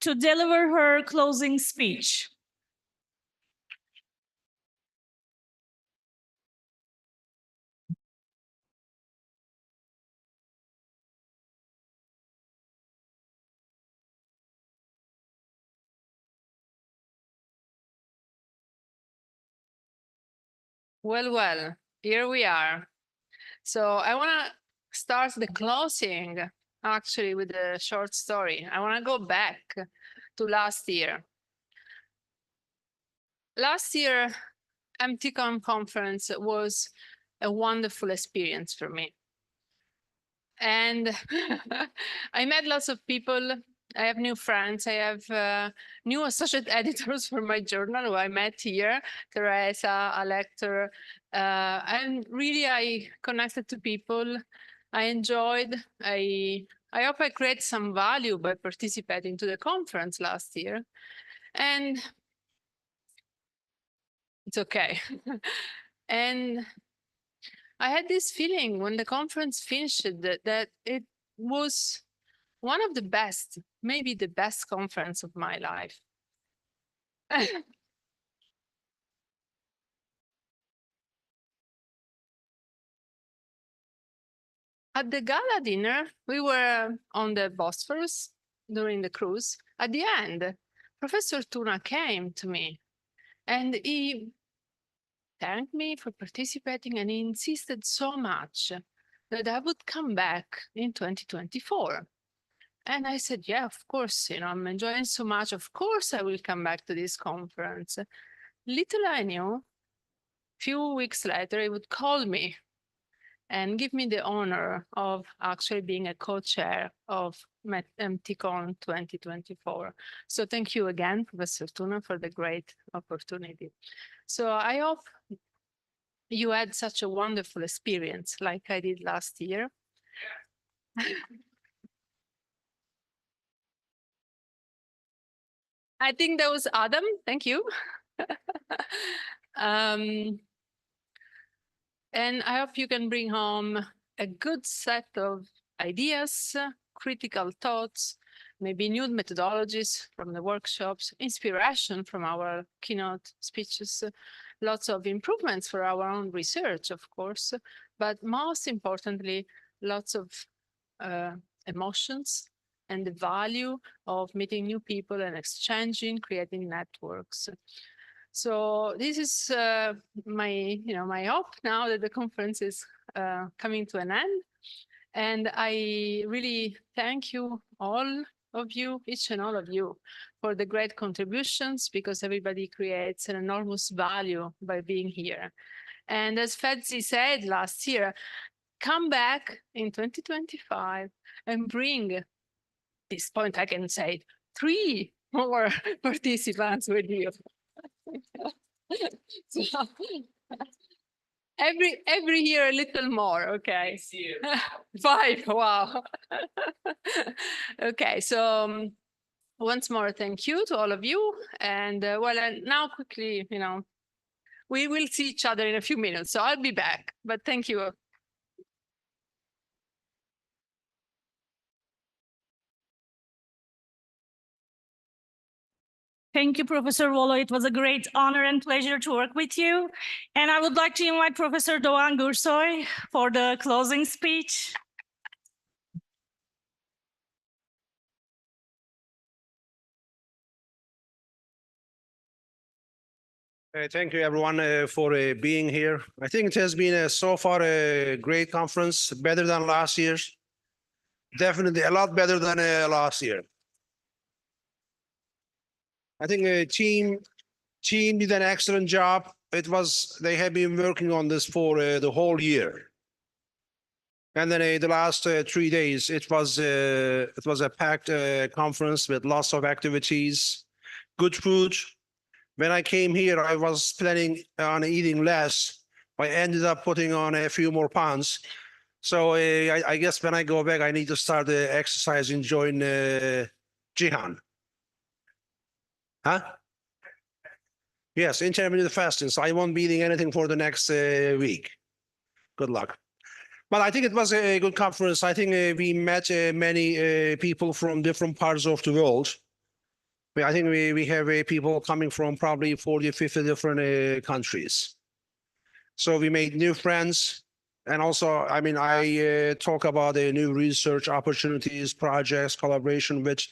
[SPEAKER 4] to deliver her closing speech.
[SPEAKER 17] Well, here we are. So I want to start the closing actually with a short story. I want to go back to last year. Last year, MTCOM conference was a wonderful experience for me. And I met lots of people. I have new friends. I have new associate editors for my journal who I met here, Teresa, a lecturer. And really, I connected to people. I enjoyed. I hope I create some value by participating to the conference last year. And it's okay. And I had this feeling when the conference finished that it was one of the best, maybe the best conference of my life. At the gala dinner, we were on the Bosphorus during the cruise. At the end, Professor Tuna came to me and he thanked me for participating, and he insisted so much that I would come back in 2024. And I said, yeah, of course, I'm enjoying so much. Of course, I will come back to this conference. Little I knew, few weeks later, he would call me and give me the honor of actually being a co-chair of MTCon 2024. So thank you again, Professor Tuna, for the great opportunity. So I hope you had such a wonderful experience like I did last year. I think that was Adam. Thank you. And I hope you can bring home a good set of ideas, critical thoughts, maybe new methodologies from the workshops, inspiration from our keynote speeches, lots of improvements for our own research, of course, but most importantly, lots of emotions and the value of meeting new people and exchanging, creating networks. So this is my hope now that the conference is coming to an end. And I really thank you, all of you, each and all of you, for the great contributions, because everybody creates an enormous value by being here. And as Fedzi said last year, come back in 2025 and bring, this point I can say, 3 more participants with you. So, every year a little more, okay. 5, wow. Okay, so once more, thank you to all of you. And now quickly, we will see each other in a few minutes, so I'll be back, but thank you.
[SPEAKER 4] Thank you, Professor Volo. It was a great honor and pleasure to work with you. And I would like to invite Professor Doğan Gürsoy for the closing speech.
[SPEAKER 8] Thank you, everyone, for being here. I think it has been so far a great conference, better than last year's. Definitely a lot better than last year. I think team did an excellent job. They have been working on this for the whole year. And then the last 3 days, it was a packed conference with lots of activities, good food. When I came here, I was planning on eating less. I ended up putting on a few more pounds. So I guess when I go back, I need to start exercising, join Jihan. Huh? Yes, intermittent fasting. So I won't be eating anything for the next week. Good luck. But I think it was a good conference. I think we met many people from different parts of the world. I think we have people coming from probably 40, 50 different countries. So we made new friends. And also, I mean, I talk about new research opportunities, projects, collaboration with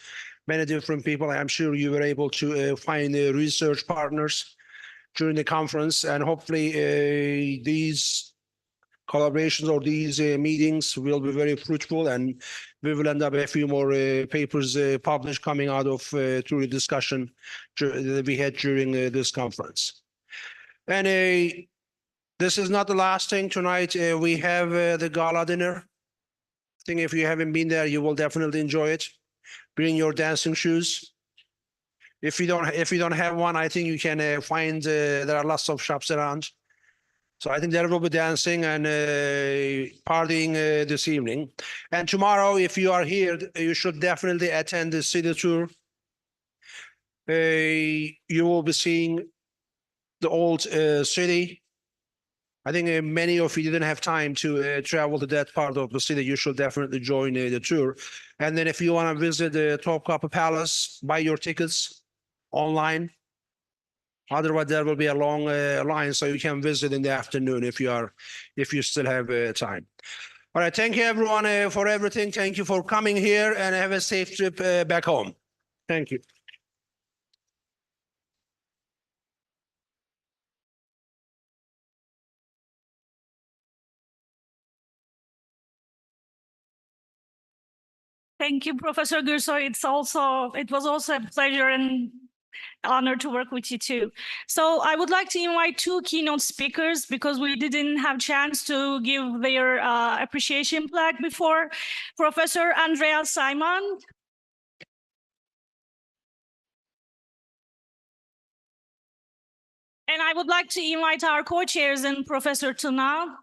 [SPEAKER 8] many different people. I'm sure you were able to find research partners during the conference. And hopefully these collaborations or these meetings will be very fruitful, and we will end up a few more papers published coming out of through the discussion that we had during this conference. And this is not the last thing. Tonight we have the gala dinner. I think if you haven't been there, you will definitely enjoy it. Bring your dancing shoes. If you don't have one, I think you can find there are lots of shops around. So I think there will be dancing and partying this evening. And tomorrow, if you are here, you should definitely attend the city tour. You will be seeing the old city. I think many of you didn't have time to travel to that part of the city. You should definitely join the tour. And then if you want to visit the Topkapı Palace, buy your tickets online. Otherwise, there will be a long line, so you can visit in the afternoon if you still have time. All right, thank you everyone for everything. Thank you for coming here, and have a safe trip back home. Thank you.
[SPEAKER 4] Thank you, Professor Gürsoy. It was also a pleasure and honor to work with you too. So I would like to invite two keynote speakers because we didn't have chance to give their appreciation plaque before. Professor Andreas Simon. And I would like to invite our co-chairs and Professor Tuna.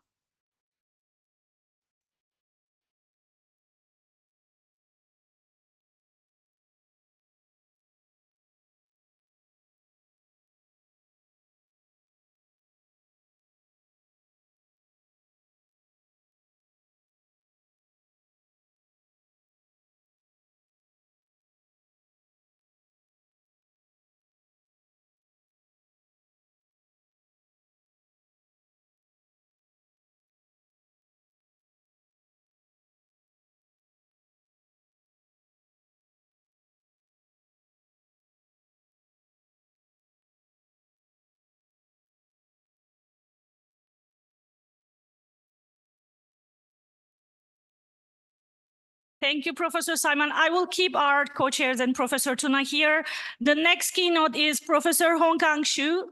[SPEAKER 4] Thank you, Professor Simon. I will keep our co-chairs and Professor Tuna here. The next keynote is Professor Hongkang Xu.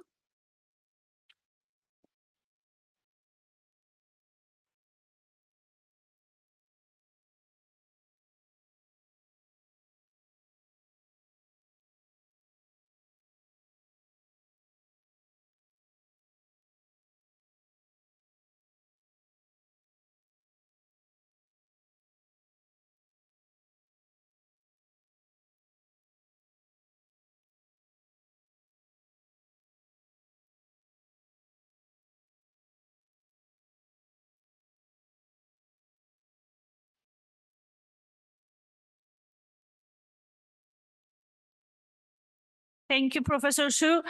[SPEAKER 4] Thank you, Professor Xu.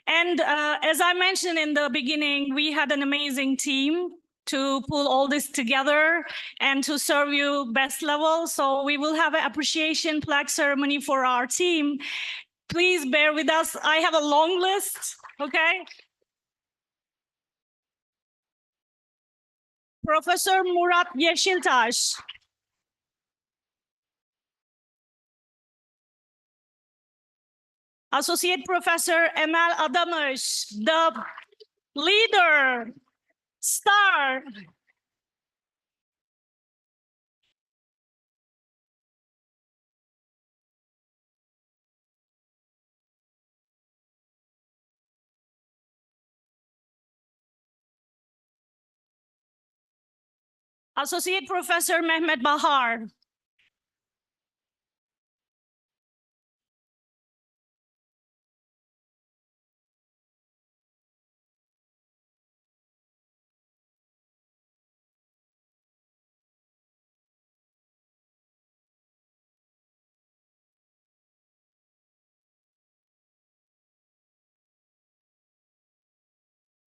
[SPEAKER 4] And as I mentioned in the beginning, we had an amazing team to pull all this together and to serve you best level. So we will have an appreciation plaque ceremony for our team. Please bear with us. I have a long list, okay? Professor Murat Yeşiltaş. Associate Professor Emel Adamış, the leader, star. Associate Professor Mehmet Bahar.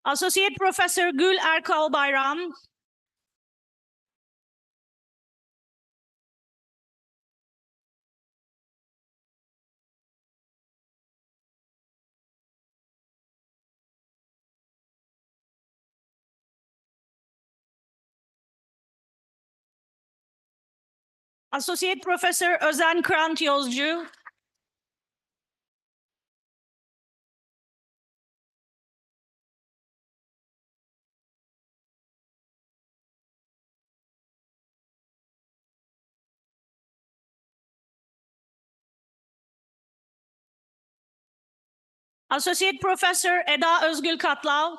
[SPEAKER 4] Associate Professor Gül Erkal Bayram. Associate Professor Özen Krant Yozcu. Associate Professor Eda Özgül Katlav.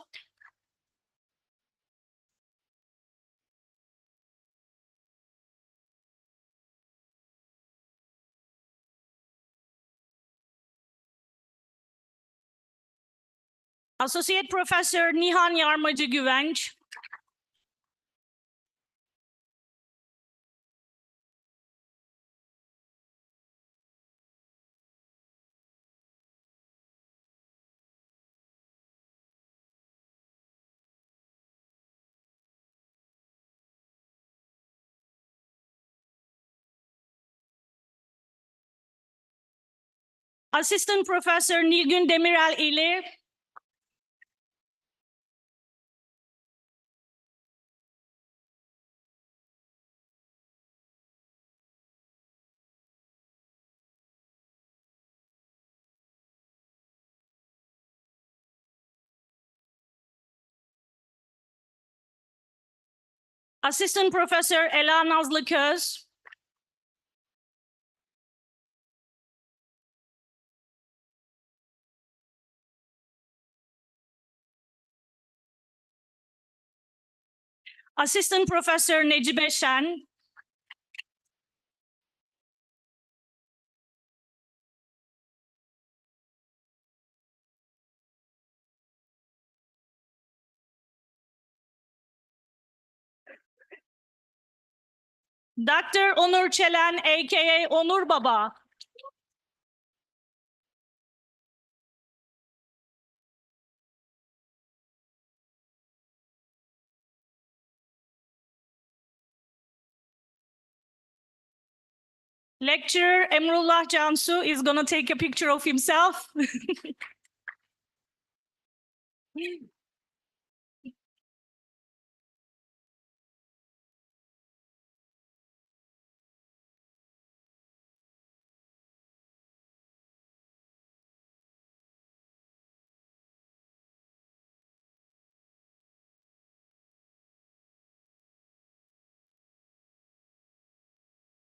[SPEAKER 4] Associate Professor Nihan Yarmacı Güvenç. Assistant Professor Nilgün Demirel İli. Assistant Professor Ela Nazlı Köz. Assistant Professor Necibe Şen. Dr. Onur Çelen, aka Onur Baba. Lecturer Emrullah Cansu is going to take a picture of himself.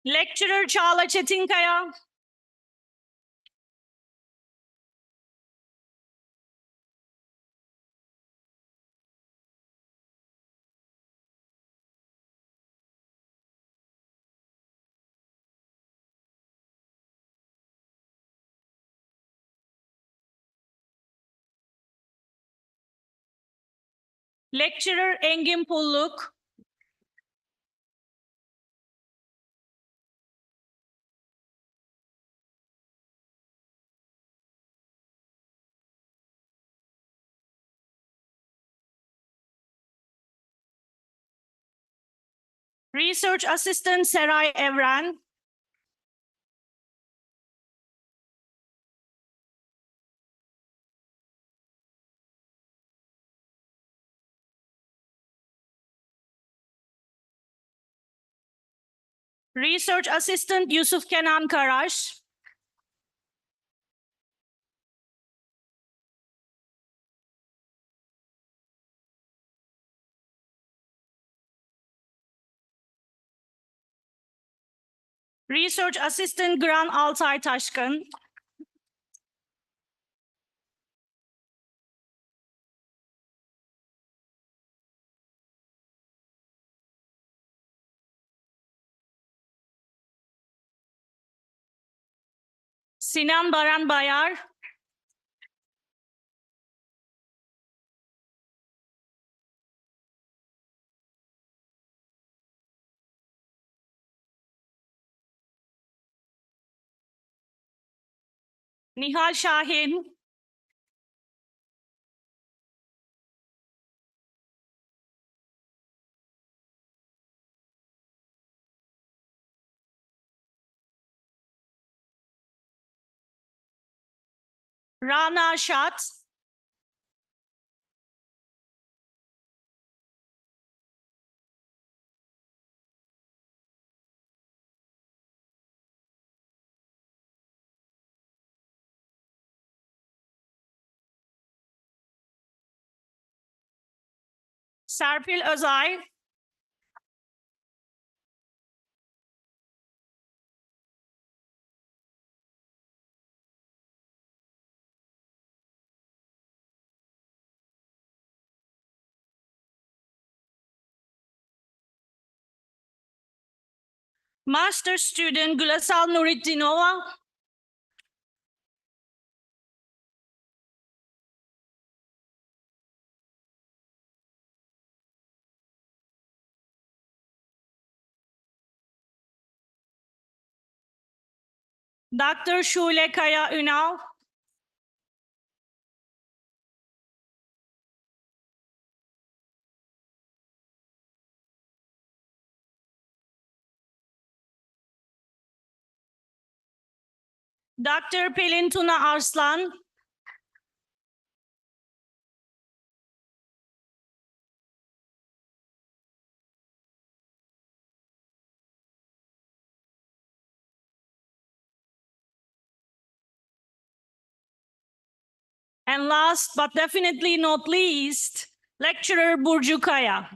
[SPEAKER 4] Lecturer Çağla Çetinkaya. Lecturer Engin Pulluk. Research Assistant Seray Evren. Research Assistant Yusuf Kenan Karaş. Research Assistant Gran Altay Taşkın. Sinan Baran Bayar. Nihal Şahin. Rana Shat. Serpil Özay. Master student Gülasal Nuritdinova. Dr. Şule Kaya Ünal. Dr. Pelin Tuna Arslan. And last but definitely not least, lecturer Burcu Kaya.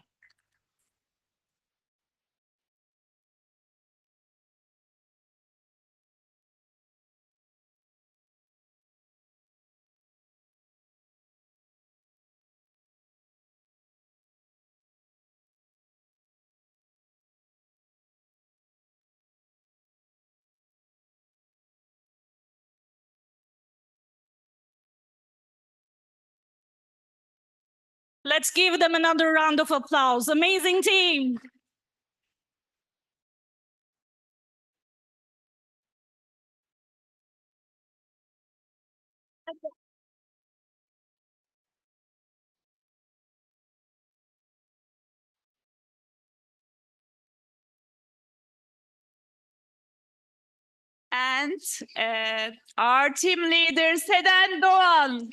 [SPEAKER 4] Let's give them another round of applause. Amazing team.
[SPEAKER 17] And our team leader Seden Doğan.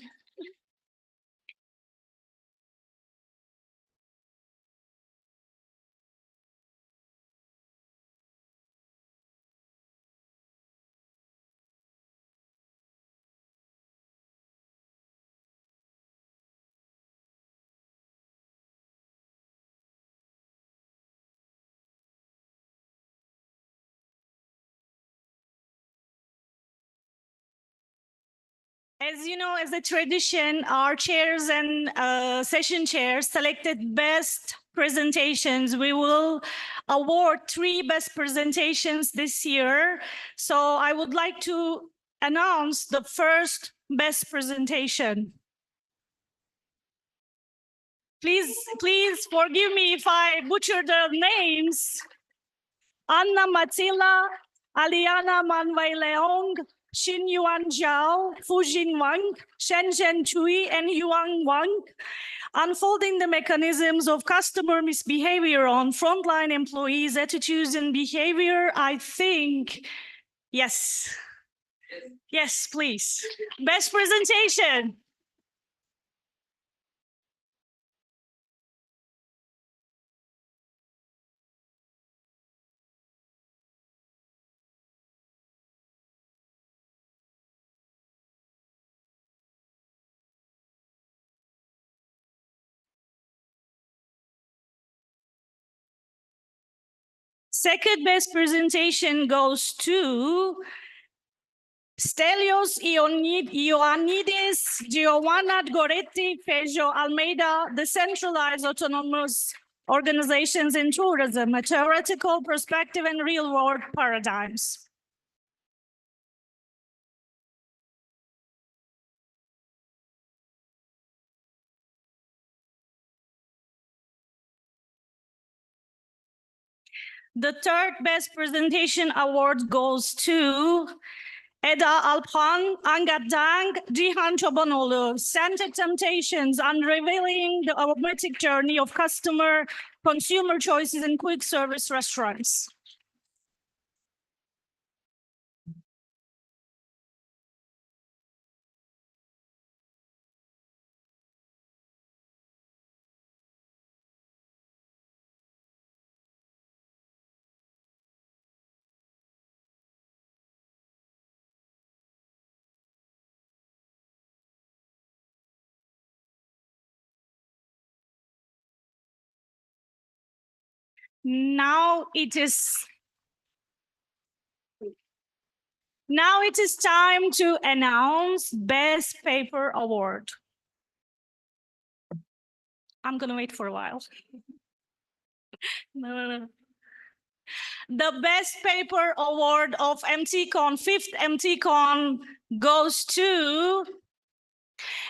[SPEAKER 4] As you know, as a tradition, our chairs and session chairs selected best presentations. We will award 3 best presentations this year. So I would like to announce the first best presentation. Please forgive me if I butcher the names. Anna Matila, Aliana Manwei-Leong, Xin Yuan Zhao, Fujin Wang, Shenzhen Chui, and Yuan Wang, unfolding the mechanisms of customer misbehavior on frontline employees' attitudes and behavior. I think, yes, please. Best presentation. Second best presentation goes to Stelios Ioannidis, Giovanna Goretti, Fejo Almeida, Decentralized Autonomous Organizations in Tourism, a Theoretical Perspective and Real-World Paradigms. The third best presentation award goes to Eda Alpan, Angat Dang, Jihan Çobanoğlu, Scented Temptations, Unrevealing the Aromatic Journey of Consumer Choices in Quick Service Restaurants. Now it is time to announce Best Paper Award. I'm gonna wait for a while. No. The Best Paper Award of MTCon, 5th MTCon, goes to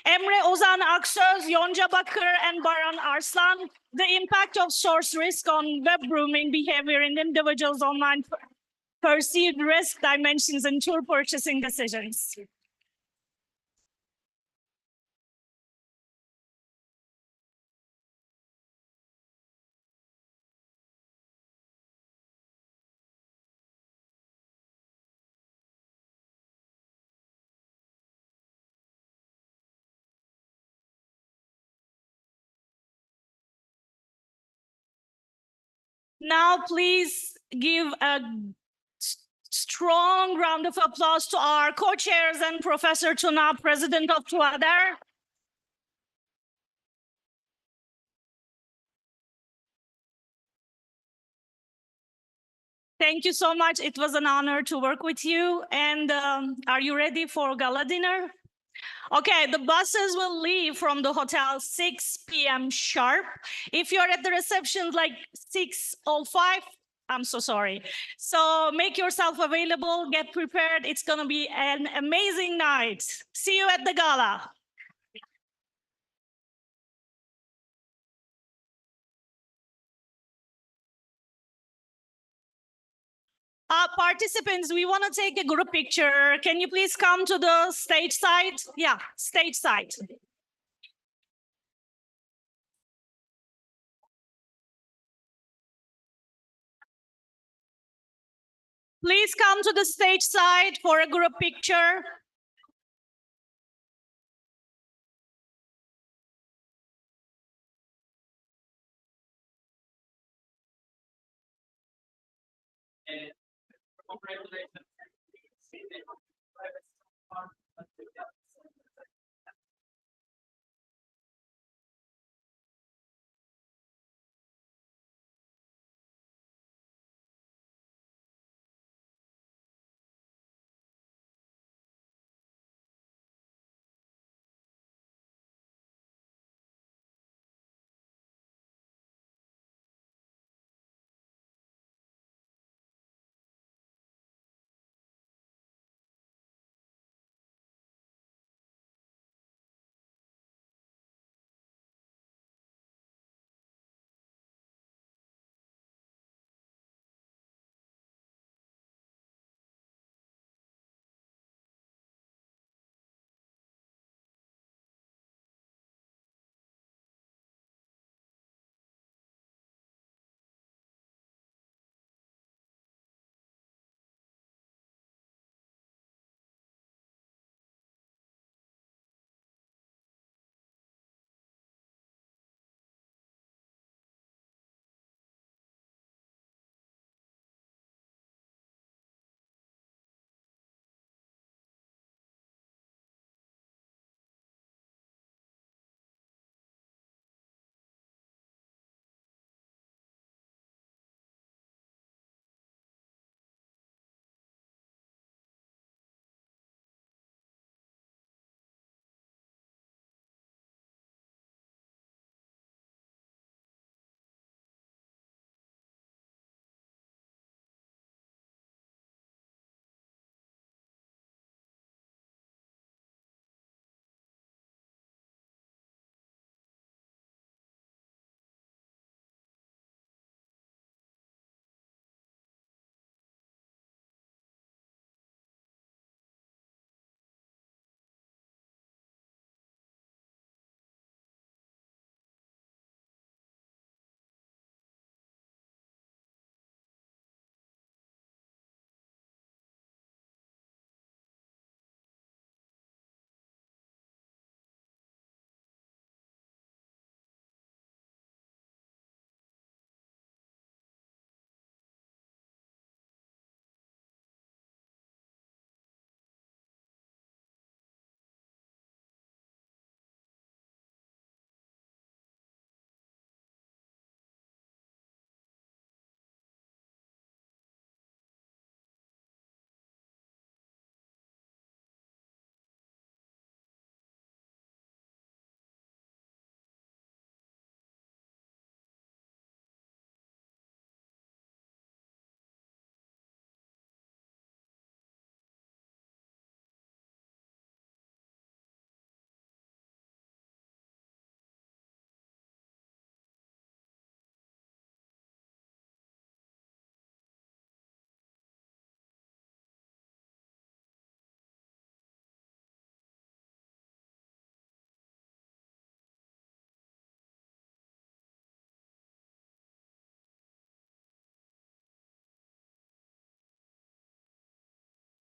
[SPEAKER 4] Emre Ozan Aksöz, Yonca Bakır, and Baran Arslan. The impact of source risk on web grooming behavior in individuals' online perceived risk dimensions and tour purchasing decisions. Now, please give a strong round of applause to our co-chairs and Professor Tuna, President of TUADER. Thank you so much. It was an honor to work with you. And are you ready for gala dinner? Okay, the buses will leave from the hotel 6 p.m. sharp. If you're at the reception like 6:05, I'm so sorry. So make yourself available, get prepared. It's gonna be an amazing night. See you at the gala. Participants, we want to take a group picture. Can you please come to the stage side? Yeah, stage side. Please come to the stage side for a group picture.